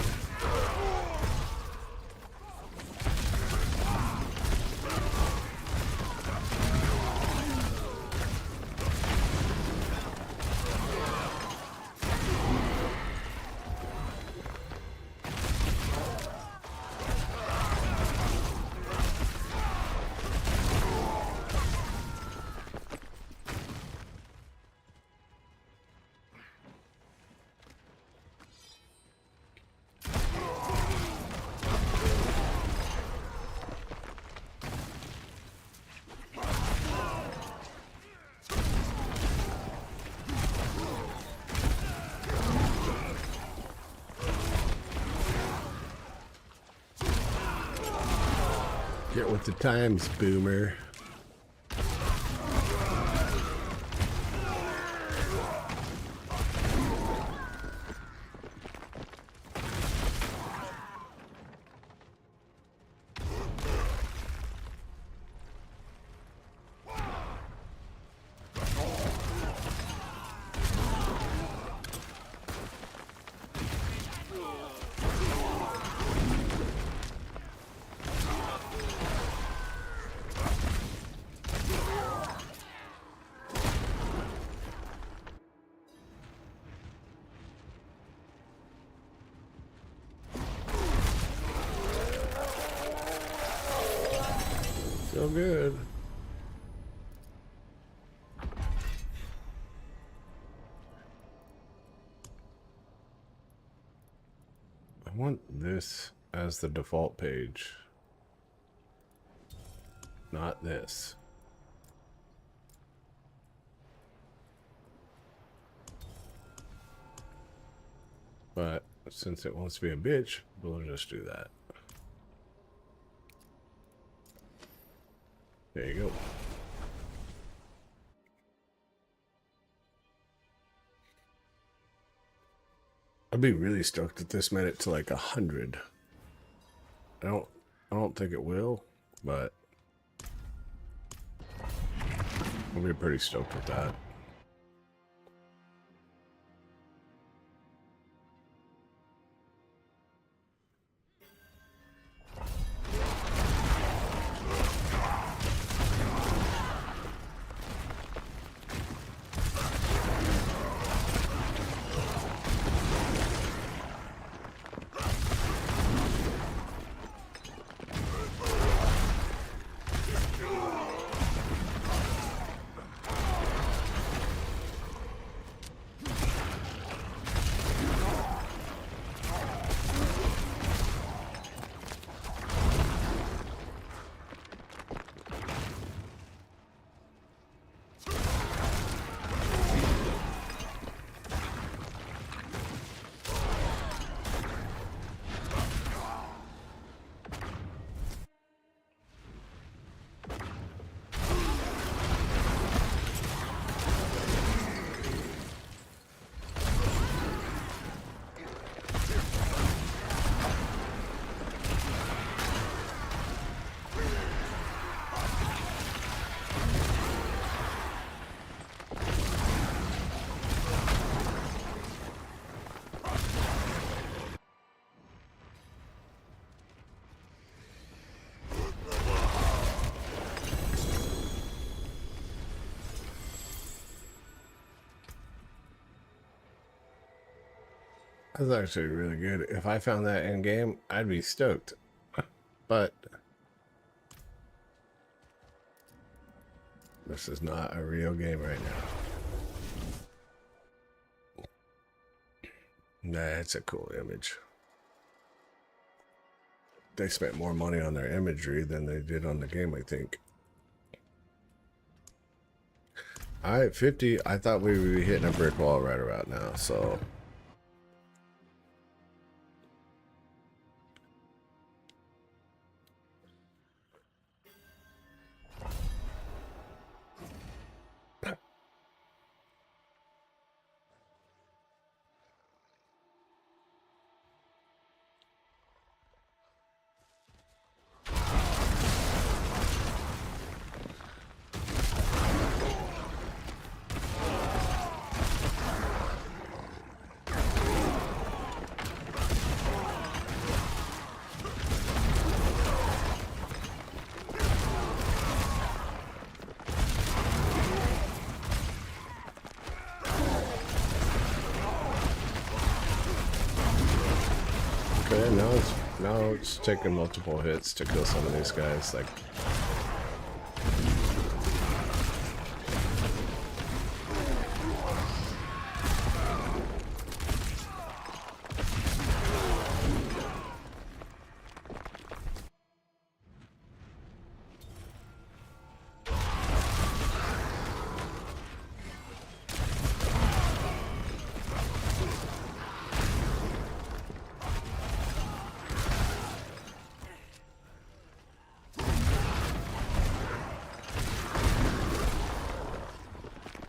Get with the times, boomer. So good. I want this as the default page, not this. But since it wants to be a bitch, we'll just do that. There you go. I'd be really stoked if this made it to like 100. I don't think it will, but I'll be pretty stoked with that. That's actually really good. If I found that in game, I'd be stoked. But this is not a real game right now. Nah, it's a cool image. They spent more money on their imagery than they did on the game, I think. Alright, 50. I thought we would be hitting a brick wall right about now, so okay, now it's taking multiple hits to kill some of these guys. Like,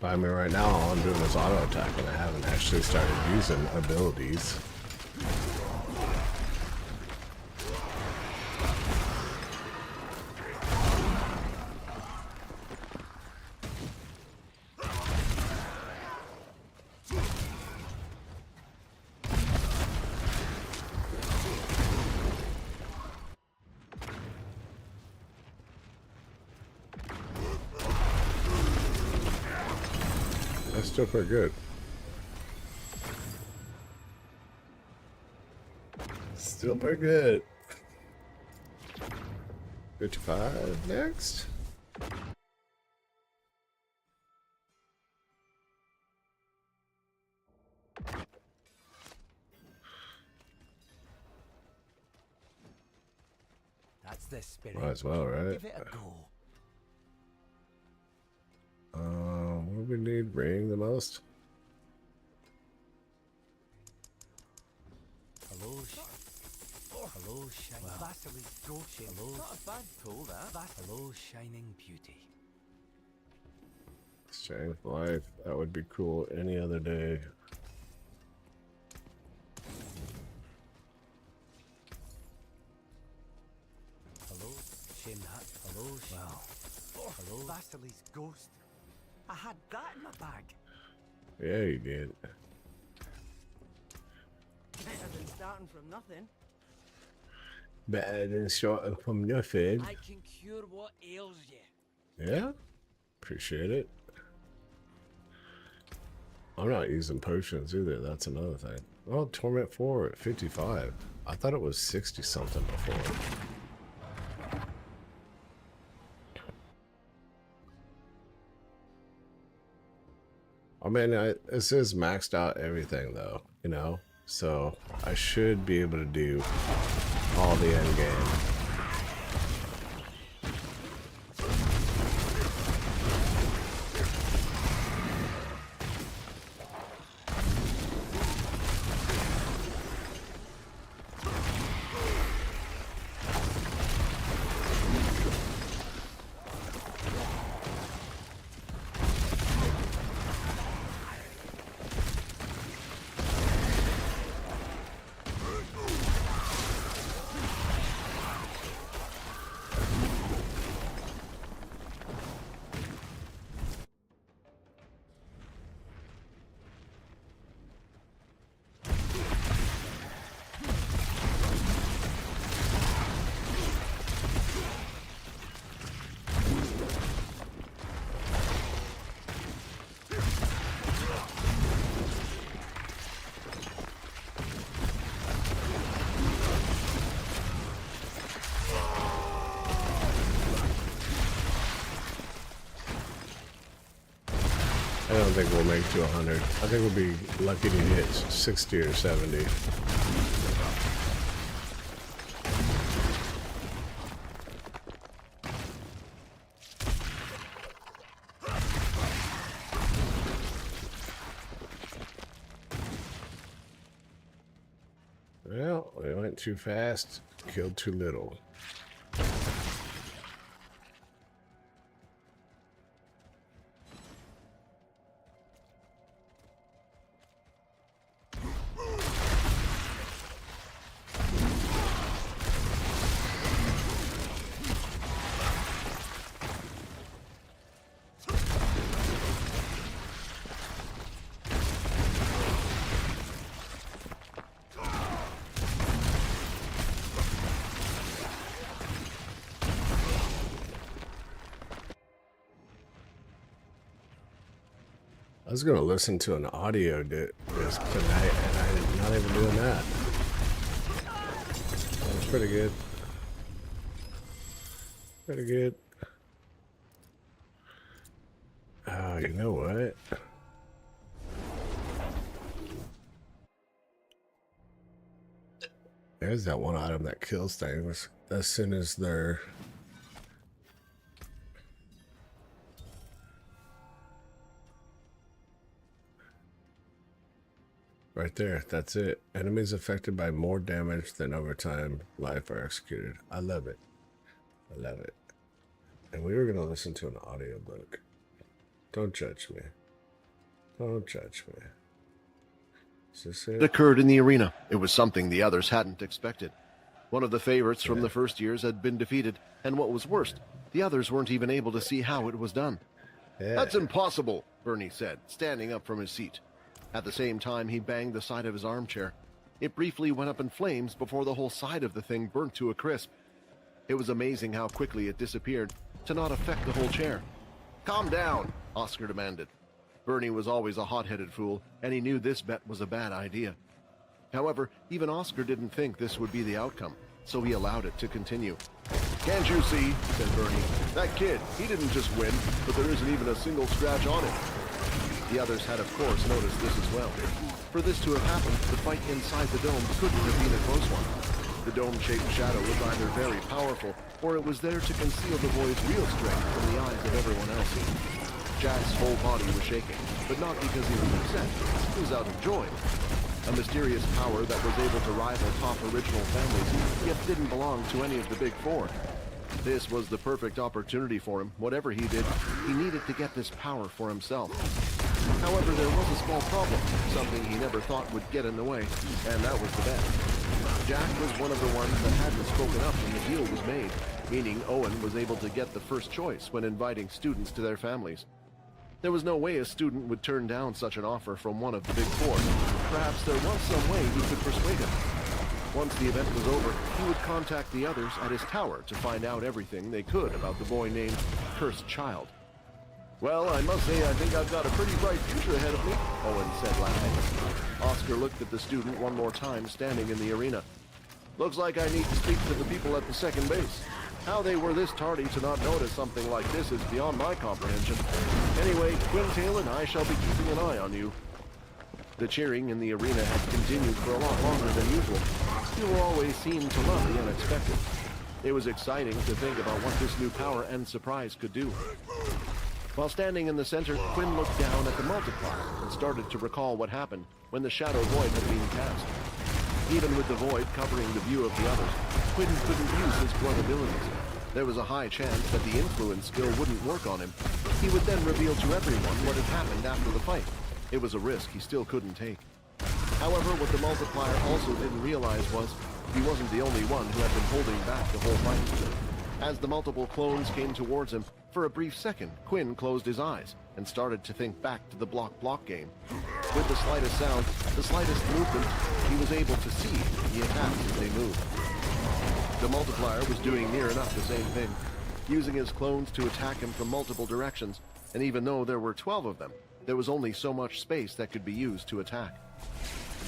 I mean, right now all I'm doing is auto attack, and I haven't actually started using abilities. That's still pretty good. Still pretty good. 55 next. That's the spirit. Might as well, right? Give it a go. What do we need ring the most? Hello, hello, shining. Vasili's ghost. Hello, not a bad pull that. Hello, shining beauty. Strength life. That would be cool any other day. Hello, shame that. Hello, wow. Hello, Vasili's ghost. I had that in my bag. Yeah, you did. Better than starting from nothing. Better than starting from nothing. I can cure what ails you. Yeah, appreciate it. I'm not using potions either. That's another thing. Oh, Torment 4 at 55. I thought it was 60 something before. I mean, this is maxed out everything though, you know? So I should be able to do all the end game. I don't think we'll make to 100. I think we'll be lucky to hit 60 or 70. Well, we went too fast, killed too little. I was going to listen to an audio disc tonight, and I'm not even doing that. That was pretty good. Pretty good. Oh, you know what? There's that one item that kills things as soon as they're... Right there, that's it. Enemies affected by more damage than overtime life are executed. I love it. I love it. And we were going to listen to an audiobook. Don't judge me. Don't judge me. Is this It it? occurred in the arena. It was something the others hadn't expected. One of the favorites from the first years had been defeated, and what was worst, the others weren't even able to see how it was done. Yeah. That's impossible, Bernie said, standing up from his seat. At the same time, he banged the side of his armchair. It briefly went up in flames before the whole side of the thing burnt to a crisp. It was amazing how quickly it disappeared, to not affect the whole chair. Calm down, Oscar demanded. Bernie was always a hot-headed fool, and he knew this bet was a bad idea. However, even Oscar didn't think this would be the outcome, so he allowed it to continue. Can't you see, said Bernie, that kid, he didn't just win, but there isn't even a single scratch on him. The others had, of course, noticed this as well. For this to have happened, the fight inside the dome couldn't have been a close one. The dome-shaped shadow was either very powerful, or it was there to conceal the boy's real strength from the eyes of everyone else. Jack's whole body was shaking, but not because he was upset. He was out of joy. A mysterious power that was able to rival top original families, yet didn't belong to any of the big four. This was the perfect opportunity for him. Whatever he did, he needed to get this power for himself. However, there was a small problem, something he never thought would get in the way, and that was the bet. Jack was one of the ones that hadn't spoken up when the deal was made, meaning Owen was able to get the first choice when inviting students to their families. There was no way a student would turn down such an offer from one of the big four. Perhaps there was some way he could persuade him. Once the event was over, he would contact the others at his tower to find out everything they could about the boy named Cursed Child. Well, I must say I think I've got a pretty bright future ahead of me, Owen said laughing. Oscar looked at the student one more time standing in the arena. Looks like I need to speak to the people at the second base. How they were this tardy to not notice something like this is beyond my comprehension. Anyway, Quintail and I shall be keeping an eye on you. The cheering in the arena had continued for a lot longer than usual. People always seemed to love the unexpected. It was exciting to think about what this new power and surprise could do. While standing in the center, Quinn looked down at the multiplier and started to recall what happened when the shadow void had been cast. Even with the void covering the view of the others, Quinn couldn't use his blood abilities. There was a high chance that the influence skill wouldn't work on him. He would then reveal to everyone what had happened after the fight. It was a risk he still couldn't take. However, what the multiplier also didn't realize was he wasn't the only one who had been holding back the whole fight. As the multiple clones came towards him, for a brief second, Quinn closed his eyes and started to think back to the block game. With the slightest sound, the slightest movement, he was able to see the attacks as they moved. The multiplier was doing near enough the same thing, using his clones to attack him from multiple directions, and even though there were 12 of them, there was only so much space that could be used to attack.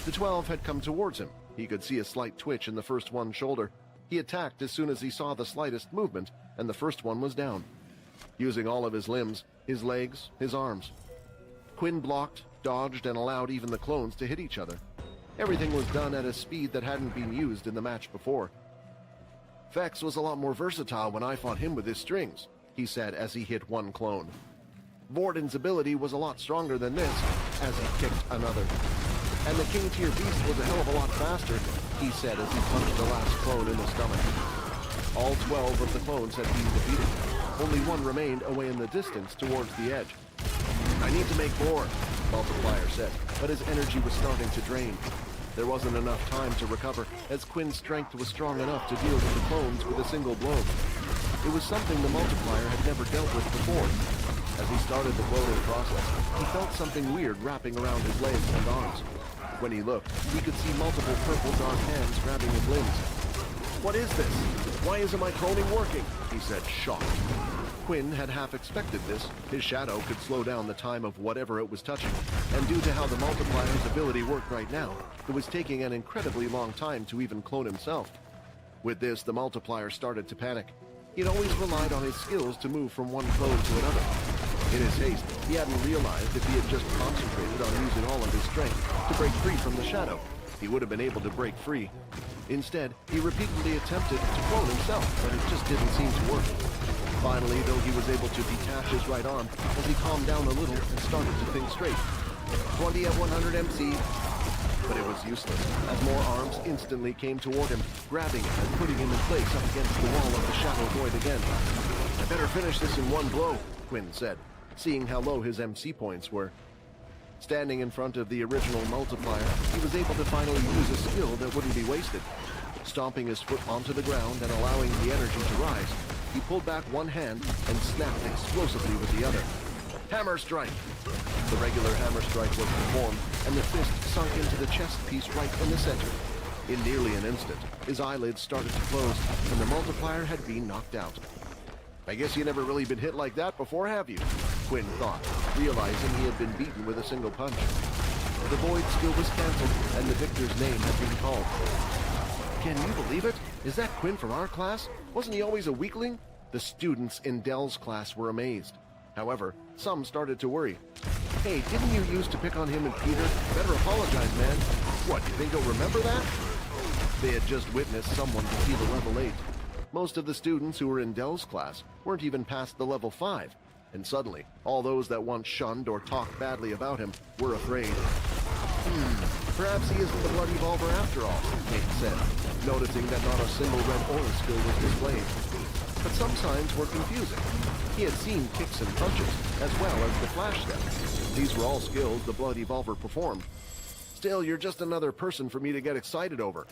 The 12 had come towards him. He could see a slight twitch in the first one's shoulder. He attacked as soon as he saw the slightest movement, and the first one was down. Using all of his limbs, his legs, his arms, Quinn blocked, dodged, and allowed even the clones to hit each other. Everything was done at a speed that hadn't been used in the match before. Vex was a lot more versatile when I fought him with his strings, he said as he hit one clone. Vorden's ability was a lot stronger than this, as he kicked another. And the King Tier Beast was a hell of a lot faster, he said as he punched the last clone in the stomach. All 12 of the clones had been defeated. Only one remained away in the distance towards the edge. I need to make more, Multiplier said, but his energy was starting to drain. There wasn't enough time to recover, as Quinn's strength was strong enough to deal with the clones with a single blow. It was something the Multiplier had never dealt with before. As he started the cloning process, he felt something weird wrapping around his legs and arms. When he looked, he could see multiple purple dark hands grabbing his limbs. What is this? Why isn't my cloning working? He said, shocked. Quinn had half expected this. His shadow could slow down the time of whatever it was touching, and due to how the multiplier's ability worked right now, it was taking an incredibly long time to even clone himself. With this, the multiplier started to panic. He'd always relied on his skills to move from one clone to another. In his haste, he hadn't realized if he had just concentrated on using all of his strength to break free from the shadow, he would have been able to break free. Instead, he repeatedly attempted to clone himself, but it just didn't seem to work. Finally, though, he was able to detach his right arm as he calmed down a little and started to think straight. 20 at 100 MC. But it was useless, as more arms instantly came toward him, grabbing him and putting him in place up against the wall of the shadow void again. I better finish this in one blow, Quinn said, seeing how low his MC points were. Standing in front of the original multiplier, he was able to finally use a skill that wouldn't be wasted. Stomping his foot onto the ground and allowing the energy to rise, he pulled back one hand and snapped explosively with the other. Hammer strike! The regular hammer strike was performed, and the fist sunk into the chest piece right in the center. In nearly an instant, his eyelids started to close, and the multiplier had been knocked out. I guess you never really been hit like that before, have you? Quinn thought, realizing he had been beaten with a single punch. The void skill was cancelled, and the victor's name had been called. Can you believe it? Is that Quinn from our class? Wasn't he always a weakling? The students in Dell's class were amazed. However, some started to worry. Hey, didn't you used to pick on him and Peter? Better apologize, man. What, you think he'll remember that? They had just witnessed someone defeat a level 8. Most of the students who were in Dell's class weren't even past the level 5. And suddenly, all those that once shunned or talked badly about him were afraid. Perhaps he isn't the Blood Evolver after all, Nate said, noticing that not a single red aura skill was displayed. But some signs were confusing. He had seen kicks and punches, as well as the flash step. These were all skills the Blood Evolver performed. Still, you're just another person for me to get excited over.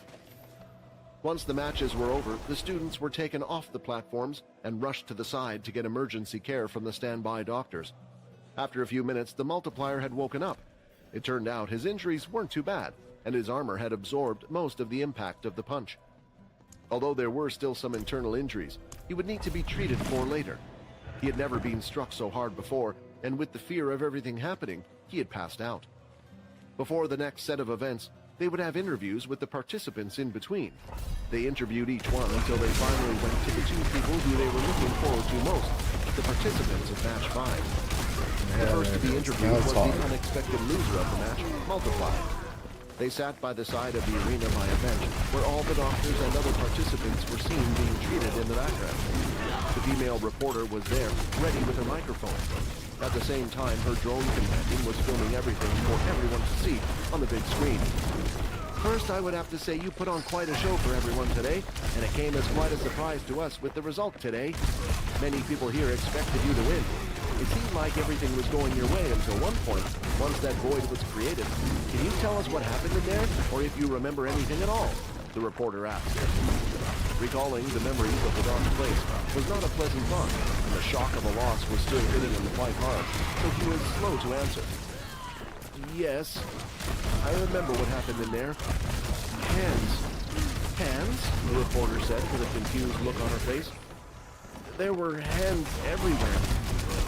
Once the matches were over, the students were taken off the platforms and rushed to the side to get emergency care from the standby doctors. After a few minutes, the multiplier had woken up. It turned out his injuries weren't too bad, and his armor had absorbed most of the impact of the punch. Although there were still some internal injuries, he would need to be treated for later. He had never been struck so hard before, and with the fear of everything happening, he had passed out. Before the next set of events, they would have interviews with the participants in between. They interviewed each one until they finally went to the two people who they were looking forward to most, the participants of Match 5. The first to be interviewed was the unexpected loser of the match, Multiplier. They sat by the side of the arena by a bench, where all the doctors and other participants were seen being treated in the background. The female reporter was there, ready with her microphone. At the same time, her drone companion was filming everything for everyone to see on the big screen. First, I would have to say you put on quite a show for everyone today, and it came as quite a surprise to us with the result today. Many people here expected you to win. It seemed like everything was going your way until one point, once that void was created. Can you tell us what happened in there, or if you remember anything at all? The reporter asked. Recalling the memories of the dark place was not a pleasant thought, and the shock of a loss was still hitting him quite hard, so he was slow to answer. Yes, I remember what happened in there. Hands. Hands? The reporter said with a confused look on her face. There were hands everywhere.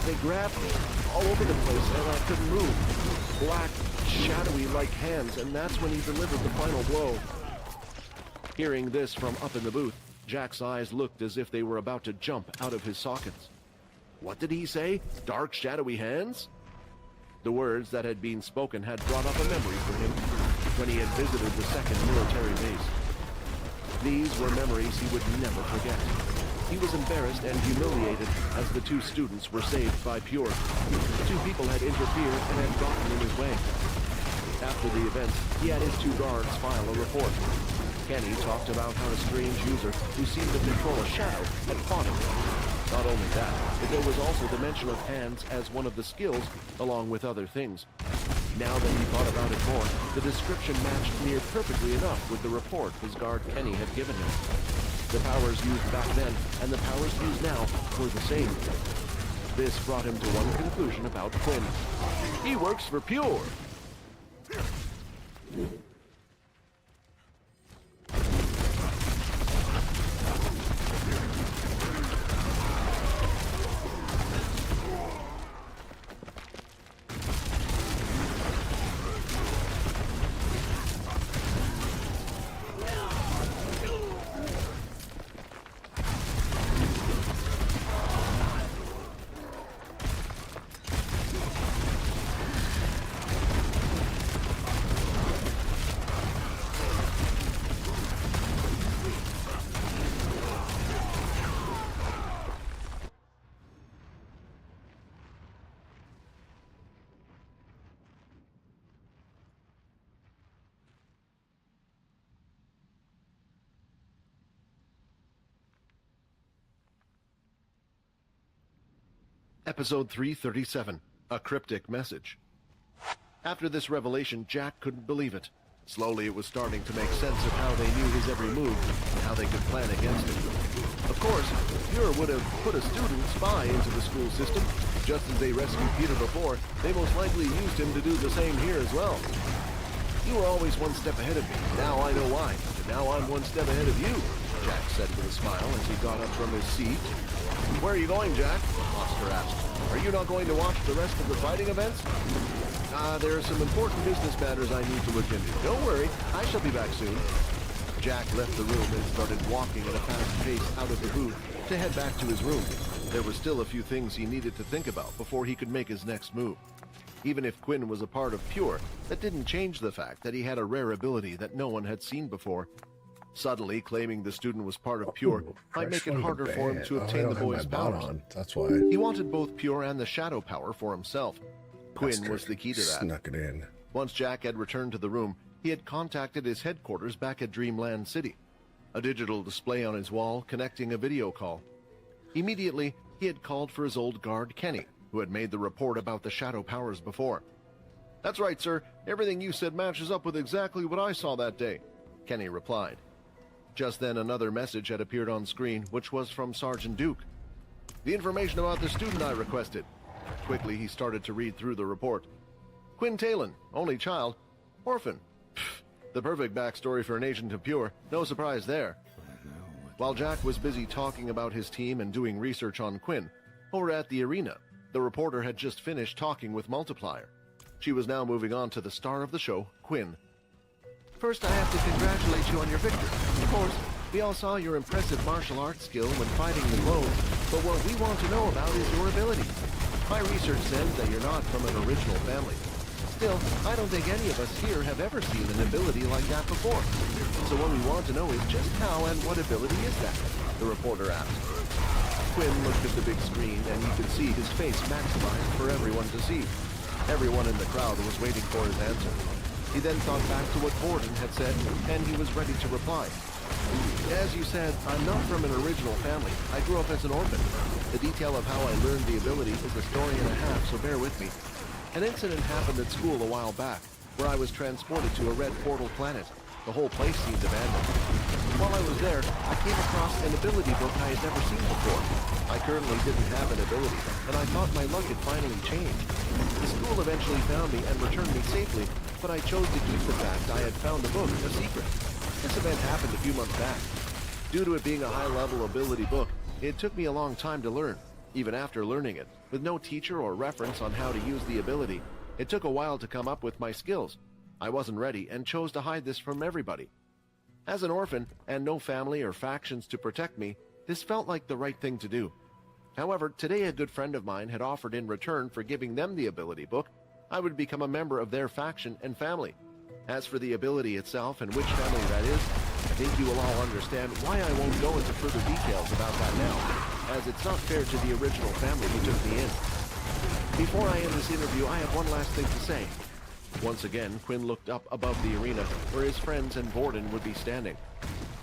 They grabbed me all over the place, and I couldn't move. Black, shadowy like hands, and that's when he delivered the final blow. Hearing this from up in the booth, Jack's eyes looked as if they were about to jump out of his sockets. What did he say? Dark, shadowy hands? The words that had been spoken had brought up a memory for him when he had visited the second military base. These were memories he would never forget. He was embarrassed and humiliated as the two students were saved by Pure. Two people had interfered and had gotten in his way. After the event, he had his two guards file a report. Kenny talked about how a strange user who seemed to control a shadow had fought him. Not only that, but there was also the mention of hands as one of the skills, along with other things. Now that he thought about it more, the description matched near perfectly enough with the report his guard Kenny had given him. The powers used back then and the powers used now were the same. This brought him to one conclusion about Quinn. He works for Pure! Episode 337, A Cryptic Message. After this revelation, Jack couldn't believe it. Slowly, it was starting to make sense of how they knew his every move and how they could plan against him. Of course, Pure would have put a student spy into the school system. Just as they rescued Peter before, they most likely used him to do the same here as well. You were always one step ahead of me. Now I know why. And now I'm one step ahead of you, Jack said with a smile as he got up from his seat. Where are you going, Jack? Oscar asked. Are you not going to watch the rest of the fighting events? There are some important business matters I need to look into. Don't worry, I shall be back soon. Jack left the room and started walking at a fast pace out of the booth to head back to his room. There were still a few things he needed to think about before he could make his next move. Even if Quinn was a part of Pure, that didn't change the fact that he had a rare ability that no one had seen before. Suddenly, claiming the student was part of Pure might make it harder for him to obtain the boy's powers. That's why. He wanted both Pure and the Shadow power for himself. Quinn was the key to that. Snuck it in. Once Jack had returned to the room, he had contacted his headquarters back at Dreamland City. A digital display on his wall connecting a video call. Immediately, he had called for his old guard, Kenny, who had made the report about the Shadow powers before. That's right, sir. Everything you said matches up with exactly what I saw that day, Kenny replied. Just then, another message had appeared on screen, which was from Sergeant Duke. The information about the student I requested. Quickly, he started to read through the report. Quinn Talon, only child, orphan. Pfft, the perfect backstory for an agent of Pure. No surprise there. While Jack was busy talking about his team and doing research on Quinn, over at the arena, the reporter had just finished talking with Multiplier. She was now moving on to the star of the show, Quinn. First, I have to congratulate you on your victory. Of course, we all saw your impressive martial arts skill when fighting the clones, but what we want to know about is your ability. My research says that you're not from an original family. Still, I don't think any of us here have ever seen an ability like that before. So what we want to know is just how and what ability is that? The reporter asked. Quinn looked at the big screen and he could see his face maximized for everyone to see. Everyone in the crowd was waiting for his answer. He then thought back to what Borden had said, and he was ready to reply. As you said, I'm not from an original family. I grew up as an orphan. The detail of how I learned the ability is a story and a half, so bear with me. An incident happened at school a while back, where I was transported to a red portal planet. The whole place seemed abandoned. While I was there, I came across an ability book I had never seen before. I currently didn't have an ability, and I thought my luck had finally changed. The school eventually found me and returned me safely, but I chose to keep the fact I had found the book a secret. This event happened a few months back. Due to it being a high-level ability book, it took me a long time to learn. Even after learning it, with no teacher or reference on how to use the ability, it took a while to come up with my skills. I wasn't ready and chose to hide this from everybody. As an orphan and no family or factions to protect me, this felt like the right thing to do. However, today a good friend of mine had offered in return for giving them the ability book, I would become a member of their faction and family. As for the ability itself and which family that is, I think you will all understand why I won't go into further details about that now, as it's not fair to the original family who took me in. Before I end this interview, I have one last thing to say. Once again, Quinn looked up above the arena where his friends and Borden would be standing.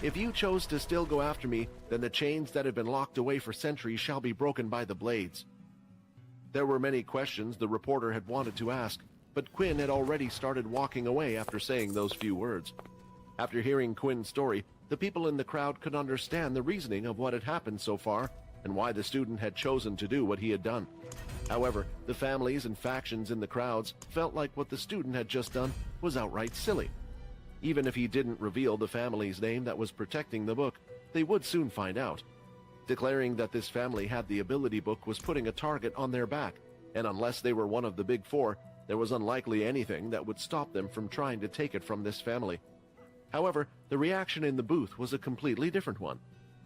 If you chose to still go after me, then the chains that have been locked away for centuries shall be broken by the blades. There were many questions the reporter had wanted to ask, but Quinn had already started walking away after saying those few words. After hearing Quinn's story, the people in the crowd could understand the reasoning of what had happened so far and why the student had chosen to do what he had done. However, the families and factions in the crowds felt like what the student had just done was outright silly. Even if he didn't reveal the family's name that was protecting the book, they would soon find out. Declaring that this family had the ability book was putting a target on their back, and unless they were one of the big four, there was unlikely anything that would stop them from trying to take it from this family. However, the reaction in the booth was a completely different one.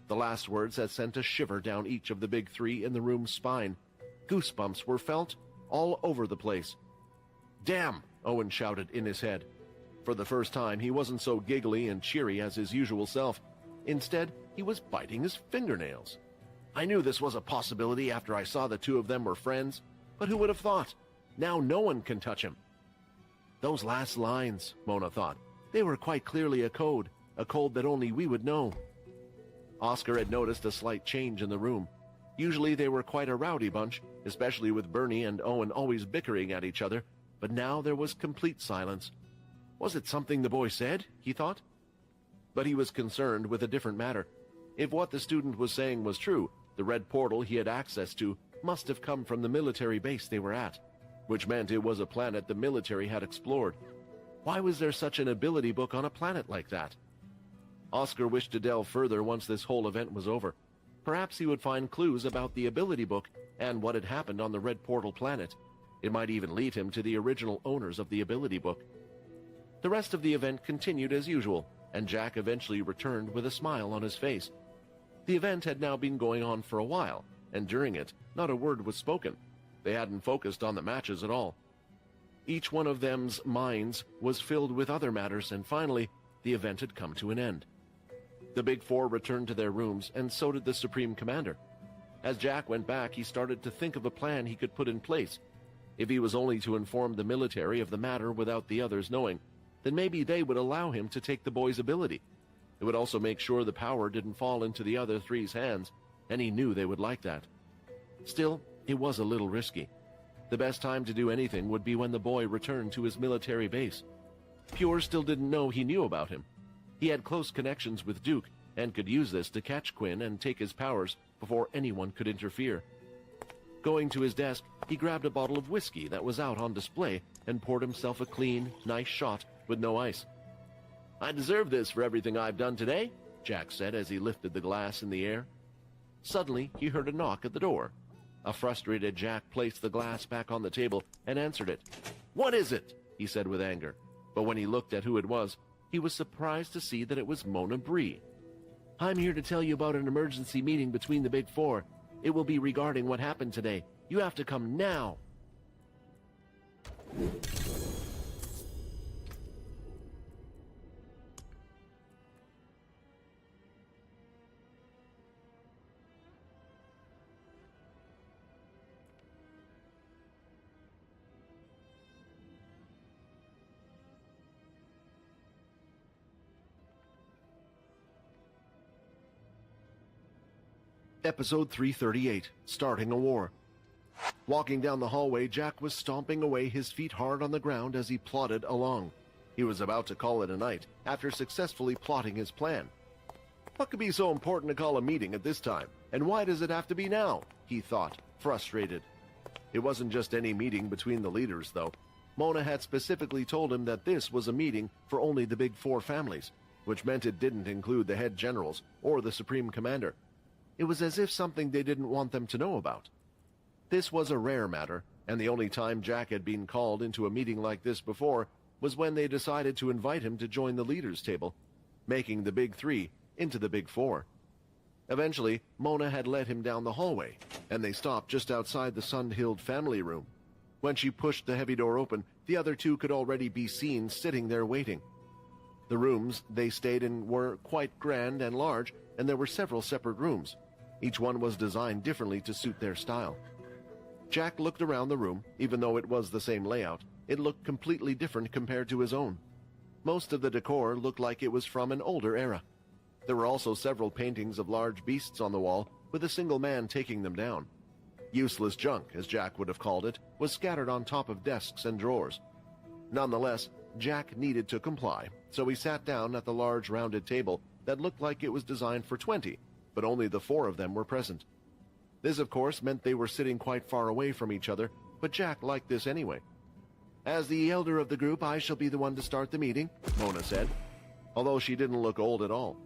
The last words had sent a shiver down each of the big three in the room's spine. Goosebumps were felt all over the place. "Damn!" Owen shouted in his head. For the first time, he wasn't so giggly and cheery as his usual self. Instead, he was biting his fingernails. I knew this was a possibility after I saw the two of them were friends, but who would have thought? Now no one can touch him. Those last lines, Mona thought, they were quite clearly a code that only we would know. Oscar had noticed a slight change in the room. Usually they were quite a rowdy bunch, especially with Bernie and Owen always bickering at each other, but now there was complete silence. Was it something the boy said, he thought? But he was concerned with a different matter. If what the student was saying was true, the red portal he had access to must have come from the military base they were at, which meant it was a planet the military had explored. Why was there such an ability book on a planet like that? Oscar wished to delve further once this whole event was over. Perhaps he would find clues about the ability book and what had happened on the red portal planet. It might even lead him to the original owners of the ability book. The rest of the event continued as usual, and Jack eventually returned with a smile on his face. The event had now been going on for a while, and during it, not a word was spoken. They hadn't focused on the matches at all. Each one of them's minds was filled with other matters, and finally, the event had come to an end. The Big Four returned to their rooms, and so did the Supreme Commander. As Jack went back, he started to think of a plan he could put in place. If he was only to inform the military of the matter without the others knowing, then maybe they would allow him to take the boy's ability. It would also make sure the power didn't fall into the other three's hands, and he knew they would like that. Still, it was a little risky. The best time to do anything would be when the boy returned to his military base. Pure still didn't know he knew about him. He had close connections with Duke, and could use this to catch Quinn and take his powers before anyone could interfere. Going to his desk, he grabbed a bottle of whiskey that was out on display and poured himself a clean, nice shot with no ice. "I deserve this for everything I've done today," Jack said as he lifted the glass in the air. Suddenly, he heard a knock at the door. A frustrated Jack placed the glass back on the table and answered it. "What is it?" he said with anger. But when he looked at who it was, he was surprised to see that it was Mona Bree. "I'm here to tell you about an emergency meeting between the Big Four. It will be regarding what happened today. You have to come now." Episode 338, Starting a War. Walking down the hallway, Jack was stomping away, his feet hard on the ground as he plodded along. He was about to call it a night, after successfully plotting his plan. What could be so important to call a meeting at this time, and why does it have to be now? He thought, frustrated. It wasn't just any meeting between the leaders, though. Mona had specifically told him that this was a meeting for only the Big Four families, which meant it didn't include the head generals or the Supreme Commander. It was as if something they didn't want them to know about. This was a rare matter, and the only time Jack had been called into a meeting like this before was when they decided to invite him to join the leaders' table, making the Big Three into the Big Four. Eventually, Mona had led him down the hallway, and they stopped just outside the Sundhild family room. When she pushed the heavy door open, the other two could already be seen sitting there waiting. The rooms they stayed in were quite grand and large, and there were several separate rooms. Each one was designed differently to suit their style. Jack looked around the room. Even though it was the same layout, it looked completely different compared to his own. Most of the decor looked like it was from an older era. There were also several paintings of large beasts on the wall, with a single man taking them down. Useless junk, as Jack would have called it, was scattered on top of desks and drawers. Nonetheless, Jack needed to comply, so he sat down at the large rounded table that looked like it was designed for 20, but only the 4 of them were present. This, of course, meant they were sitting quite far away from each other, but Jack liked this anyway. "As the elder of the group, I shall be the one to start the meeting," Mona said, although she didn't look old at all.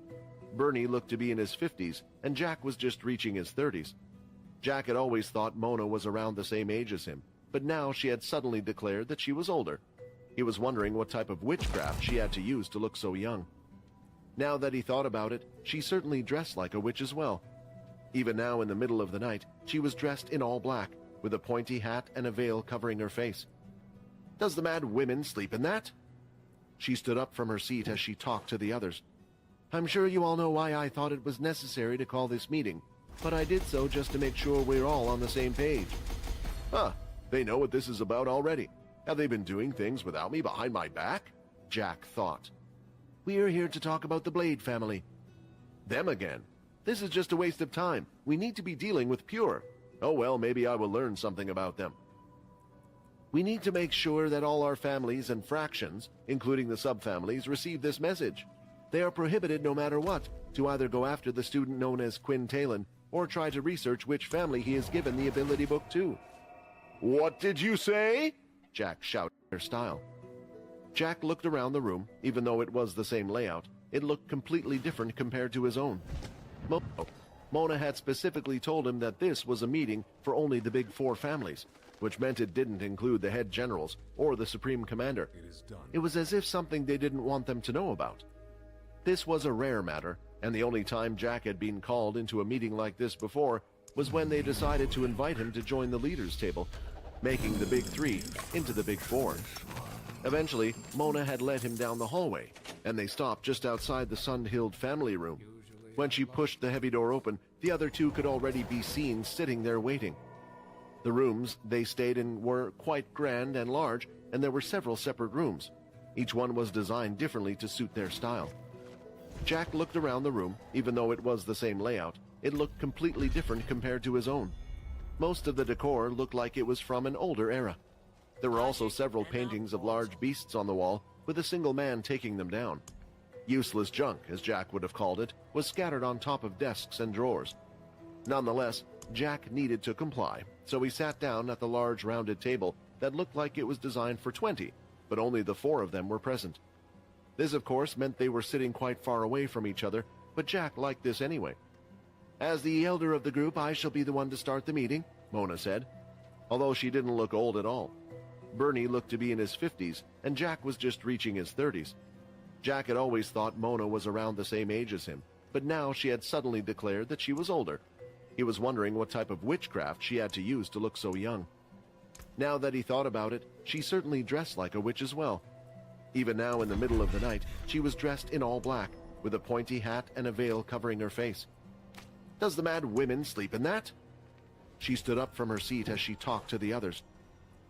Bernie looked to be in his 50s, and Jack was just reaching his 30s. Jack had always thought Mona was around the same age as him, but now she had suddenly declared that she was older. He was wondering what type of witchcraft she had to use to look so young. Now that he thought about it, she certainly dressed like a witch as well. Even now in the middle of the night, she was dressed in all black, with a pointy hat and a veil covering her face. "Does the mad women sleep in that?" She stood up from her seat as she talked to the others. "I'm sure you all know why I thought it was necessary to call this meeting, but I did so just to make sure we're all on the same page." "Huh, they know what this is about already. Have they been doing things without me behind my back?" Jack thought. "We're here to talk about the Blade family." "Them again? This is just a waste of time. We need to be dealing with Pure. Oh well, maybe I will learn something about them." We need to make sure that all our families and fractions, including the subfamilies, receive this message. They are prohibited no matter what to either go after the student known as Quinn Talon or try to research which family he has given the ability book to. What did you say? Jack shouted in her style. Jack looked around the room. Even though it was the same layout, it looked completely different compared to his own. Mona had specifically told him that this was a meeting for only the big four families, which meant it didn't include the head generals or the supreme commander. It is done. It was as if something they didn't want them to know about. This was a rare matter, and the only time Jack had been called into a meeting like this before was when they decided to invite him to join the leaders' table, making the big three into the big four. Eventually, Mona had led him down the hallway, and they stopped just outside the Sundhild family room. When she pushed the heavy door open, the other two could already be seen sitting there waiting. The rooms they stayed in were quite grand and large, and there were several separate rooms. Each one was designed differently to suit their style. Jack looked around the room. Even though it was the same layout, it looked completely different compared to his own. Most of the decor looked like it was from an older era. There were also several paintings of large beasts on the wall, with a single man taking them down. Useless junk, as Jack would have called it, was scattered on top of desks and drawers. Nonetheless, Jack needed to comply, so he sat down at the large rounded table that looked like it was designed for 20, but only the 4 of them were present. This, of course, meant they were sitting quite far away from each other, but Jack liked this anyway. As the elder of the group, I shall be the one to start the meeting, Mona said, although she didn't look old at all. Bernie looked to be in his 50s, and Jack was just reaching his 30s. Jack had always thought Mona was around the same age as him, but now she had suddenly declared that she was older. He was wondering what type of witchcraft she had to use to look so young. Now that he thought about it, she certainly dressed like a witch as well. Even now in the middle of the night, she was dressed in all black, with a pointy hat and a veil covering her face. Does the mad women sleep in that? She stood up from her seat as she talked to the others.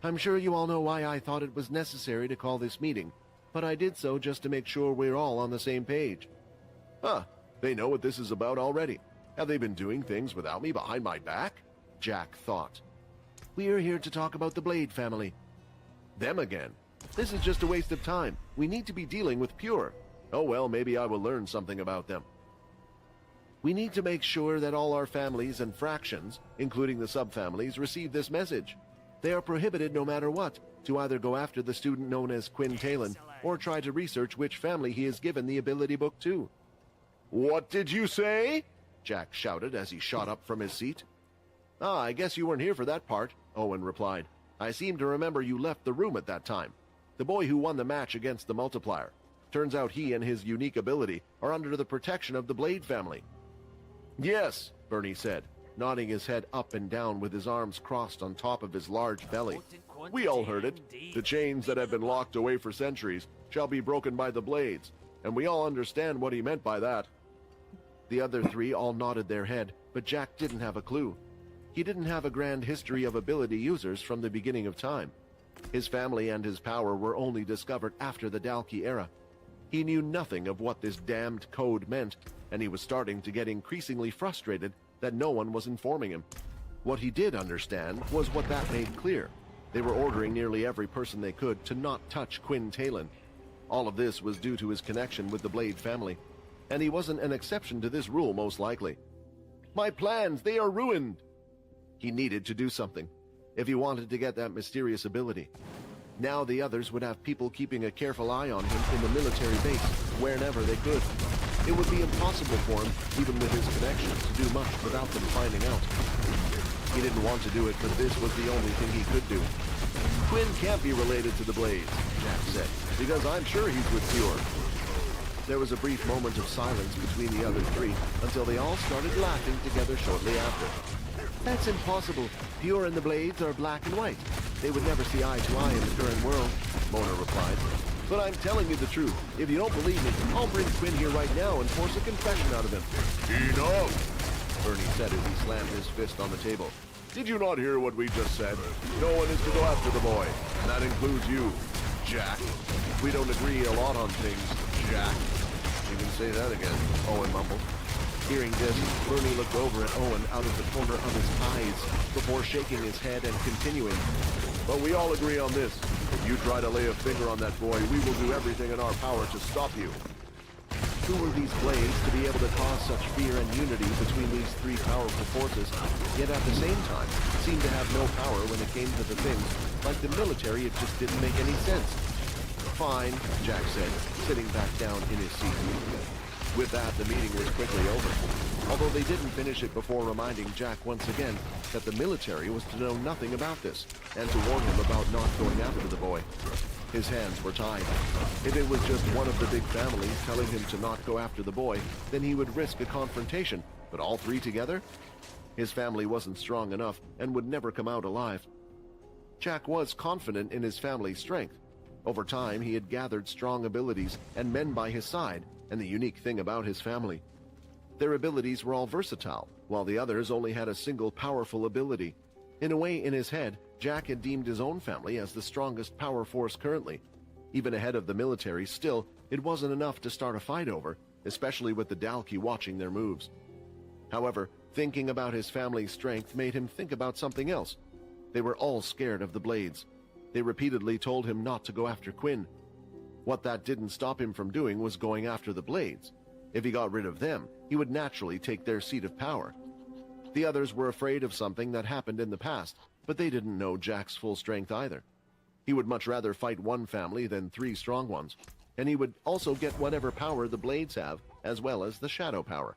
I'm sure you all know why I thought it was necessary to call this meeting, but I did so just to make sure we're all on the same page. Huh, they know what this is about already. Have they been doing things without me behind my back? Jack thought. We're here to talk about the Blade family. Them again. This is just a waste of time. We need to be dealing with Pure. Oh well, maybe I will learn something about them. We need to make sure that all our families and fractions, including the subfamilies, receive this message. They are prohibited no matter what to either go after the student known as Quinn Talon or try to research which family he has given the ability book to. What did you say? Jack shouted as he shot up from his seat. Ah, I guess you weren't here for that part, Owen replied. I seem to remember you left the room at that time. The boy who won the match against the multiplier. Turns out he and his unique ability are under the protection of the Blade family. Yes, Bernie said, nodding his head up and down with his arms crossed on top of his large belly. We all heard it. The chains that have been locked away for centuries shall be broken by the blades, and we all understand what he meant by that. The other 3 all nodded their head, but Jack didn't have a clue. He didn't have a grand history of ability users from the beginning of time. His family and his power were only discovered after the Dalki era. He knew nothing of what this damned code meant, and he was starting to get increasingly frustrated that no one was informing him. What he did understand was what that made clear. They were ordering nearly every person they could to not touch Quinn Talon. All of this was due to his connection with the Blade family, and he wasn't an exception to this rule, most likely. My plans, they are ruined! He needed to do something, if he wanted to get that mysterious ability. Now the others would have people keeping a careful eye on him in the military base, wherever they could. It would be impossible for him, even with his connections, to do much without them finding out. He didn't want to do it, but this was the only thing he could do. Quinn can't be related to the Blades, Jack said, because I'm sure he's with Pure. There was a brief moment of silence between the other 3, until they all started laughing together shortly after. That's impossible. Pure and the Blades are black and white. They would never see eye to eye in the current world, Mona replied. But I'm telling you the truth. If you don't believe me, I'll bring Quinn here right now and force a confession out of him. Enough! Bernie said as he slammed his fist on the table. Did you not hear what we just said? No one is to go after the boy, and that includes you, Jack. We don't agree a lot on things, Jack. You can say that again, Owen mumbled. Hearing this, Bernie looked over at Owen out of the corner of his eyes before shaking his head and continuing. But we all agree on this. If you try to lay a finger on that boy, we will do everything in our power to stop you. Who were these blades to be able to cause such fear and unity between these three powerful forces, yet at the same time seemed to have no power when it came to the things like the military? It just didn't make any sense. Fine, Jack said, sitting back down in his seat. With that, the meeting was quickly over, although they didn't finish it before reminding Jack once again that the military was to know nothing about this, and to warn him about not going after the boy. His hands were tied. If it was just one of the big families telling him to not go after the boy, then he would risk a confrontation, but all three together? His family wasn't strong enough and would never come out alive. Jack was confident in his family's strength. Over time, he had gathered strong abilities and men by his side, and the unique thing about his family. Their abilities were all versatile, while the others only had a single powerful ability. In a way, in his head, Jack had deemed his own family as the strongest power force currently. Even ahead of the military, still, it wasn't enough to start a fight over, especially with the Dalki watching their moves. However, thinking about his family's strength made him think about something else. They were all scared of the Blades. They repeatedly told him not to go after Quinn. What that didn't stop him from doing was going after the Blades. If he got rid of them, he would naturally take their seat of power. The others were afraid of something that happened in the past, but they didn't know Jack's full strength either. He would much rather fight one family than three strong ones, and he would also get whatever power the Blades have, as well as the shadow power.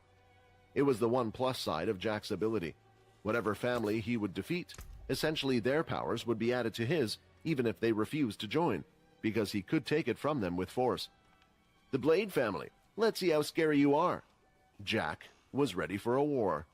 It was the one plus side of Jack's ability. Whatever family he would defeat, essentially their powers would be added to his, even if they refused to join, because he could take it from them with force. The Blade family, let's see how scary you are. Jack was ready for a war.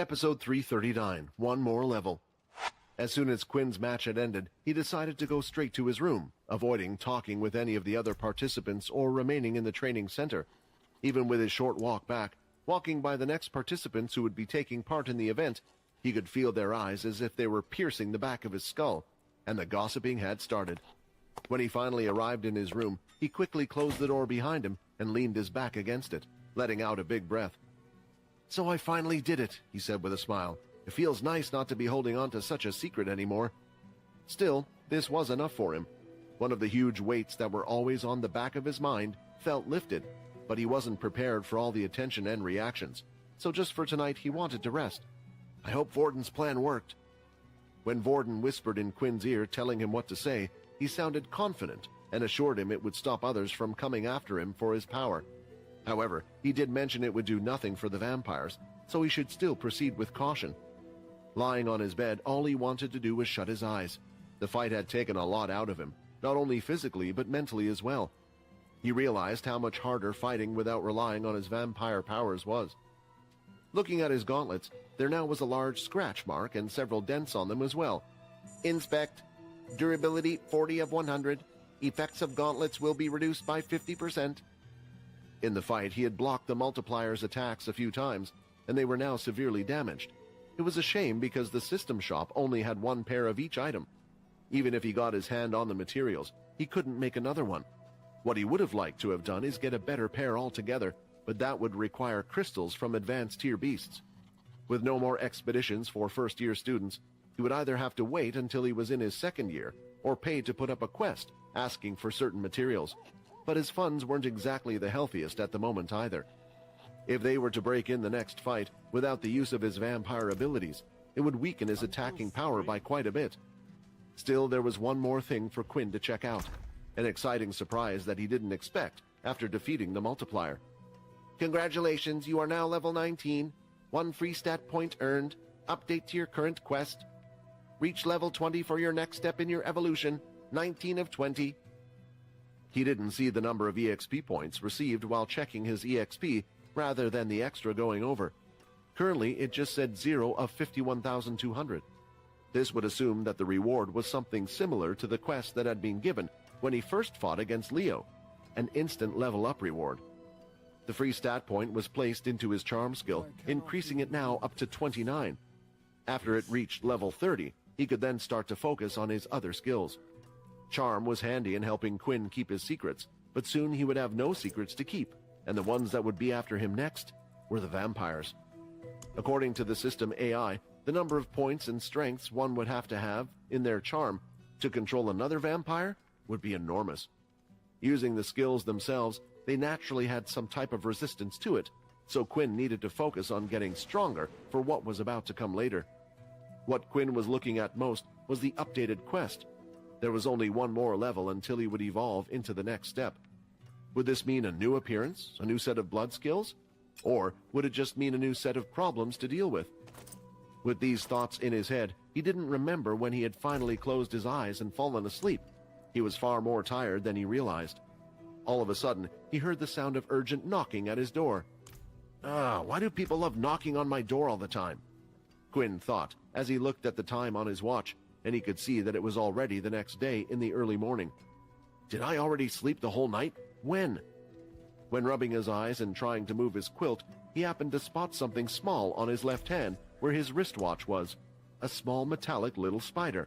Episode 339, One More Level. As soon as Quinn's match had ended, he decided to go straight to his room, avoiding talking with any of the other participants or remaining in the training center. Even with his short walk back, walking by the next participants who would be taking part in the event, he could feel their eyes as if they were piercing the back of his skull, and the gossiping had started. When he finally arrived in his room, he quickly closed the door behind him and leaned his back against it, letting out a big breath. "So I finally did it," he said with a smile. "It feels nice not to be holding on to such a secret anymore." Still, this was enough for him. One of the huge weights that were always on the back of his mind felt lifted, but he wasn't prepared for all the attention and reactions. So just for tonight, he wanted to rest. "I hope Vorden's plan worked." When Vorden whispered in Quinn's ear, telling him what to say, he sounded confident and assured him it would stop others from coming after him for his power. However, he did mention it would do nothing for the vampires, so he should still proceed with caution. Lying on his bed, all he wanted to do was shut his eyes. The fight had taken a lot out of him, not only physically but mentally as well. He realized how much harder fighting without relying on his vampire powers was. Looking at his gauntlets, there now was a large scratch mark and several dents on them as well. "Inspect. Durability 40 of 100. Effects of gauntlets will be reduced by 50%. In the fight, he had blocked the multiplier's attacks a few times, and they were now severely damaged. It was a shame because the system shop only had one pair of each item. Even if he got his hand on the materials, he couldn't make another one. What he would have liked to have done is get a better pair altogether, but that would require crystals from advanced tier beasts. With no more expeditions for first-year students, he would either have to wait until he was in his second year, or pay to put up a quest asking for certain materials. But his funds weren't exactly the healthiest at the moment either. If they were to break in the next fight without the use of his vampire abilities, it would weaken his attacking power by quite a bit. Still, there was one more thing for Quinn to check out, an exciting surprise that he didn't expect after defeating the multiplier. "Congratulations, you are now level 19. 1 free stat point earned. Update to your current quest. Reach level 20 for your next step in your evolution. 19 of 20. He didn't see the number of EXP points received while checking his EXP rather than the extra going over. Currently, it just said 0 of 51,200. This would assume that the reward was something similar to the quest that had been given when he first fought against Leo, an instant level-up reward. The free stat point was placed into his charm skill, increasing it now up to 29. After it reached level 30, He could then start to focus on his other skills. Charm was handy in helping Quinn keep his secrets, but soon he would have no secrets to keep, and the ones that would be after him next were the vampires. According to the system AI, the number of points and strengths one would have to have in their charm to control another vampire would be enormous. Using the skills themselves, they naturally had some type of resistance to it, so Quinn needed to focus on getting stronger for what was about to come later. What Quinn was looking at most was the updated quest. There was only one more level until he would evolve into the next step. Would this mean a new appearance, a new set of blood skills? Or would it just mean a new set of problems to deal with? With these thoughts in his head, he didn't remember when he had finally closed his eyes and fallen asleep. He was far more tired than he realized. All of a sudden, he heard the sound of urgent knocking at his door. Why do people love knocking on my door all the time? Quinn thought as he looked at the time on his watch, and he could see that it was already the next day in the early morning. Did I already sleep the whole night? When? When rubbing his eyes and trying to move his quilt, he happened to spot something small on his left hand where his wristwatch was. A small metallic little spider.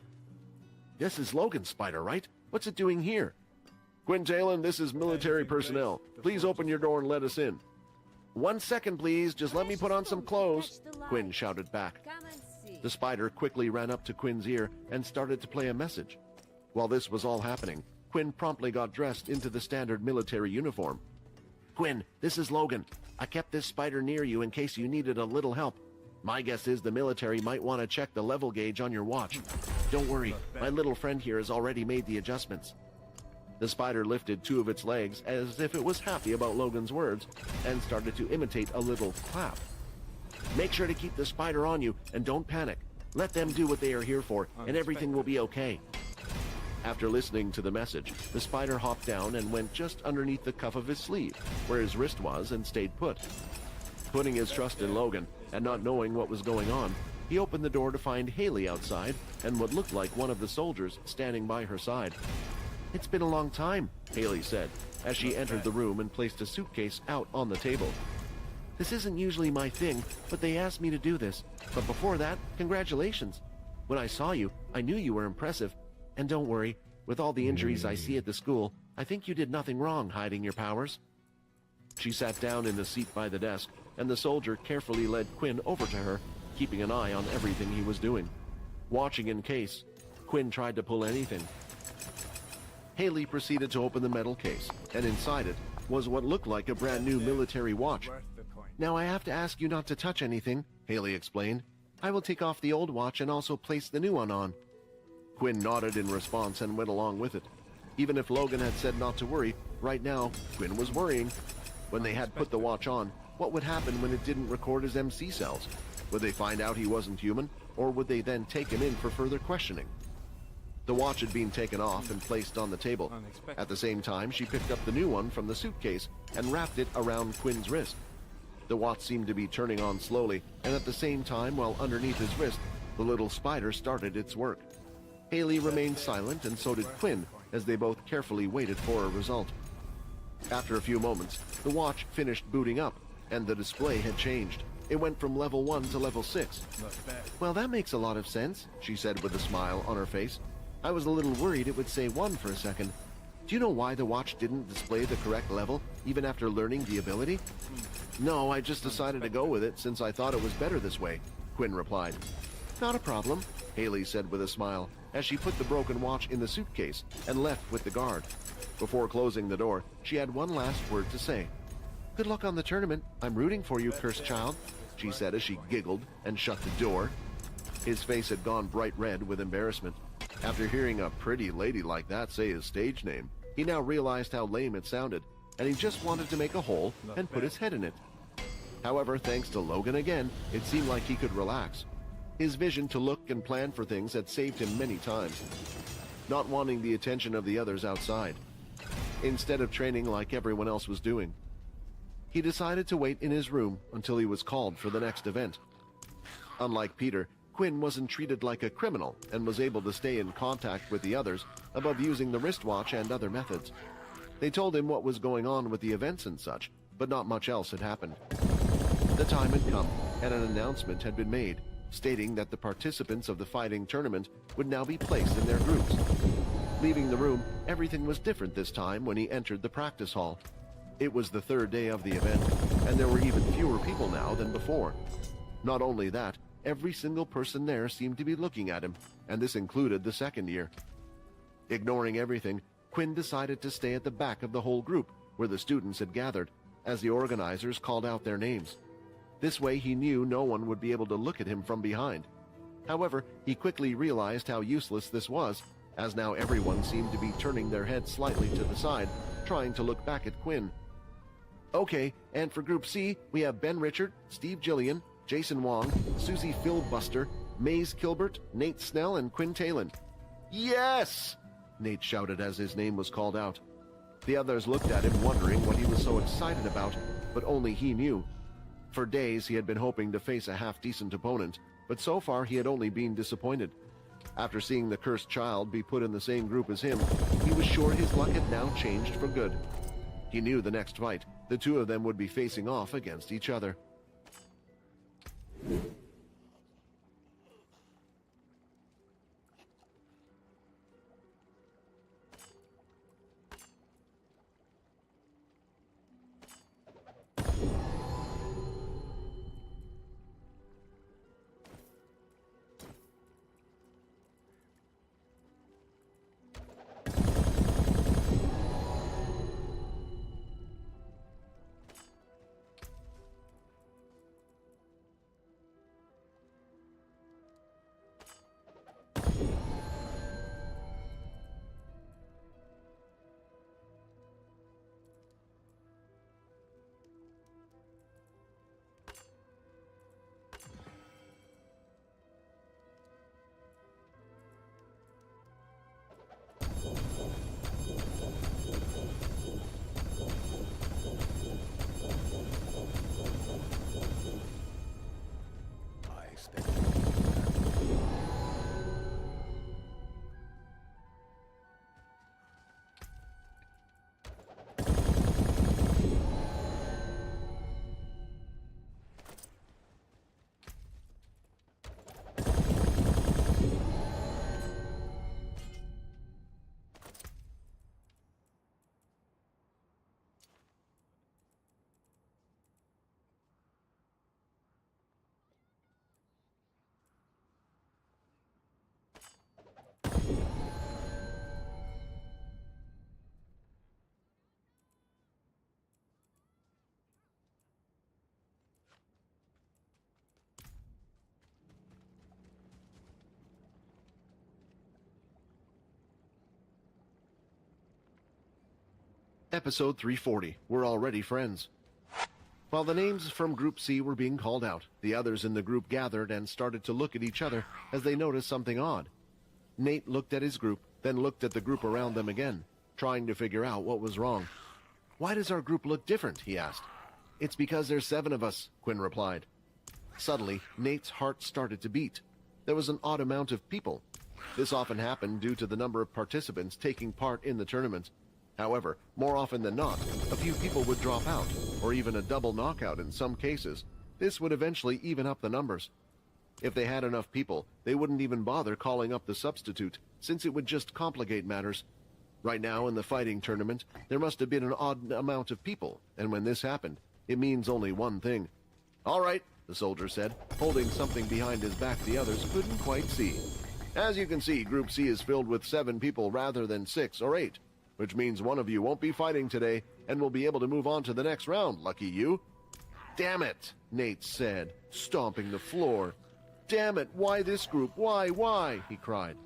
This is Logan's spider, right? What's it doing here? Quinn Talon, this is military personnel. Please open your door and let us in. 1 second, please. Just let me put on some clothes, Quinn shouted back. Come and see. The spider quickly ran up to Quinn's ear and started to play a message. While this was all happening, Quinn promptly got dressed into the standard military uniform. Quinn, this is Logan. I kept this spider near you in case you needed a little help. My guess is the military might want to check the level gauge on your watch. Don't worry, my little friend here has already made the adjustments. The spider lifted 2 of its legs as if it was happy about Logan's words and started to imitate a little clap. Make sure to keep the spider on you and don't panic. Let them do what they are here for, and everything will be okay. After listening to the message, the spider hopped down and went just underneath the cuff of his sleeve, where his wrist was, and stayed put. Putting his trust in Logan and not knowing what was going on, he opened the door to find Haley outside and what looked like one of the soldiers standing by her side. It's been a long time, Haley said, as she entered the room and placed a suitcase out on the table. This isn't usually my thing, but they asked me to do this. But before that, congratulations. When I saw you, I knew you were impressive. And don't worry, with all the injuries I see at the school, I think you did nothing wrong hiding your powers. She sat down in the seat by the desk, and the soldier carefully led Quinn over to her, keeping an eye on everything he was doing. Watching in case Quinn tried to pull anything. Haley proceeded to open the metal case, and inside it was what looked like a brand new military watch. Now I have to ask you not to touch anything, Haley explained. I will take off the old watch and also place the new one on. Quinn nodded in response and went along with it. Even if Logan had said not to worry, right now, Quinn was worrying. When they had put the watch on, what would happen when it didn't record his MC cells? Would they find out he wasn't human, or would they then take him in for further questioning? The watch had been taken off and placed on the table. At the same time, she picked up the new one from the suitcase and wrapped it around Quinn's wrist. The watch seemed to be turning on slowly, and at the same time, while underneath his wrist, the little spider started its work. Haley remained silent, and so did Quinn, as they both carefully waited for a result. After a few moments, the watch finished booting up, and the display had changed. It went from level 1 to level 6. Well, that makes a lot of sense, she said with a smile on her face. I was a little worried it would say 1 for a second. Do you know why the watch didn't display the correct level, even after learning the ability? No, I just decided to go with it since I thought it was better this way, Quinn replied. Not a problem, Haley said with a smile, as she put the broken watch in the suitcase and left with the guard. Before closing the door, she had one last word to say. Good luck on the tournament. I'm rooting for you, cursed child, she said as she giggled and shut the door. His face had gone bright red with embarrassment. After hearing a pretty lady like that say his stage name, he now realized how lame it sounded, and he just wanted to make a hole and put his head in it. However, thanks to Logan again, it seemed like he could relax. His vision to look and plan for things had saved him many times, not wanting the attention of the others outside, instead of training like everyone else was doing. He decided to wait in his room until he was called for the next event. Unlike Peter, Quinn wasn't treated like a criminal and was able to stay in contact with the others above using the wristwatch and other methods. They told him what was going on with the events and such, but not much else had happened. The time had come, and an announcement had been made. stating that the participants of the fighting tournament would now be placed in their groups. Leaving the room, everything was different this time when he entered the practice hall. It was the third day of the event, and there were even fewer people now than before. Not only that, every single person there seemed to be looking at him, and this included the second year. Ignoring everything, Quinn decided to stay at the back of the whole group, where the students had gathered, as the organizers called out their names. This way he knew no one would be able to look at him from behind. However, he quickly realized how useless this was, as now everyone seemed to be turning their heads slightly to the side, trying to look back at Quinn. Okay, and for Group C, we have Ben Richard, Steve Gillian, Jason Wong, Susie Philbuster, Maze Kilbert, Nate Snell, and Quinn Talon. Yes! Nate shouted as his name was called out. The others looked at him wondering what he was so excited about, but only he knew. For days he had been hoping to face a half-decent opponent, but so far he had only been disappointed. After seeing the cursed child be put in the same group as him, he was sure his luck had now changed for good. He knew the next fight, the two of them would be facing off against each other. Episode 340, We're Already Friends. While the names from Group C were being called out, the others in the group gathered and started to look at each other as they noticed something odd. Nate looked at his group, then looked at the group around them again, trying to figure out what was wrong. "Why does our group look different?" he asked. "It's because there's 7 of us," Quinn replied. Suddenly, Nate's heart started to beat. There was an odd amount of people. This often happened due to the number of participants taking part in the tournament. However, more often than not, a few people would drop out, or even a double knockout in some cases. This would eventually even up the numbers. If they had enough people, they wouldn't even bother calling up the substitute, since it would just complicate matters. Right now in the fighting tournament, there must have been an odd amount of people, and when this happened, it means only one thing. "All right," the soldier said, holding something behind his back the others couldn't quite see. "As you can see, Group C is filled with 7 people rather than 6 or 8. Which means one of you won't be fighting today and will be able to move on to the next round, lucky you." "Damn it," Nate said, stomping the floor. "Damn it, why this group? Why?" he cried.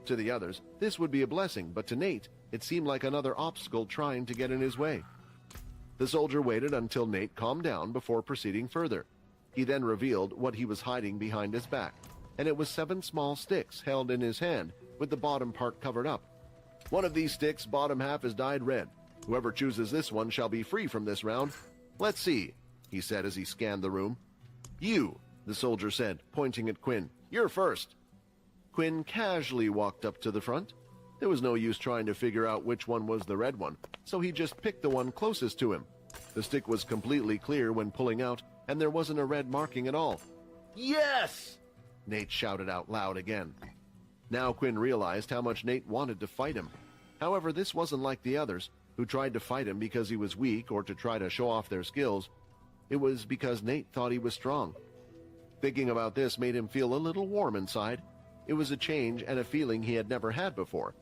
To the others, this would be a blessing, but to Nate, it seemed like another obstacle trying to get in his way. The soldier waited until Nate calmed down before proceeding further. He then revealed what he was hiding behind his back, and it was 7 small sticks held in his hand with the bottom part covered up. "One of these sticks' bottom half is dyed red. Whoever chooses this one shall be free from this round. Let's see," he said as he scanned the room. "You," the soldier said, pointing at Quinn. "You're first." Quinn casually walked up to the front. There was no use trying to figure out which one was the red one, so he just picked the one closest to him. The stick was completely clear when pulling out, and there wasn't a red marking at all. "Yes!" Nate shouted out loud again. Now Quinn realized how much Nate wanted to fight him. However, this wasn't like the others, who tried to fight him because he was weak or to try to show off their skills. It was because Nate thought he was strong. Thinking about this made him feel a little warm inside. It was a change and a feeling he had never had before.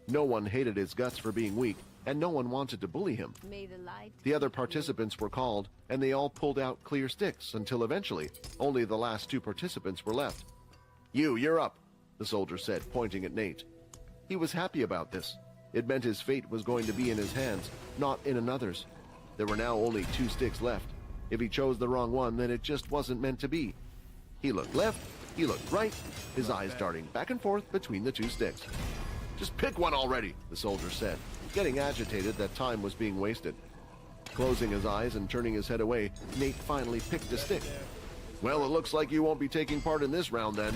No one hated his guts for being weak, and no one wanted to bully him. May the light The other participants were called, and they all pulled out clear sticks until eventually only the last 2 participants were left. You're up, the soldier said, pointing at Nate. He was happy about this. It meant his fate was going to be in his hands, not in another's. There were now only 2 sticks left. If he chose the wrong one, then it just wasn't meant to be. He looked left, he looked right, his eyes darting back and forth between the 2 sticks. Just pick one already, the soldier said, getting agitated that time was being wasted. Closing his eyes and turning his head away, Nate finally picked a stick. Well, it looks like you won't be taking part in this round then.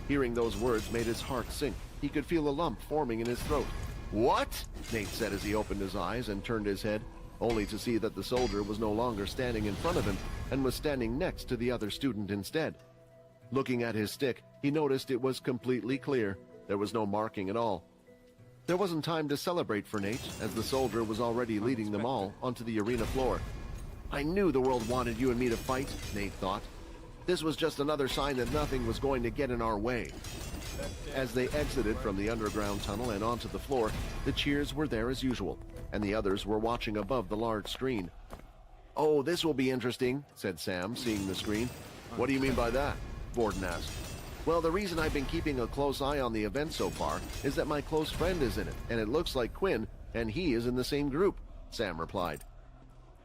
Hearing those words made his heart sink. He could feel a lump forming in his throat. What? Nate said as he opened his eyes and turned his head, only to see that the soldier was no longer standing in front of him and was standing next to the other student instead. Looking at his stick, he noticed it was completely clear. There was no marking at all. There wasn't time to celebrate for Nate, as the soldier was already leading them all onto the arena floor. I knew the world wanted you and me to fight, Nate thought. This was just another sign that nothing was going to get in our way. As they exited from the underground tunnel and onto the floor, the cheers were there as usual, and the others were watching above the large screen. Oh, this will be interesting, said Sam, seeing the screen. What do you mean by that? Borden asked. Well, the reason I've been keeping a close eye on the event so far is that my close friend is in it, and it looks like Quinn, and he is in the same group, Sam replied.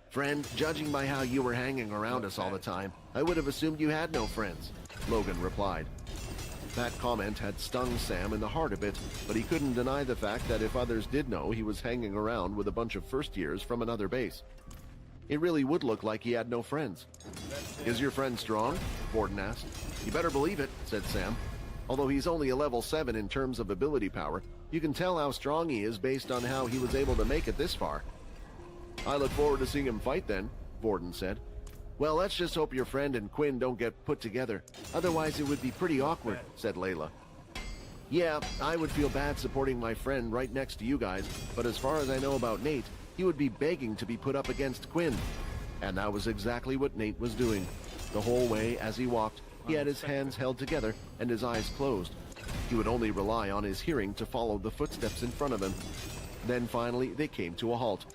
Friend, judging by how you were hanging around us all the time, I would have assumed you had no friends, Logan replied. That comment had stung Sam in the heart a bit, but he couldn't deny the fact that if others did know, he was hanging around with a bunch of first years from another base. It really would look like he had no friends. Is your friend strong? Borden asked. You better believe it, said Sam. Although he's only a level 7 in terms of ability power, you can tell how strong he is based on how he was able to make it this far. I look forward to seeing him fight then, Borden said. Well, let's just hope your friend and Quinn don't get put together. Otherwise it would be pretty awkward, said Layla. Yeah, I would feel bad supporting my friend right next to you guys, but as far as I know about Nate, he would be begging to be put up against Quinn. And that was exactly what Nate was doing. The whole way as he walked, he had his hands held together and his eyes closed. He would only rely on his hearing to follow the footsteps in front of him. Then finally they came to a halt.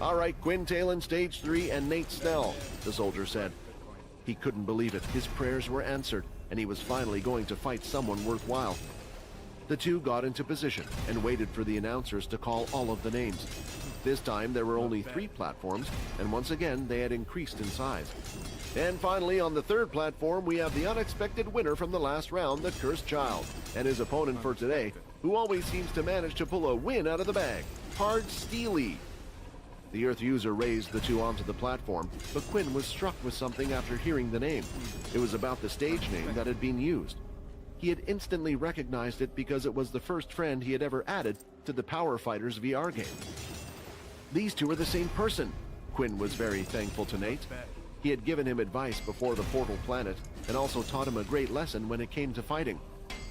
All right, Quinn Talon, stage 3, and Nate Snell, the soldier said. He couldn't believe it. His prayers were answered, and he was finally going to fight someone worthwhile. The two got into position and waited for the announcers to call all of the names. This time there were only 3 platforms, and once again they had increased in size. And finally, on the 3rd platform, we have the unexpected winner from the last round, the Cursed Child, and his opponent for today, who always seems to manage to pull a win out of the bag, Hard Steely. The Earth user raised the two onto the platform, but Quinn was struck with something after hearing the name. It was about the stage name that had been used. He had instantly recognized it because it was the first friend he had ever added to the Power Fighters VR game. These two are the same person. Quinn was very thankful to Nate. He had given him advice before the Portal Planet, and also taught him a great lesson when it came to fighting.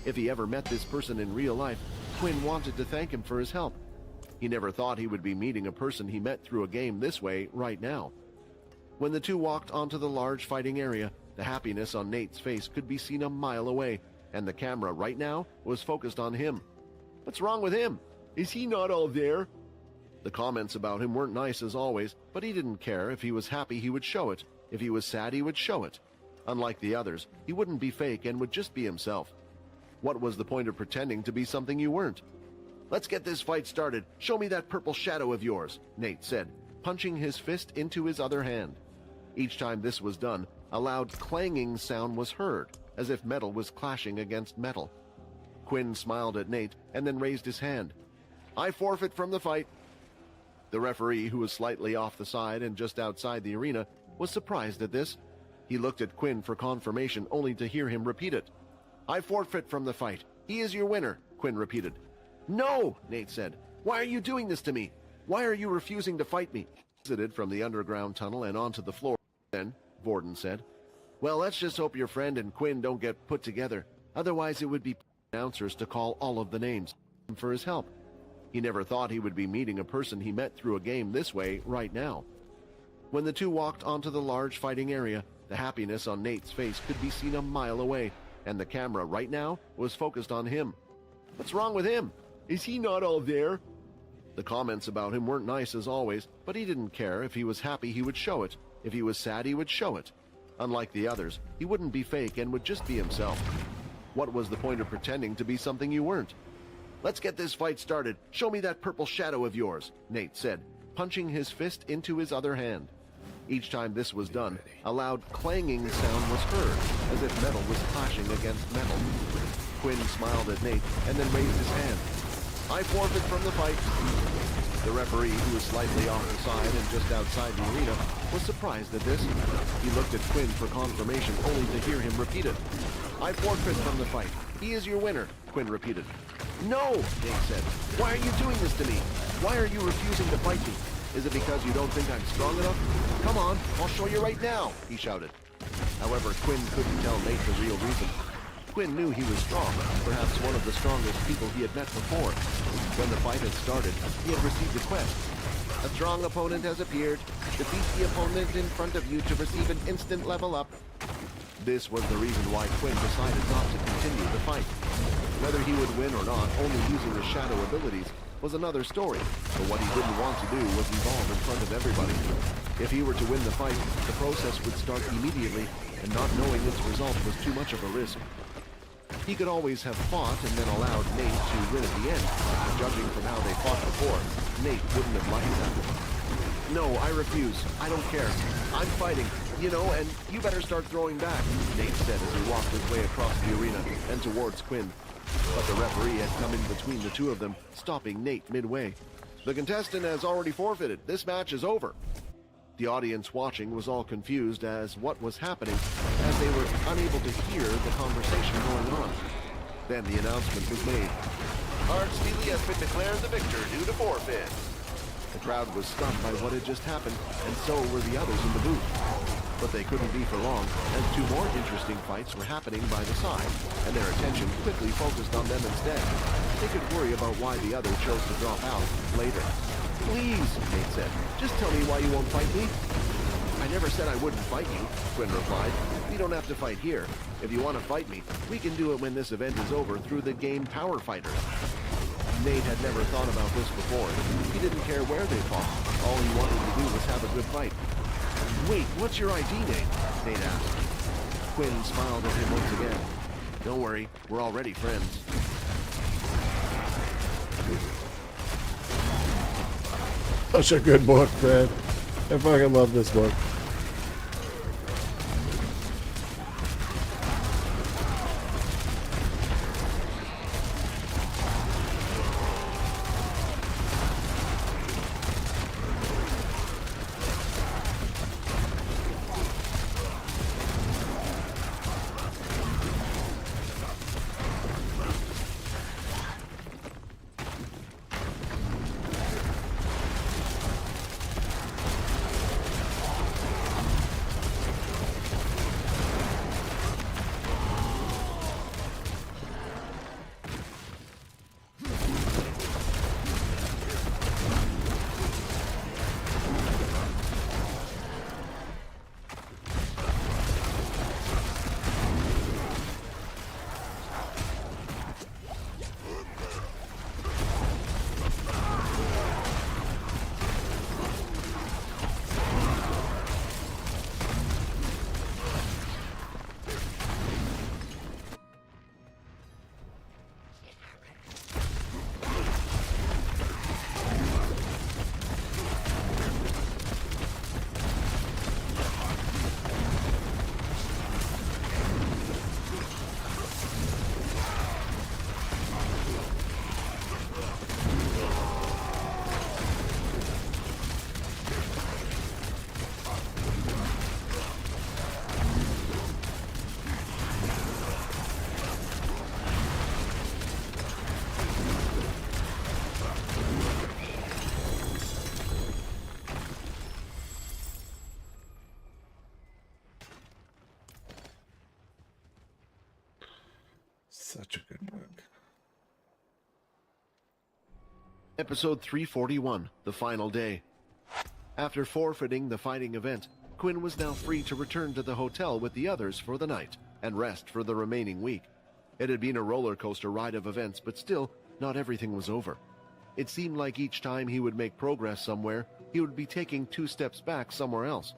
If he ever met this person in real life, Quinn wanted to thank him for his help. He never thought he would be meeting a person he met through a game this way right now. When the two walked onto the large fighting area, the happiness on Nate's face could be seen a mile away, and the camera right now was focused on him. What's wrong with him? Is he not all there? The comments about him weren't nice as always, but he didn't care. If he was happy, he would show it. If he was sad, he would show it. Unlike the others, he wouldn't be fake and would just be himself. What was the point of pretending to be something you weren't? Let's get this fight started. Show me that purple shadow of yours, Nate said, punching his fist into his other hand. Each time this was done, a loud clanging sound was heard, as if metal was clashing against metal. Quinn smiled at Nate and then raised his hand. I forfeit from the fight. The referee, who was slightly off the side and just outside the arena, was surprised at this. He looked at Quinn for confirmation, only to hear him repeat it. I forfeit from the fight. He is your winner, Quinn repeated. No, Nate said. Why are you doing this to me? Why are you refusing to fight me? Exited from the underground tunnel and onto the floor. Then, Borden said, well, let's just hope your friend and Quinn don't get put together. Otherwise, it would be announcers to call all of the names for his help. He never thought he would be meeting a person he met through a game this way right now. When the two walked onto the large fighting area, the happiness on Nate's face could be seen a mile away, and the camera right now was focused on him. What's wrong with him? Is he not all there? The comments about him weren't nice as always, but he didn't care. If he was happy, he would show it. If he was sad, he would show it. Unlike the others, he wouldn't be fake and would just be himself. What was the point of pretending to be something you weren't? Let's get this fight started. Show me that purple shadow of yours, Nate said, punching his fist into his other hand. Each time this was done, a loud clanging sound was heard, as if metal was clashing against metal. Quinn smiled at Nate and then raised his hand. I forfeit from the fight. The referee, who was slightly off the side and just outside the arena, was surprised at this. He looked at Quinn for confirmation, only to hear him repeat it. I forfeit from the fight. He is your winner, Quinn repeated. No, Nate said. Why are you doing this to me? Why are you refusing to fight me? Is it because you don't think I'm strong enough? Come on, I'll show you right now, he shouted. However, Quinn couldn't tell Nate the real reason. Quinn knew he was strong, perhaps one of the strongest people he had met before. When the fight had started, he had received a quest. A strong opponent has appeared. Defeat the opponent in front of you to receive an instant level up. This was the reason why Quinn decided not to continue the fight. Whether he would win or not, only using his shadow abilities, was another story, but what he didn't want to do was evolve in front of everybody. If he were to win the fight, the process would start immediately, and not knowing its result was too much of a risk. He could always have fought and then allowed Nate to win at the end. Judging from how they fought before, Nate wouldn't have liked that. No, I refuse. I don't care. I'm fighting, and you better start throwing back, Nate said as he walked his way across the arena and towards Quinn. But the referee had come in between the two of them, stopping Nate midway. The contestant has already forfeited. This match is over. The audience watching was all confused as what was happening, as they were unable to hear the conversation going on. Then the announcement was made. Art Steely has been declared the victor due to forfeit. The crowd was stunned by what had just happened, and so were the others in the booth. But they couldn't be for long, as two more interesting fights were happening by the side, and their attention quickly focused on them instead. They could worry about why the other chose to drop out later. Please, Nate said, just tell me why you won't fight me. I never said I wouldn't fight you, Quinn replied. We don't have to fight here. If you want to fight me, we can do it when this event is over through the game Power Fighters. Nate had never thought about this before. He didn't care where they fought. All he wanted to do was have a good fight. Wait, what's your ID, Nate? Nate asked. Quinn smiled at him once again. Don't worry, we're already friends. Such a good book, man. I fucking love this book. Such a good book. Episode 341, The Final Day. After forfeiting the fighting event, Quinn was now free to return to the hotel with the others for the night and rest for the remaining week. It had been a roller coaster ride of events, but still, not everything was over. It seemed like each time he would make progress somewhere, he would be taking 2 steps back somewhere else.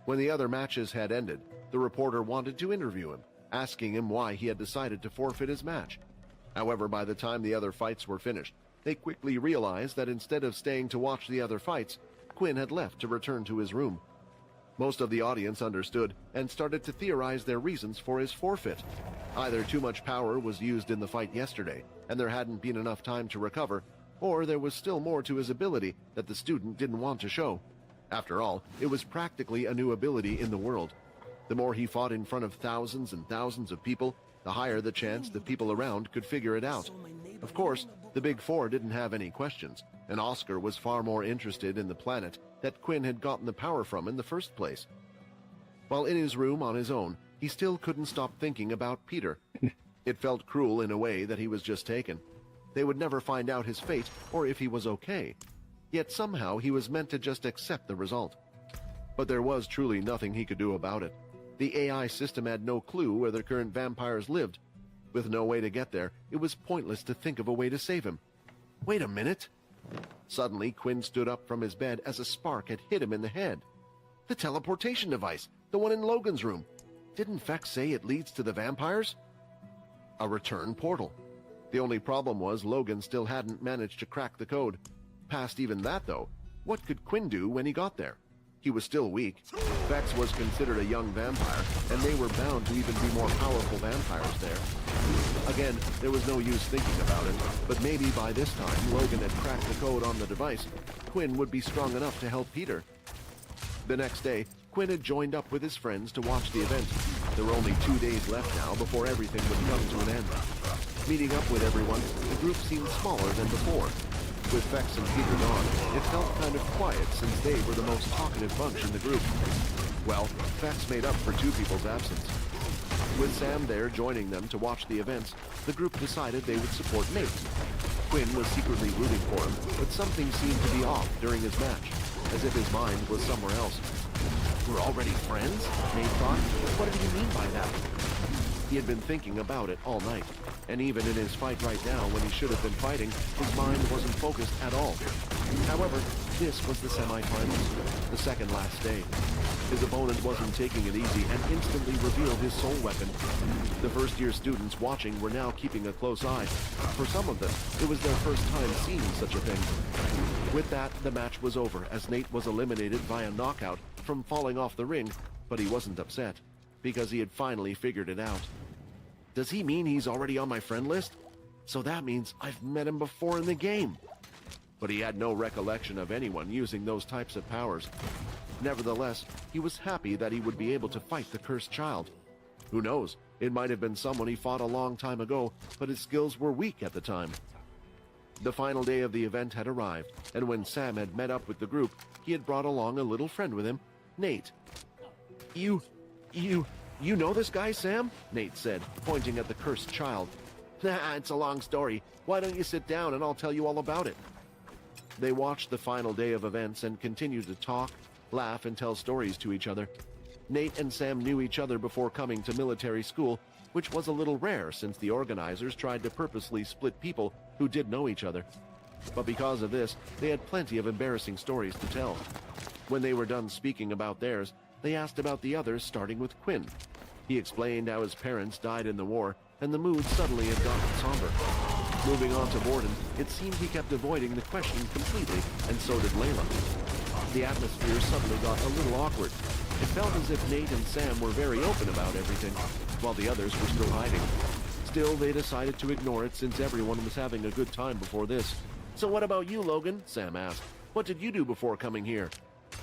When the other matches had ended, the reporter wanted to interview him, asking him why he had decided to forfeit his match. However, by the time the other fights were finished, they quickly realized that instead of staying to watch the other fights, Quinn had left to return to his room. Most of the audience understood and started to theorize their reasons for his forfeit. Either too much power was used in the fight yesterday, and there hadn't been enough time to recover, or there was still more to his ability that the student didn't want to show. After all, it was practically a new ability in the world. The more he fought in front of thousands and thousands of people, the higher the chance the people around could figure it out. Of course, the Big Four didn't have any questions, and Oscar was far more interested in the planet that Quinn had gotten the power from in the first place. While in his room on his own, he still couldn't stop thinking about Peter. It felt cruel in a way that he was just taken. They would never find out his fate or if he was okay. Yet somehow he was meant to just accept the result. But there was truly nothing he could do about it. The AI system had no clue where the current vampires lived. With no way to get there, it was pointless to think of a way to save him. Wait a minute! Suddenly, Quinn stood up from his bed as a spark had hit him in the head. The teleportation device, the one in Logan's room. Didn't Fex say it leads to the vampires? A return portal. The only problem was Logan still hadn't managed to crack the code. Past even that, though, what could Quinn do when he got there? He was still weak. Fex was considered a young vampire, and they were bound to even be more powerful vampires there. Again, there was no use thinking about it, but maybe by this time Logan had cracked the code on the device. Quinn would be strong enough to help Peter. The next day, Quinn had joined up with his friends to watch the event. There were only 2 days left now before everything would come to an end. Meeting up with everyone, the group seemed smaller than before. With Fex and Peter gone, it felt kind of quiet since they were the most talkative bunch in the group. Well, Fex made up for 2 people's absence. With Sam there joining them to watch the events, the group decided they would support Nate. Quinn was secretly rooting for him, but something seemed to be off during his match, as if his mind was somewhere else. We're already friends? Nate thought. What did he mean by that? He had been thinking about it all night, and even in his fight right now when he should have been fighting, his mind wasn't focused at all. However, this was the semifinals, the second last day. His opponent wasn't taking it easy and instantly revealed his soul weapon. The first-year students watching were now keeping a close eye. For some of them, it was their first time seeing such a thing. With that, the match was over as Nate was eliminated via knockout from falling off the ring, but he wasn't upset, because he had finally figured it out. Does he mean he's already on my friend list? So that means I've met him before in the game. But he had no recollection of anyone using those types of powers. Nevertheless, he was happy that he would be able to fight the cursed child. Who knows, it might have been someone he fought a long time ago, but his skills were weak at the time. The final day of the event had arrived, and when Sam had met up with the group, he had brought along a little friend with him, Nate. You know this guy, Sam? Nate said, pointing at the cursed child. Nah, it's a long story. Why don't you sit down and I'll tell you all about it? They watched the final day of events and continued to talk, laugh, and tell stories to each other. Nate and Sam knew each other before coming to military school, which was a little rare since the organizers tried to purposely split people who did know each other. But because of this, they had plenty of embarrassing stories to tell. When they were done speaking about theirs, they asked about the others, starting with Quinn. He explained how his parents died in the war, and the mood suddenly had gotten somber. Moving on to Borden, it seemed he kept avoiding the question completely, and so did Layla. The atmosphere suddenly got a little awkward. It felt as if Nate and Sam were very open about everything, while the others were still hiding. Still, they decided to ignore it since everyone was having a good time before this. So what about you, Logan? Sam asked. What did you do before coming here?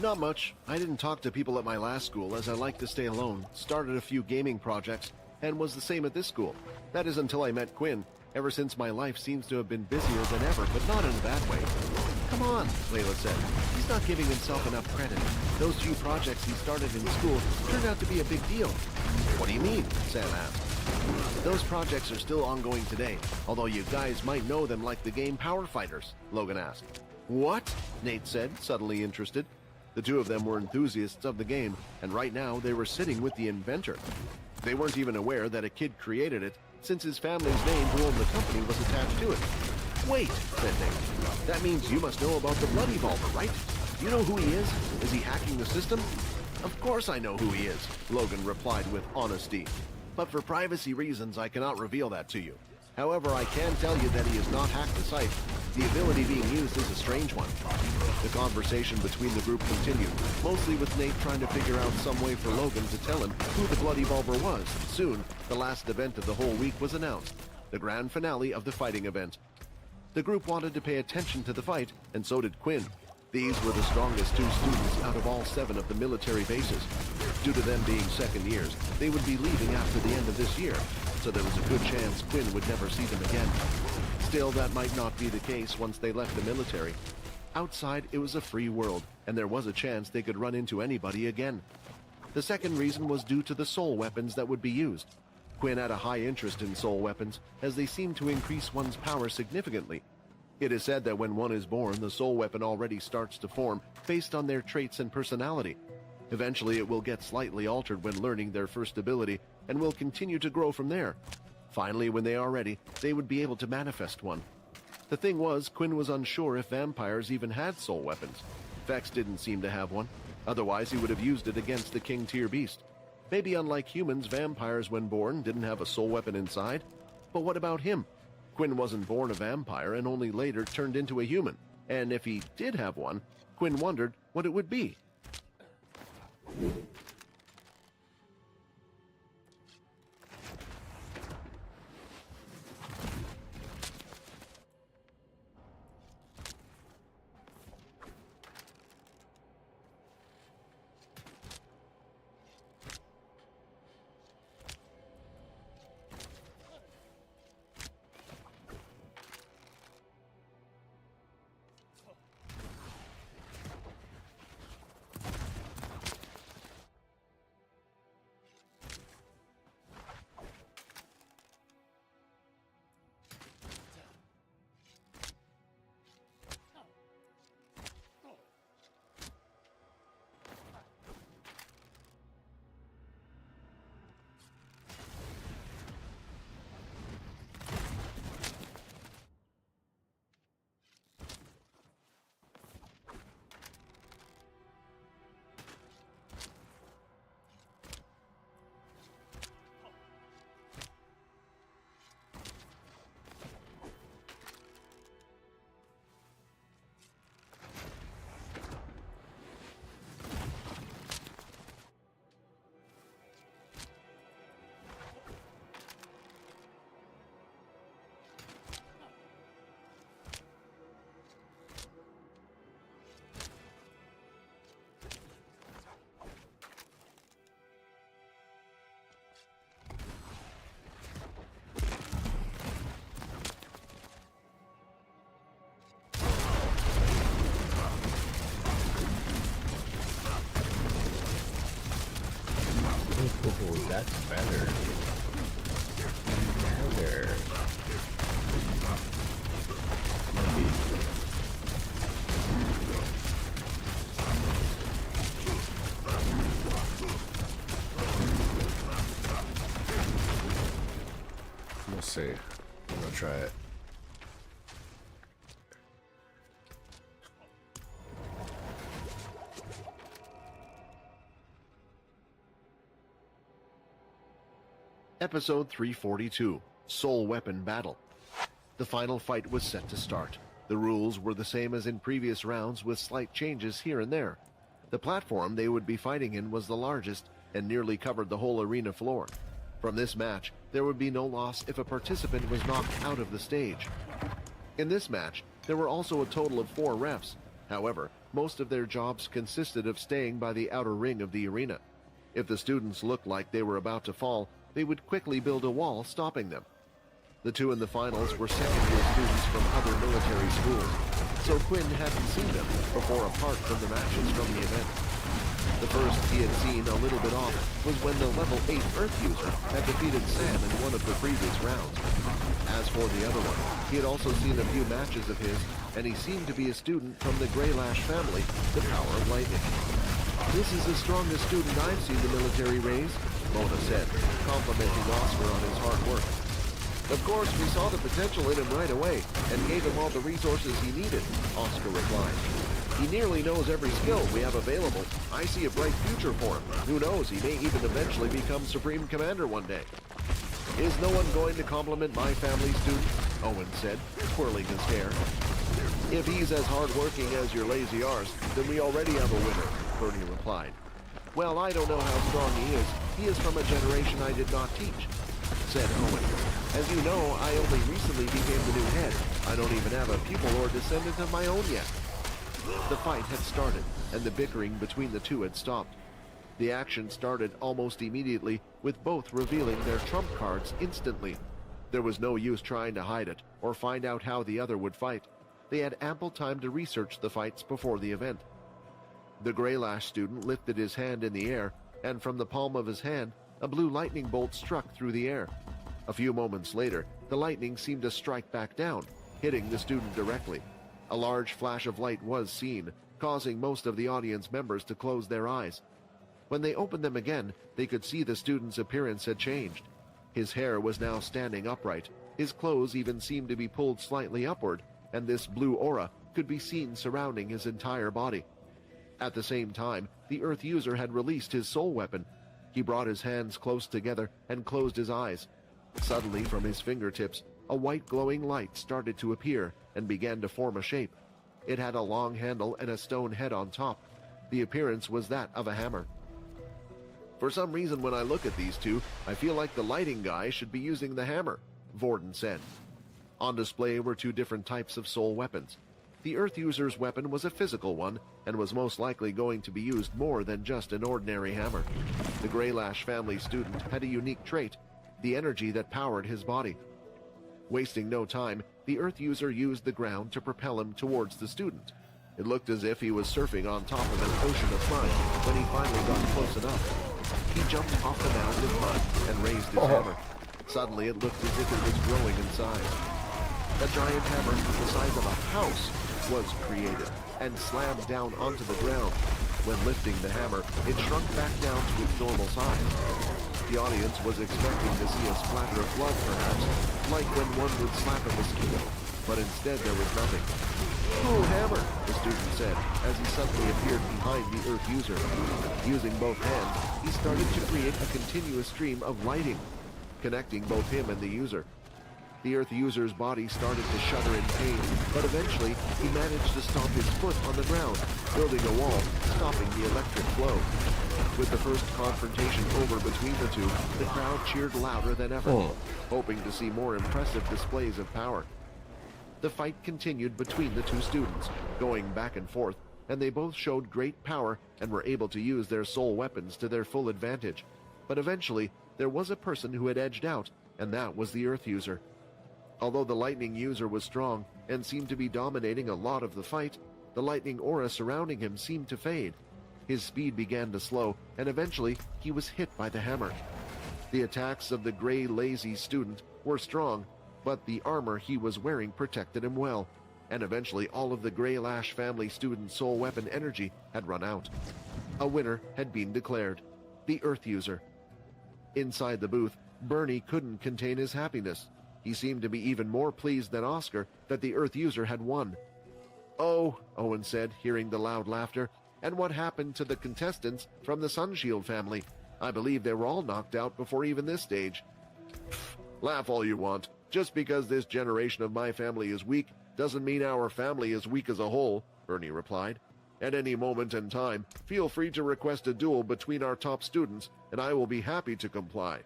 Not much. I didn't talk to people at my last school as I like to stay alone, started a few gaming projects, and was the same at this school. That is until I met Quinn. Ever since my life seems to have been busier than ever, but not in a bad way. Come on, Layla said. He's not giving himself enough credit. Those few projects he started in school turned out to be a big deal. What do you mean? Sam asked. Those projects are still ongoing today, although you guys might know them like the game Power Fighters, Logan asked. What? Nate said, suddenly interested. The two of them were enthusiasts of the game, and right now they were sitting with the inventor. They weren't even aware that a kid created it, since his family's name who owned the company was attached to it. Wait, said Nate. That means you must know about the Blood Evolver, right? You know who he is? Is he hacking the system? Of course I know who he is, Logan replied with honesty. But for privacy reasons, I cannot reveal that to you. However, I can tell you that he has not hacked the site. The ability being used is a strange one. The conversation between the group continued, mostly with Nate trying to figure out some way for Logan to tell him who the Blood Evolver was. Soon, the last event of the whole week was announced, the grand finale of the fighting event. The group wanted to pay attention to the fight, and so did Quinn. These were the strongest two students out of all 7 of the military bases. Due to them being second years, they would be leaving after the end of this year, so there was a good chance Quinn would never see them again. Still, that might not be the case once they left the military. Outside, it was a free world, and there was a chance they could run into anybody again. The second reason was due to the soul weapons that would be used. Quinn had a high interest in soul weapons, as they seemed to increase one's power significantly. It is said that when one is born, the soul weapon already starts to form based on their traits and personality. Eventually, it will get slightly altered when learning their first ability, and will continue to grow from there. Finally, when they are ready, they would be able to manifest one. The thing was, Quinn was unsure if vampires even had soul weapons. Vex didn't seem to have one. Otherwise, he would have used it against the king tier beast. Maybe unlike humans, vampires when born didn't have a soul weapon inside. But what about him? Quinn wasn't born a vampire and only later turned into a human. And if he did have one, Quinn wondered what it would be. Oh, that's better. Better. Maybe. We'll see. I'm gonna try it. Episode 342, Soul Weapon Battle. The final fight was set to start. The rules were the same as in previous rounds with slight changes here and there. The platform they would be fighting in was the largest and nearly covered the whole arena floor. From this match, there would be no loss if a participant was knocked out of the stage. In this match, there were also a total of 4 refs. However, most of their jobs consisted of staying by the outer ring of the arena. If the students looked like they were about to fall, they would quickly build a wall stopping them. The 2 in the finals were second-year students from other military schools, so Quinn hadn't seen them before apart from the matches from the event. The first he had seen a little bit off was when the level 8 Earth user had defeated Sam in one of the previous rounds. As for the other one, he had also seen a few matches of his, and he seemed to be a student from the Greylash family, the Power of Lightning. "This is the strongest student I've seen the military raise," Mona said, complimenting Oscar on his hard work. "Of course, we saw the potential in him right away and gave him all the resources he needed," Oscar replied. "He nearly knows every skill we have available. I see a bright future for him. Who knows, he may even eventually become Supreme Commander one day." "Is no one going to compliment my family student?" Owen said, twirling his hair. "If he's as hardworking as your lazy arse, then we already have a winner," Bernie replied. "Well, I don't know how strong he is. He is from a generation I did not teach," said Owen. "As you know, I only recently became the new head. I don't even have a pupil or descendant of my own yet." The fight had started, and the bickering between the two had stopped. The action started almost immediately, with both revealing their trump cards instantly. There was no use trying to hide it, or find out how the other would fight. They had ample time to research the fights before the event. The Greylash student lifted his hand in the air, and from the palm of his hand, a blue lightning bolt struck through the air. A few moments later, the lightning seemed to strike back down, hitting the student directly. A large flash of light was seen, causing most of the audience members to close their eyes. When they opened them again, they could see the student's appearance had changed. His hair was now standing upright, his clothes even seemed to be pulled slightly upward, and this blue aura could be seen surrounding his entire body. At the same time, the Earth user had released his soul weapon. He brought his hands close together and closed his eyes. Suddenly, from his fingertips, a white glowing light started to appear and began to form a shape. It had a long handle and a stone head on top. The appearance was that of a hammer. "For some reason, when I look at these two, I feel like the lighting guy should be using the hammer," Vorden said. On display were two different types of soul weapons. The Earth user's weapon was a physical one, and was most likely going to be used more than just an ordinary hammer. The Greylash family student had a unique trait, the energy that powered his body. Wasting no time, the Earth user used the ground to propel him towards the student. It looked as if he was surfing on top of an ocean of mud when he finally got close enough. He jumped off the mound of mud and raised his hammer. Suddenly it looked as if it was growing in size. A giant hammer the size of a house was created and slammed down onto the ground. When lifting the hammer, it shrunk back down to its normal size. The audience was expecting to see a splatter of blood, perhaps, like when one would slap a mosquito, but instead there was nothing. "Cool hammer," the student said, as he suddenly appeared behind the Earth user. Using both hands, he started to create a continuous stream of lighting, connecting both him and the user. The Earth user's body started to shudder in pain, but eventually he managed to stomp his foot on the ground, building a wall, stopping the electric flow. With the first confrontation over between the two, the crowd cheered louder than ever, hoping to see more impressive displays of power. The fight continued between the two students, going back and forth, and they both showed great power and were able to use their soul weapons to their full advantage. But eventually, there was a person who had edged out, and that was the Earth user. Although the lightning user was strong and seemed to be dominating a lot of the fight, the lightning aura surrounding him seemed to fade. His speed began to slow, and eventually he was hit by the hammer. The attacks of the gray lazy student were strong, but the armor he was wearing protected him well, and eventually all of the Greylash family student's soul weapon energy had run out. A winner had been declared, the Earth user. Inside the booth, Bernie couldn't contain his happiness. He seemed to be even more pleased than Oscar that the Earth user had won. "Oh," Owen said, hearing the loud laughter, "and what happened to the contestants from the Sunshield family? I believe they were all knocked out before even this stage." "Laugh all you want. Just because this generation of my family is weak doesn't mean our family is weak as a whole," Bernie replied. "At any moment in time, feel free to request a duel between our top students, and I will be happy to comply."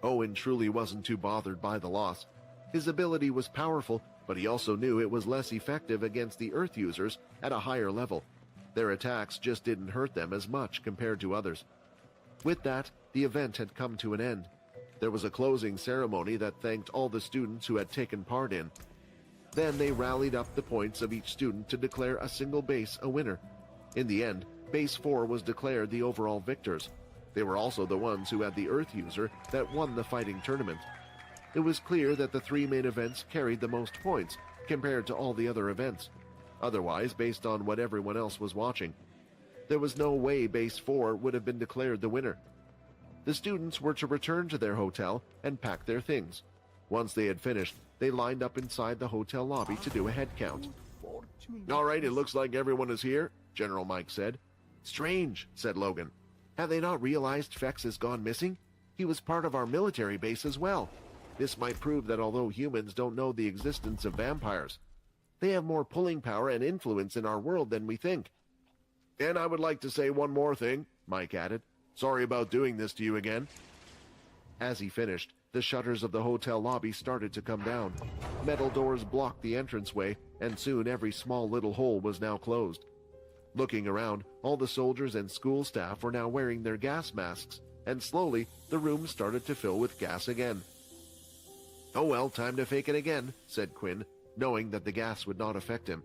Owen truly wasn't too bothered by the loss. His ability was powerful, but he also knew it was less effective against the Earth users at a higher level. Their attacks just didn't hurt them as much compared to others. With that, the event had come to an end. There was a closing ceremony that thanked all the students who had taken part in. Then they rallied up the points of each student to declare a single base a winner. In the end, Base 4 was declared the overall victors. They were also the ones who had the Earth user that won the fighting tournament. It was clear that the 3 main events carried the most points compared to all the other events. Otherwise, based on what everyone else was watching, there was no way Base 4 would have been declared the winner. The students were to return to their hotel and pack their things. Once they had finished, they lined up inside the hotel lobby to do a head count. "All right, it looks like everyone is here," General Mike said. "Strange," said Logan. "Have they not realized Fex has gone missing? He was part of our military base as well. This might prove that although humans don't know the existence of vampires, they have more pulling power and influence in our world than we think. And I would like to say one more thing," Mike added. "Sorry about doing this to you again." As he finished, the shutters of the hotel lobby started to come down. Metal doors blocked the entranceway, and soon every small little hole was now closed. Looking around, all the soldiers and school staff were now wearing their gas masks, and slowly the room started to fill with gas again. "Oh well, time to fake it again," said Quinn, knowing that the gas would not affect him.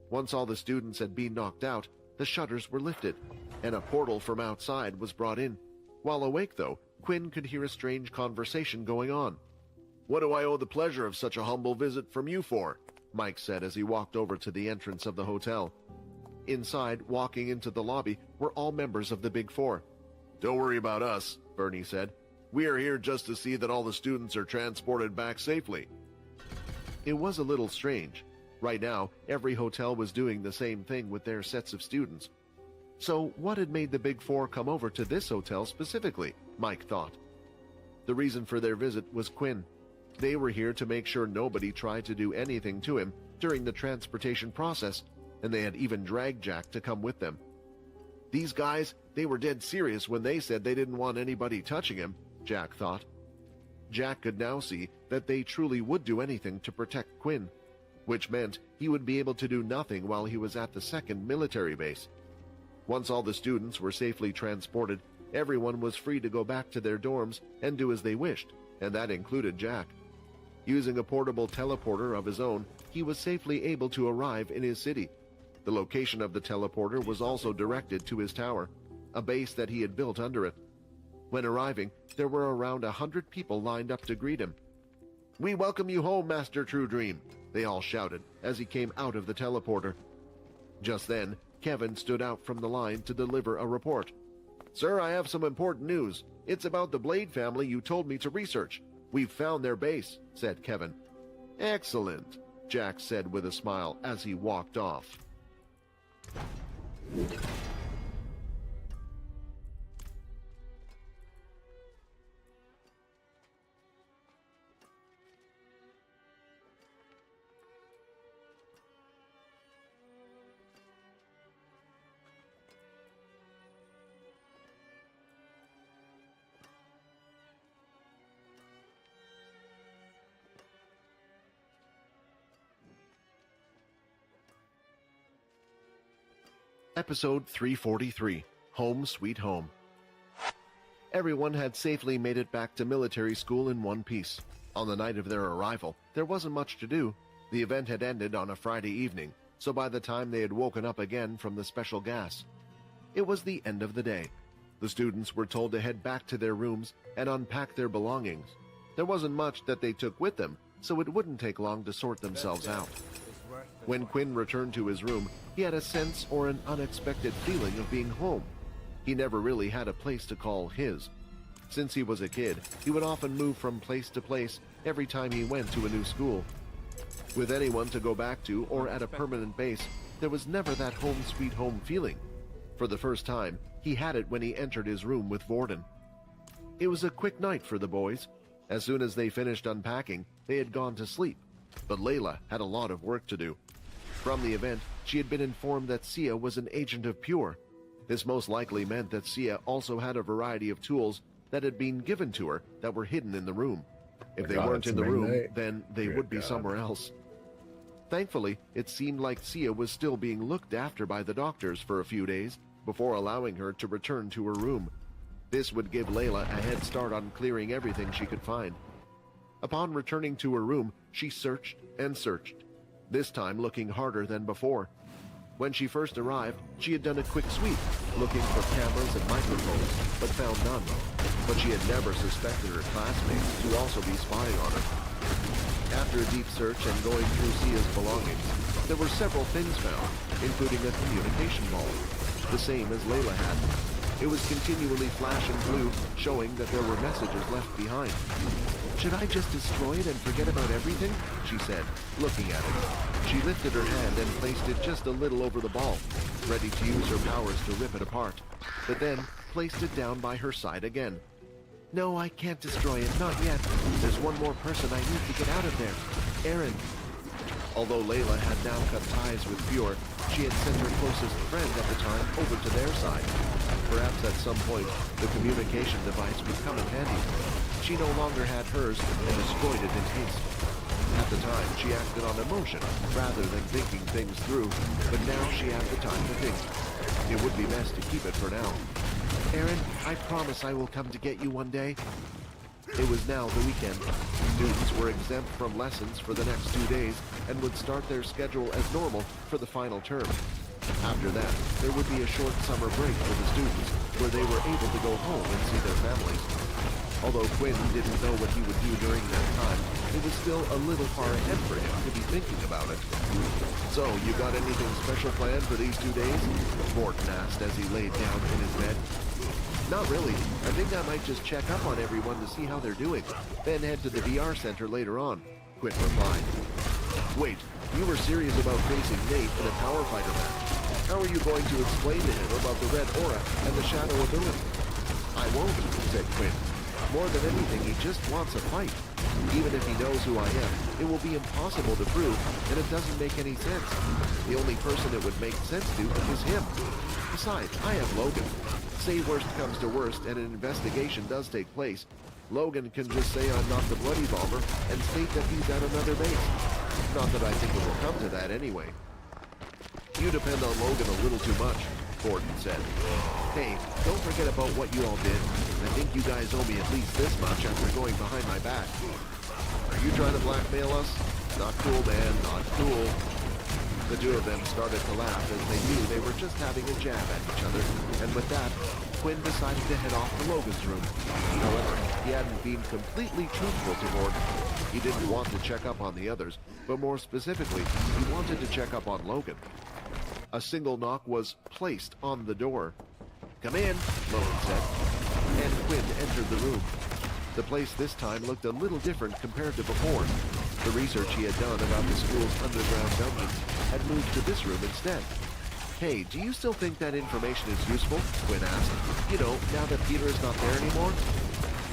Once all the students had been knocked out, the shutters were lifted, and a portal from outside was brought in. While awake, though, Quinn could hear a strange conversation going on. "What do I owe the pleasure of such a humble visit from you for?" Mike said as he walked over to the entrance of the hotel. Inside, walking into the lobby, were all members of the Big Four. "Don't worry about us," Bernie said. "We are here just to see that all the students are transported back safely." It was a little strange. Right now, every hotel was doing the same thing with their sets of students. So what had made the Big Four come over to this hotel specifically, Mike thought. The reason for their visit was Quinn. They were here to make sure nobody tried to do anything to him during the transportation process, and they had even dragged Jack to come with them. These guys, they were dead serious when they said they didn't want anybody touching him, Jack thought. Jack could now see that they truly would do anything to protect Quinn, which meant he would be able to do nothing while he was at the second military base. Once all the students were safely transported, everyone was free to go back to their dorms and do as they wished, and that included Jack. Using a portable teleporter of his own, he was safely able to arrive in his city. The location of the teleporter was also directed to his tower, a base that he had built under it. When arriving, there were around 100 people lined up to greet him. "We welcome you home, Master True Dream," they all shouted as he came out of the teleporter. Just then, Kevin stood out from the line to deliver a report. "Sir, I have some important news. It's about the Blade family you told me to research. We've found their base," said Kevin. "Excellent," Jack said with a smile as he walked off. Episode 343, Home Sweet Home. Everyone had safely made it back to military school in one piece. On the night of their arrival, there wasn't much to do. The event had ended on a Friday evening, so by the time they had woken up again from the special gas, it was the end of the day. The students were told to head back to their rooms and unpack their belongings. There wasn't much that they took with them, so it wouldn't take long to sort themselves out. When Quinn returned to his room, he had a sense or an unexpected feeling of being home. He never really had a place to call his. Since he was a kid, he would often move from place to place every time he went to a new school. With anyone to go back to or at a permanent base, there was never that home sweet home feeling. For the first time, he had it when he entered his room with Vorden. It was a quick night for the boys. As soon as they finished unpacking, they had gone to sleep. But Layla had a lot of work to do. From the event, she had been informed that Sia was an agent of Pure. This most likely meant that Sia also had a variety of tools that had been given to her that were hidden in the room. If they weren't in the room, then they would be somewhere else. Thankfully, it seemed like Sia was still being looked after by the doctors for a few days before allowing her to return to her room. This would give Layla a head start on clearing everything she could find. Upon returning to her room, she searched and searched, this time looking harder than before. When she first arrived, she had done a quick sweep, looking for cameras and microphones, but found none. But she had never suspected her classmates to also be spying on her. After a deep search and going through Sia's belongings, there were several things found, including a communication ball, the same as Layla had. It was continually flashing blue, showing that there were messages left behind. "Should I just destroy it and forget about everything?" she said, looking at it. She lifted her hand and placed it just a little over the ball, ready to use her powers to rip it apart, but then placed it down by her side again. "No, I can't destroy it, not yet. There's one more person I need to get out of there. Aaron." Although Layla had now cut ties with Bjorn, she had sent her closest friend at the time over to their side. Perhaps at some point, the communication device would come in handy. She no longer had hers and destroyed it in haste. At the time, she acted on emotion rather than thinking things through, but now she had the time to think. It would be best to keep it for now. "Aaron, I promise I will come to get you one day." It was now the weekend. Students were exempt from lessons for the next 2 days and would start their schedule as normal for the final term. After that, there would be a short summer break for the students where they were able to go home and see their families. Although Quinn didn't know what he would do during that time, it was still a little far ahead for him to be thinking about it. "So, you got anything special planned for these 2 days?" Morton asked as he laid down in his bed. "Not really. I think I might just check up on everyone to see how they're doing, then head to the VR center later on," Quinn replied. "Wait, you were serious about facing Nate in a power fighter match. How are you going to explain to him about the red aura and the shadow ability?" "I won't," said Quinn. "More than anything, he just wants a fight. Even if he knows who I am, it will be impossible to prove, and it doesn't make any sense. The only person it would make sense to is him. Besides, I have Logan. Say worst comes to worst and an investigation does take place, Logan can just say I'm not the Bloody Bomber and state that he's at another base. Not that I think it will come to that anyway." "You depend on Logan a little too much," Gordon said. "Hey, don't forget about what you all did. I think you guys owe me at least this much after going behind my back." "Are you trying to blackmail us? Not cool, man, not cool." The two of them started to laugh as they knew they were just having a jab at each other, and with that, Quinn decided to head off to Logan's room. However, he hadn't been completely truthful to Morton. He didn't want to check up on the others, but more specifically, he wanted to check up on Logan. A single knock was placed on the door. "Come in," Logan said, and Quinn entered the room. The place this time looked a little different compared to before. The research he had done about the school's underground dungeons had moved to this room instead. "Hey, do you still think that information is useful?" Quinn asked. "You know, now that Peter is not there anymore?"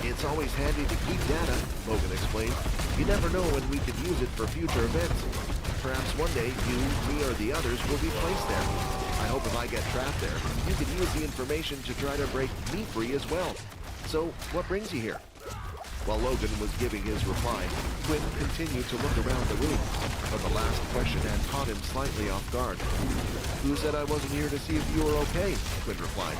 "It's always handy to keep data," Logan explained. "You never know when we could use it for future events. Perhaps one day you, me, or the others will be placed there. I hope if I get trapped there, you can use the information to try to break me free as well. So, what brings you here?" While Logan was giving his reply, Quinn continued to look around the room, but the last question had caught him slightly off guard. "Who said I wasn't here to see if you were okay?" Quinn replied.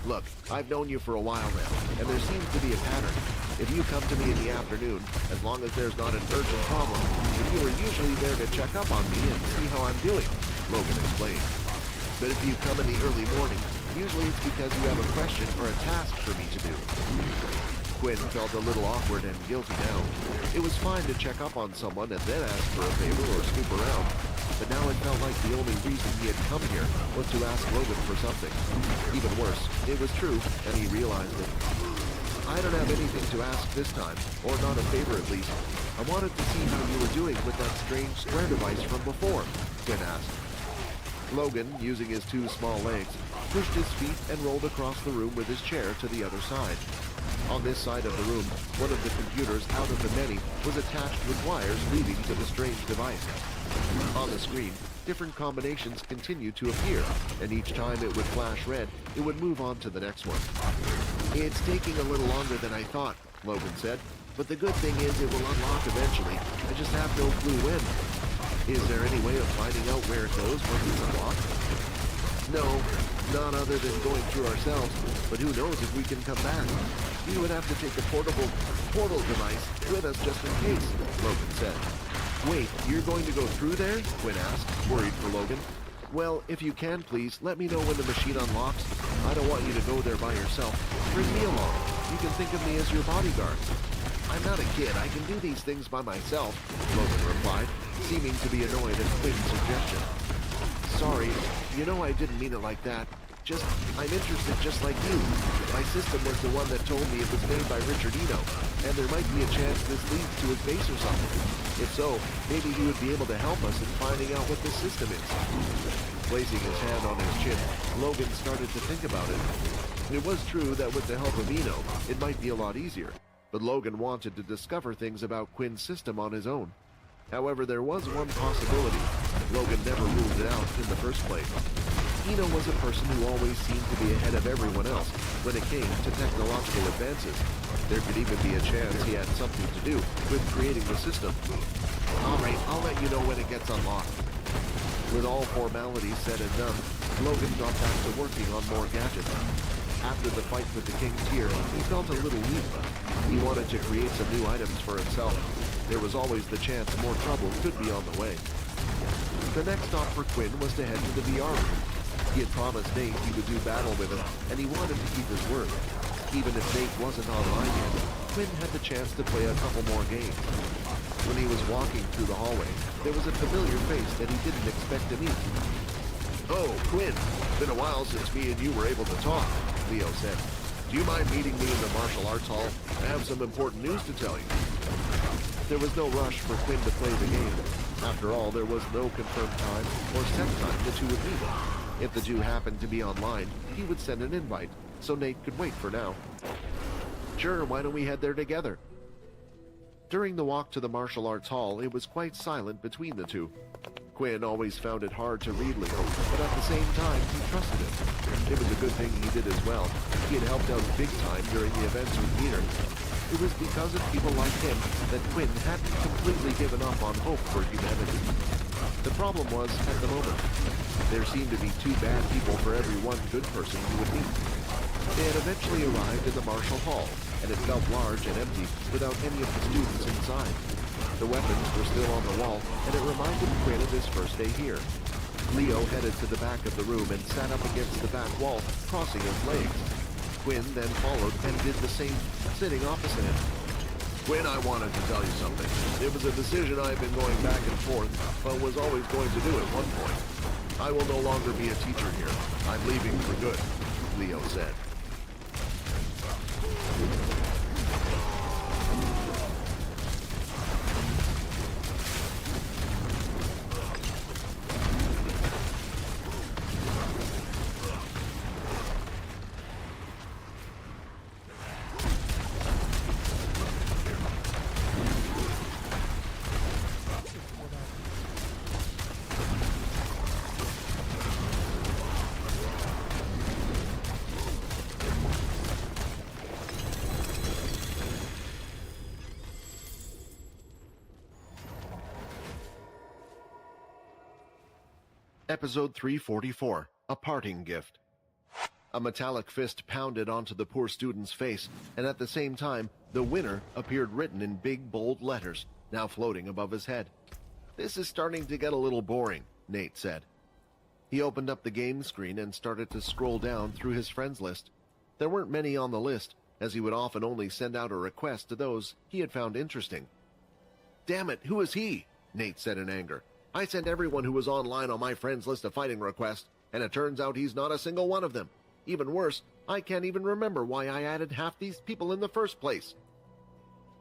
"Look, I've known you for a while now, and there seems to be a pattern. If you come to me in the afternoon, as long as there's not an urgent problem, then you are usually there to check up on me and see how I'm doing," Logan explained. "But if you come in the early morning, usually it's because you have a question or a task for me to do." Quinn felt a little awkward and guilty now. It was fine to check up on someone and then ask for a favor or snoop around, but now it felt like the only reason he had come here was to ask Logan for something. Even worse, it was true, and he realized it. "I don't have anything to ask this time, or not a favor at least. I wanted to see how you were doing with that strange square device from before," Quinn asked. Logan, using his two small legs, pushed his feet and rolled across the room with his chair to the other side. On this side of the room, one of the computers out of the many was attached with wires leading to the strange device. On the screen, different combinations continued to appear, and each time it would flash red, it would move on to the next one. "It's taking a little longer than I thought," Logan said, "but the good thing is it will unlock eventually. I just have no clue when. Is there any way of finding out where it goes once it's unlocked?" "No, not other than going through ourselves, but who knows if we can come back. We would have to take a portable portal device with us just in case," Logan said. "Wait, you're going to go through there?" Quinn asked, worried for Logan. Well, if you can, please, let me know when the machine unlocks. I don't want you to go there by yourself. Bring me along. You can think of me as your bodyguard. I'm not a kid. I can do these things by myself, Logan replied, seeming to be annoyed at Quinn's suggestion. Sorry, you know I didn't mean it like that. I'm interested just like you. My system was the one that told me it was made by Richard Eno, and there might be a chance this leads to his base or something. If so, maybe he would be able to help us in finding out what this system is. Placing his hand on his chin, Logan started to think about it. It was true that with the help of Eno, it might be a lot easier, but Logan wanted to discover things about Quinn's system on his own. However, there was one possibility. Logan never ruled it out in the first place. Eno was a person who always seemed to be ahead of everyone else when it came to technological advances. There could even be a chance he had something to do with creating the system. All right, I'll let you know when it gets unlocked. With all formalities said and done, Logan got back to working on more gadgets. After the fight with the King's Tear, he felt a little weak. He wanted to create some new items for himself. There was always the chance more trouble could be on the way. The next stop for Quinn was to head to the VR room. He had promised Nate he would do battle with him, and he wanted to keep his word. Even if Nate wasn't online yet, Quinn had the chance to play a couple more games. When he was walking through the hallway, there was a familiar face that he didn't expect to meet. Oh, Quinn, been a while since me and you were able to talk, Leo said. Do you mind meeting me in the martial arts hall? I have some important news to tell you. There was no rush for Quinn to play the game. After all, there was no confirmed time or set time the two would meet. If the two happened to be online, he would send an invite, so Nate could wait for now. Sure, why don't we head there together? During the walk to the martial arts hall, it was quite silent between the two. Quinn always found it hard to read Leo, but at the same time, he trusted him. It was a good thing he did as well. He had helped out big time during the events with Peter. It was because of people like him that Quinn hadn't completely given up on hope for humanity. The problem was, at the moment, there seemed to be two bad people for every one good person he would meet. They had eventually arrived in the martial hall, and it felt large and empty without any of the students inside. The weapons were still on the wall, and it reminded Quinn of his first day here. Leo headed to the back of the room and sat up against the back wall, crossing his legs. Quinn then followed and did the same, sitting opposite him. Quinn, I wanted to tell you something. It was a decision I've been going back and forth, but was always going to do at one point. I will no longer be a teacher here. I'm leaving for good, Leo said. Episode 344, A Parting Gift. A metallic fist pounded onto the poor student's face, and at the same time, the winner appeared written in big, bold letters, now floating above his head. This is starting to get a little boring, Nate said. He opened up the game screen and started to scroll down through his friends list. There weren't many on the list, as he would often only send out a request to those he had found interesting. Damn it, who is he? Nate said in anger. I sent everyone who was online on my friends list a fighting request, and it turns out he's not a single one of them. Even worse, I can't even remember why I added half these people in the first place.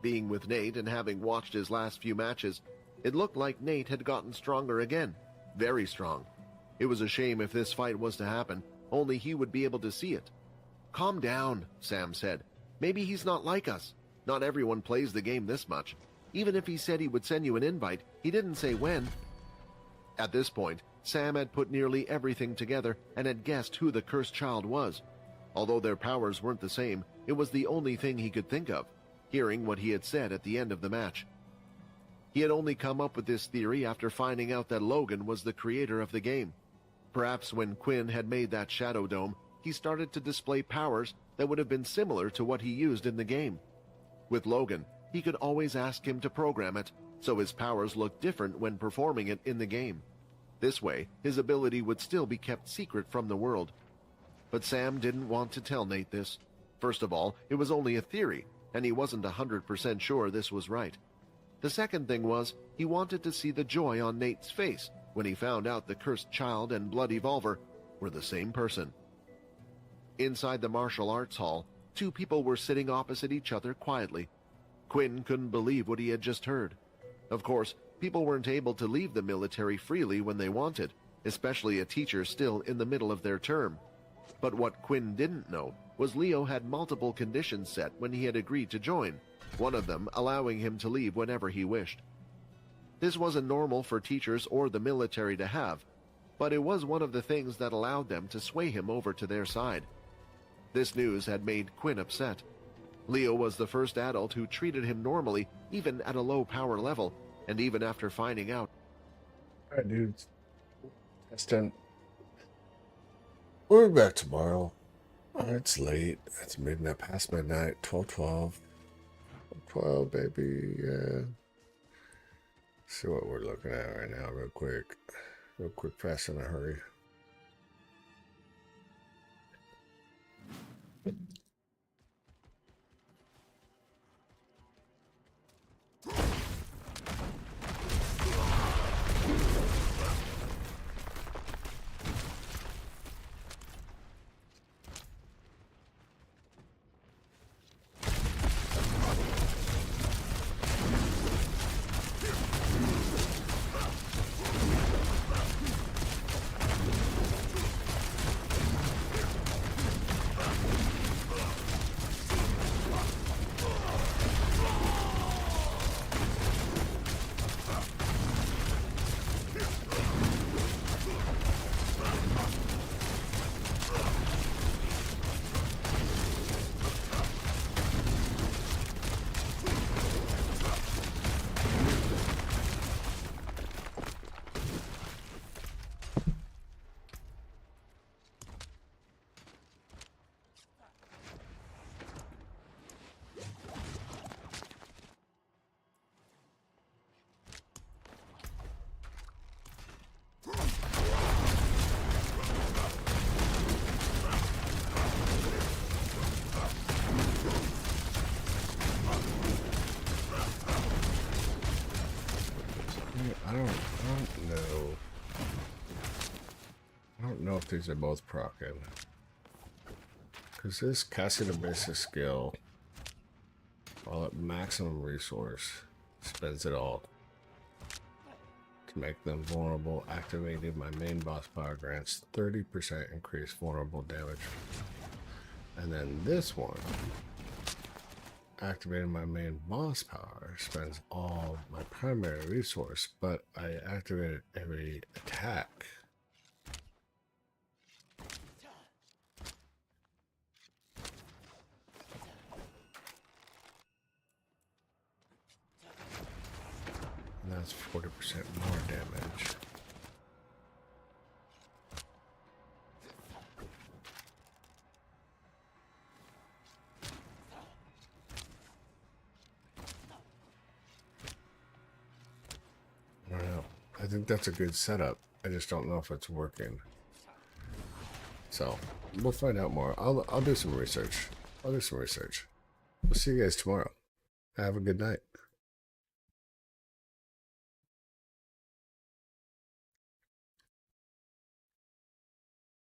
Being with Nate and having watched his last few matches, it looked like Nate had gotten stronger again. Very strong. It was a shame if this fight was to happen, only he would be able to see it. Calm down, Sam said. Maybe he's not like us. Not everyone plays the game this much. Even if he said he would send you an invite, he didn't say when. At this point, Sam had put nearly everything together and had guessed who the cursed child was. Although their powers weren't the same, it was the only thing he could think of, hearing what he had said at the end of the match. He had only come up with this theory after finding out that Logan was the creator of the game. Perhaps when Quinn had made that Shadow Dome, he started to display powers that would have been similar to what he used in the game. With Logan, he could always ask him to program it, so his powers looked different when performing it in the game. This way, his ability would still be kept secret from the world. But Sam didn't want to tell Nate this. First of all, it was only a theory, and he wasn't 100% sure this was right. The second thing was, he wanted to see the joy on Nate's face when he found out the cursed child and blood evolver were the same person. Inside the martial arts hall, two people were sitting opposite each other quietly. Quinn couldn't believe what he had just heard. Of course, people weren't able to leave the military freely when they wanted, especially a teacher still in the middle of their term. But what Quinn didn't know was Leo had multiple conditions set when he had agreed to join, one of them allowing him to leave whenever he wished. This wasn't normal for teachers or the military to have, but it was one of the things that allowed them to sway him over to their side. This news had made Quinn upset. Leo was the first adult who treated him normally, even at a low power level, and even after finding out. Alright, dudes. That's done. We'll be back tomorrow. It's late. It's midnight, past midnight. 12:12. 12, baby. Yeah. See what we're looking at right now, real quick. Real quick, fast, in a hurry. I don't know if these are both proccing. Because this casting a basic skill, while at maximum resource, spends it all to make them vulnerable. Activating my main boss power grants 30% increased vulnerable damage. And then this one, activating my main boss power, spends all my primary resource, but I activate it every attack. And that's 40% more damage. I don't know. I think that's a good setup. I just don't know if it's working. So we'll find out more. I'll do some research. We'll see you guys tomorrow. Have a good night.